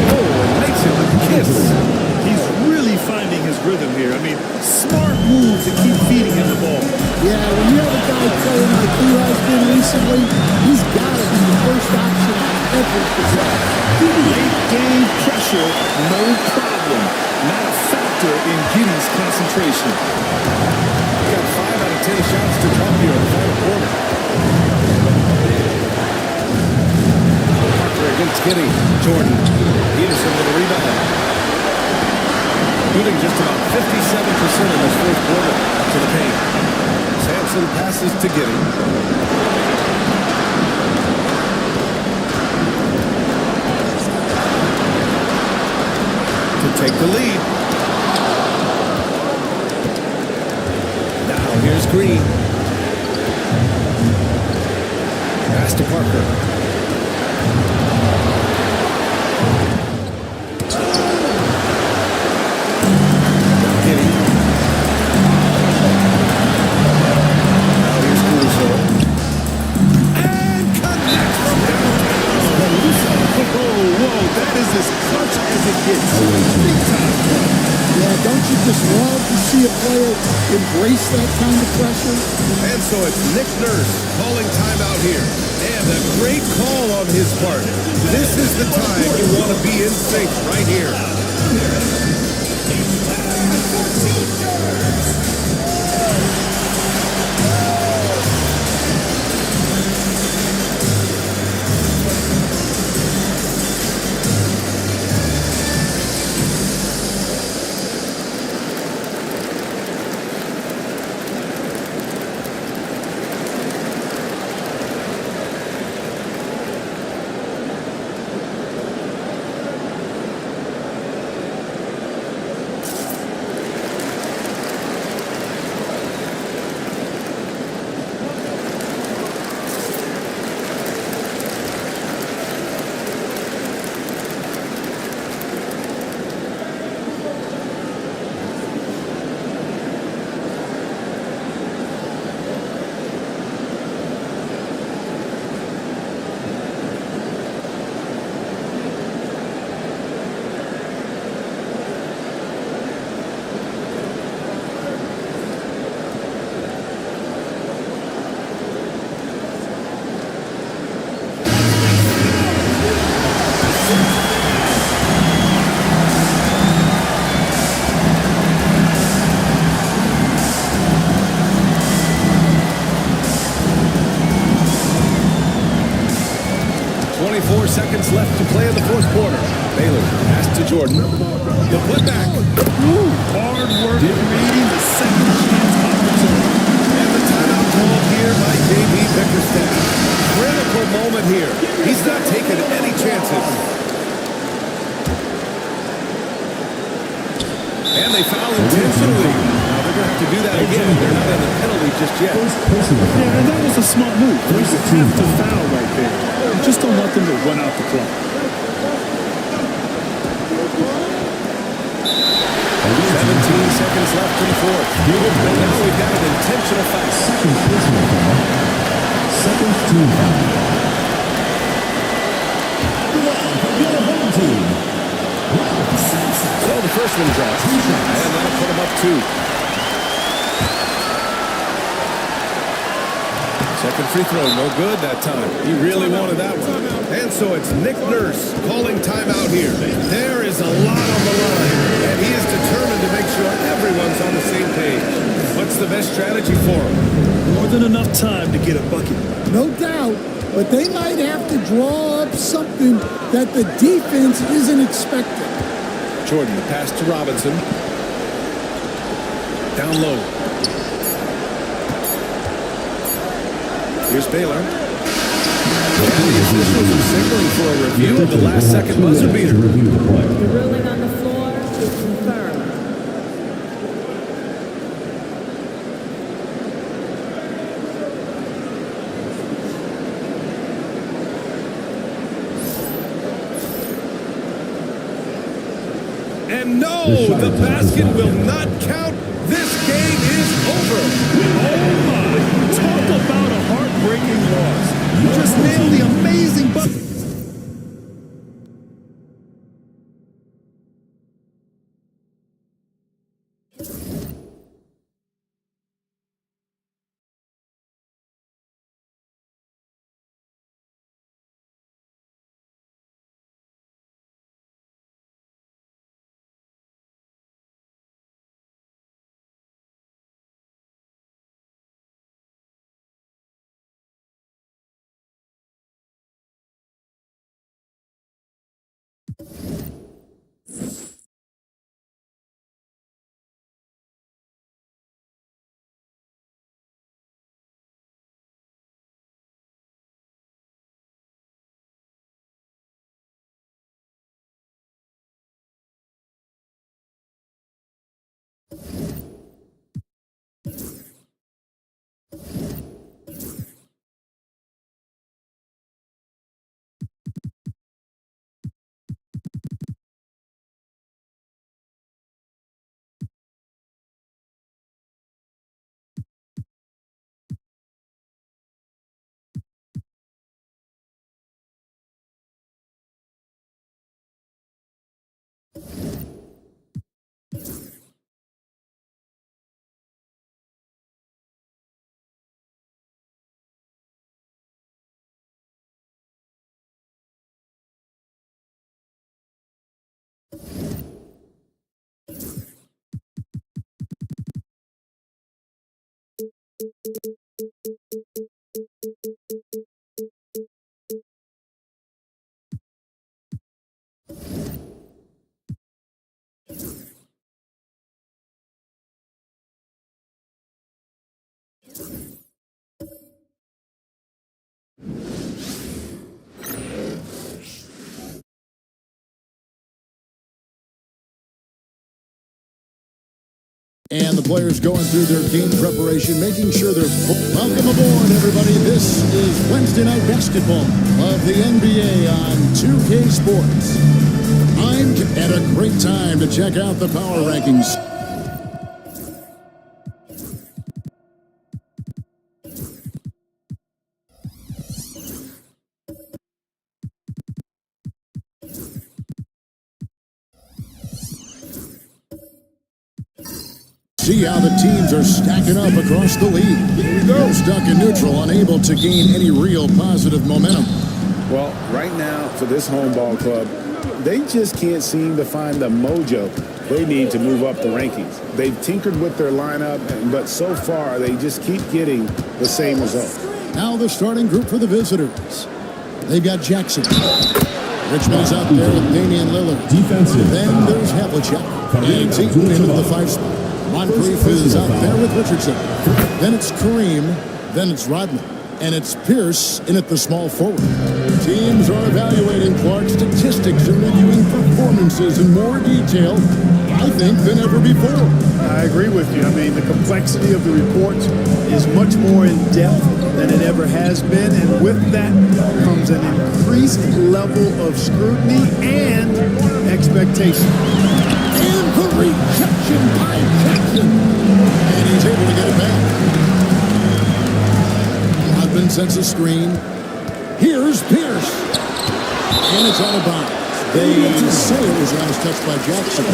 Oh, and makes it a kiss. He's really finding his rhythm here. I mean, smart move to keep feeding him the ball. Yeah, when you have a guy playing like he has been recently, he's got to be the first option every possession. Late game pressure, no problem. Not a factor in Giddey's concentration. Got 5 out of 10 shots to drop here in the final quarter. Parker against Giddey. Jordan. Peterson with a rebound. Shooting just about 57% in this 4th quarter to the paint. Sampson passes to Giddey. To take the lead. Now here's Green. Pass to Parker. that is as clutch as it gets. Big time clutch. Yeah, don't you just love to see a player embrace that kind of pressure? And so it's Nick Nurse calling timeout here. And a great call on his part. This is the time you want to be in sync right here. Seconds left to play in the fourth quarter. Baylor pass to Jordan. The putback. Hard work creating the second chance opportunity. And the timeout called here by J.B. Bickerstaff. Critical moment here. He's not taking any chances. And they foul intentionally. Now they're going to have to do that again. They're not on the penalty just yet. Yeah, and that was a smart move. You have to foul right there. You just don't want them to run out the clock. 17 seconds left in the fourth. And now we've got an intentional foul. Second team foul. So the first one drops. And that'll put him up 2. Second free throw, no good that time. He really wanted that one. And so it's Nick Nurse calling timeout here. There is a lot on the line, and he is determined to make sure everyone's on the same page. What's the best strategy for him? More than enough time to get a bucket. No doubt, but they might have to draw up something that the defense isn't expecting. Jordan, the pass to Robinson. Down low. Here's Baylor. And the officials are signaling for a review of the last second buzzer beater. The ruling on the floor is confirmed. And no, the basket will not count. This game is over. Oh my! Talk about a heartbreaking loss. You just nailed the amazing bucket. And the players going through their game preparation, making sure they're... Welcome aboard, everybody. This is Wednesday Night Basketball of the NBA on 2K Sports. I'm at a great time to check out the power rankings. See how the teams are stacking up across the league. They're stuck in neutral, unable to gain any real positive momentum. Well, right now, for this home ball club, they just can't seem to find the mojo they need to move up the rankings. They've tinkered with their lineup, but so far, they just keep getting the same result. Now the starting group for the visitors. They've got Jackson. Richmond is out there with Damian Lillard. Defensive. Then there's Havlicek. And Ayton into the 5 spot. Moncrief is out there with Richardson. Then it's Kareem. Then it's Rodman. And it's Pierce in at the small forward. Teams are evaluating Clark's statistics and reviewing performances in more detail, I think, than ever before. I agree with you. I mean, the complexity of the report is much more in depth than it ever has been. And with that comes an increased level of scrutiny and expectation. And the rejection by Jackson. And he's able to get it back. Rodman sets a screen. Here's Pierce. And it's out of bounds. They say it was last touched by Jackson.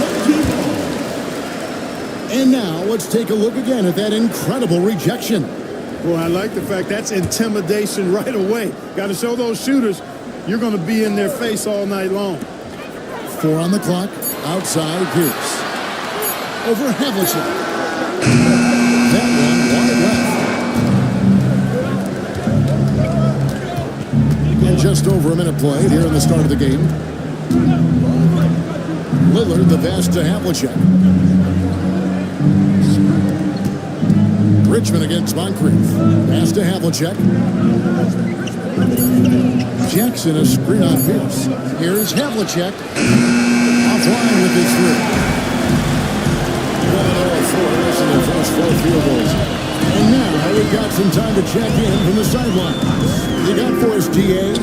And now let's take a look again at that incredible rejection. Well, I like the fact that's intimidation right away. Got to show those shooters you're going to be in their face all night long. 4 on the clock. Outside Pierce. Over Havlicek. That one wide left. And just over a minute played here in the start of the game. Lillard the pass to Havlicek. Richmond against Moncrief. Pass to Havlicek. Jackson a screen on Pierce. Here's Havlicek. Offline with his 3. 1-0 for us in the first 4 field goals. And now we've got some time to check in from the sidelines. You got for us, DA?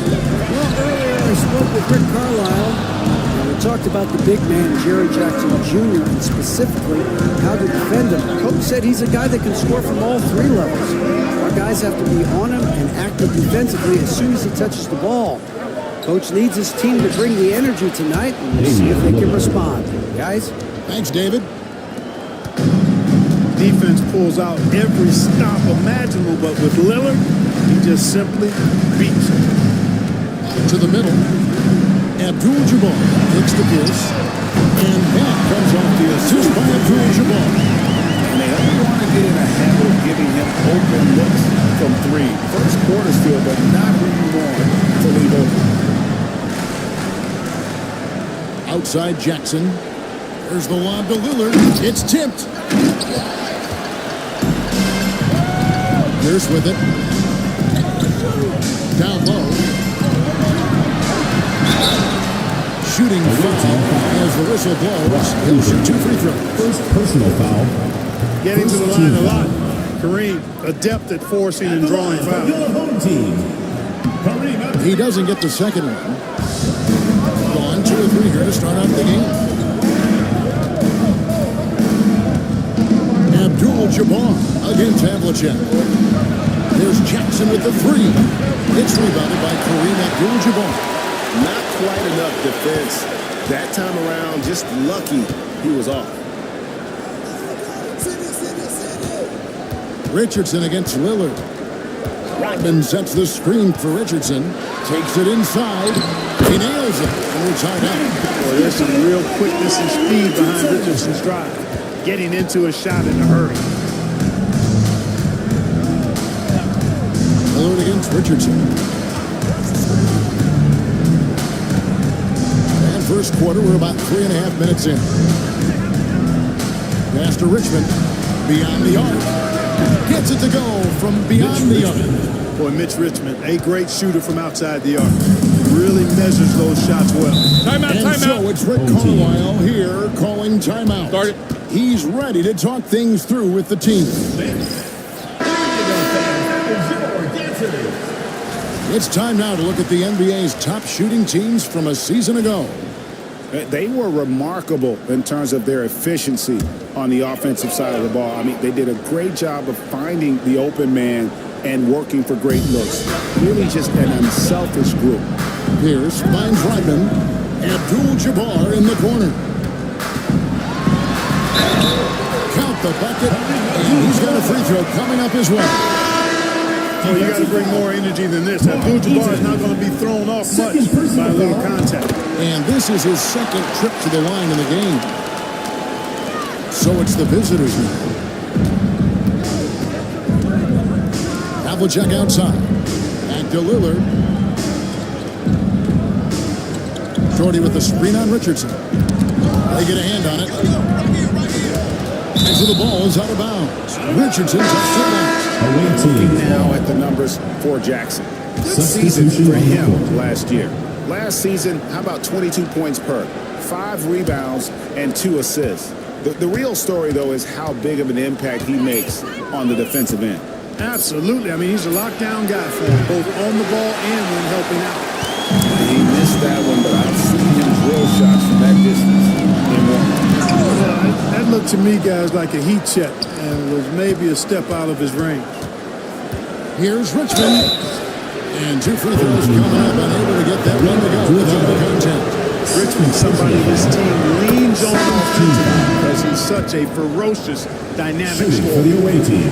Well, earlier I spoke with Rick Carlisle, and we talked about the big man, Jerry Jackson Jr., and specifically how to defend him. Coach said he's a guy that can score from all 3 levels. Our guys have to be on him and active defensively as soon as he touches the ball. Coach needs his team to bring the energy tonight, and we'll see if they can respond. Guys? Thanks, David. Defense pulls out every stop imaginable, but with Lillard, he just simply beats him. To the middle. Abdul-Jabbar takes the Pierce. And that comes off the assist by Abdul-Jabbar. And they don't want to get in a habit of giving him open looks from 3. First quarter still, but not who you want to leave open. Outside Jackson. There's the lob to Lillard. It's tipped. Pierce with it. Down low. Shooting foul as the whistle blows. He'll shoot 2 free throws. First personal foul. Getting to the line a lot. Kareem, adept at forcing and drawing fouls. He doesn't get the second one. Gone 2 or 3 here to start out the game. Abdul-Jabbar against Havlicek. There's Jackson with the 3. It's rebounded by Kareem Abdul-Jabbar. Not quite enough defense That time around, just lucky he was off. Richardson against Lillard. Rodman sets the screen for Richardson. Takes it inside. He nails it. And we're tied up. Well, there's some real quickness and speed behind Richardson's drive. Getting into a shot in a hurry. Lillard against Richardson. And first quarter, we're about 3.5 minutes in. Pass to Richmond. Beyond the arc. Gets it to go from beyond the arc. Boy, Mitch Richmond, a great shooter from outside the arc. Really measures those shots well. And so it's Rick Carlisle here calling timeout. Start it. He's ready to talk things through with the team. It's time now to look at the NBA's top shooting teams from a season ago. They were remarkable in terms of their efficiency on the offensive side of the ball. I mean, they did a great job of finding the open man and working for great looks. Really just an unselfish group. Pierce finds Rodman. Abdul-Jabbar in the corner. Count the bucket, and he's got a free throw coming up as well. Well, you got to bring more energy than this. Abdul-Jabbar is not going to be thrown off much by a little contact. And this is his second trip to the line in the game. So it's the visitors now. Havlicek outside. Back to Lillard. Jordy with the screen on Richardson. They get a hand on it. And so the ball is out of bounds. Richardson touched it last. Looking now at the numbers for Jackson. Good season for him last year. Last season, how about 22 points per, 5 rebounds, and 2 assists. The real story, though, is how big of an impact he makes on the defensive end. Absolutely. I mean, he's a lockdown guy for him, both on the ball and when helping out. He missed that one, but I've seen him drill shots from that distance in one. That looked to me, guys, like a heat check and was maybe a step out of his range. Here's Richmond. And 2 free throws coming up, unable to get that one to go without the contact. Richmond, somebody this team leans on offensively because he's such a ferocious, dynamic scorer. For the away team.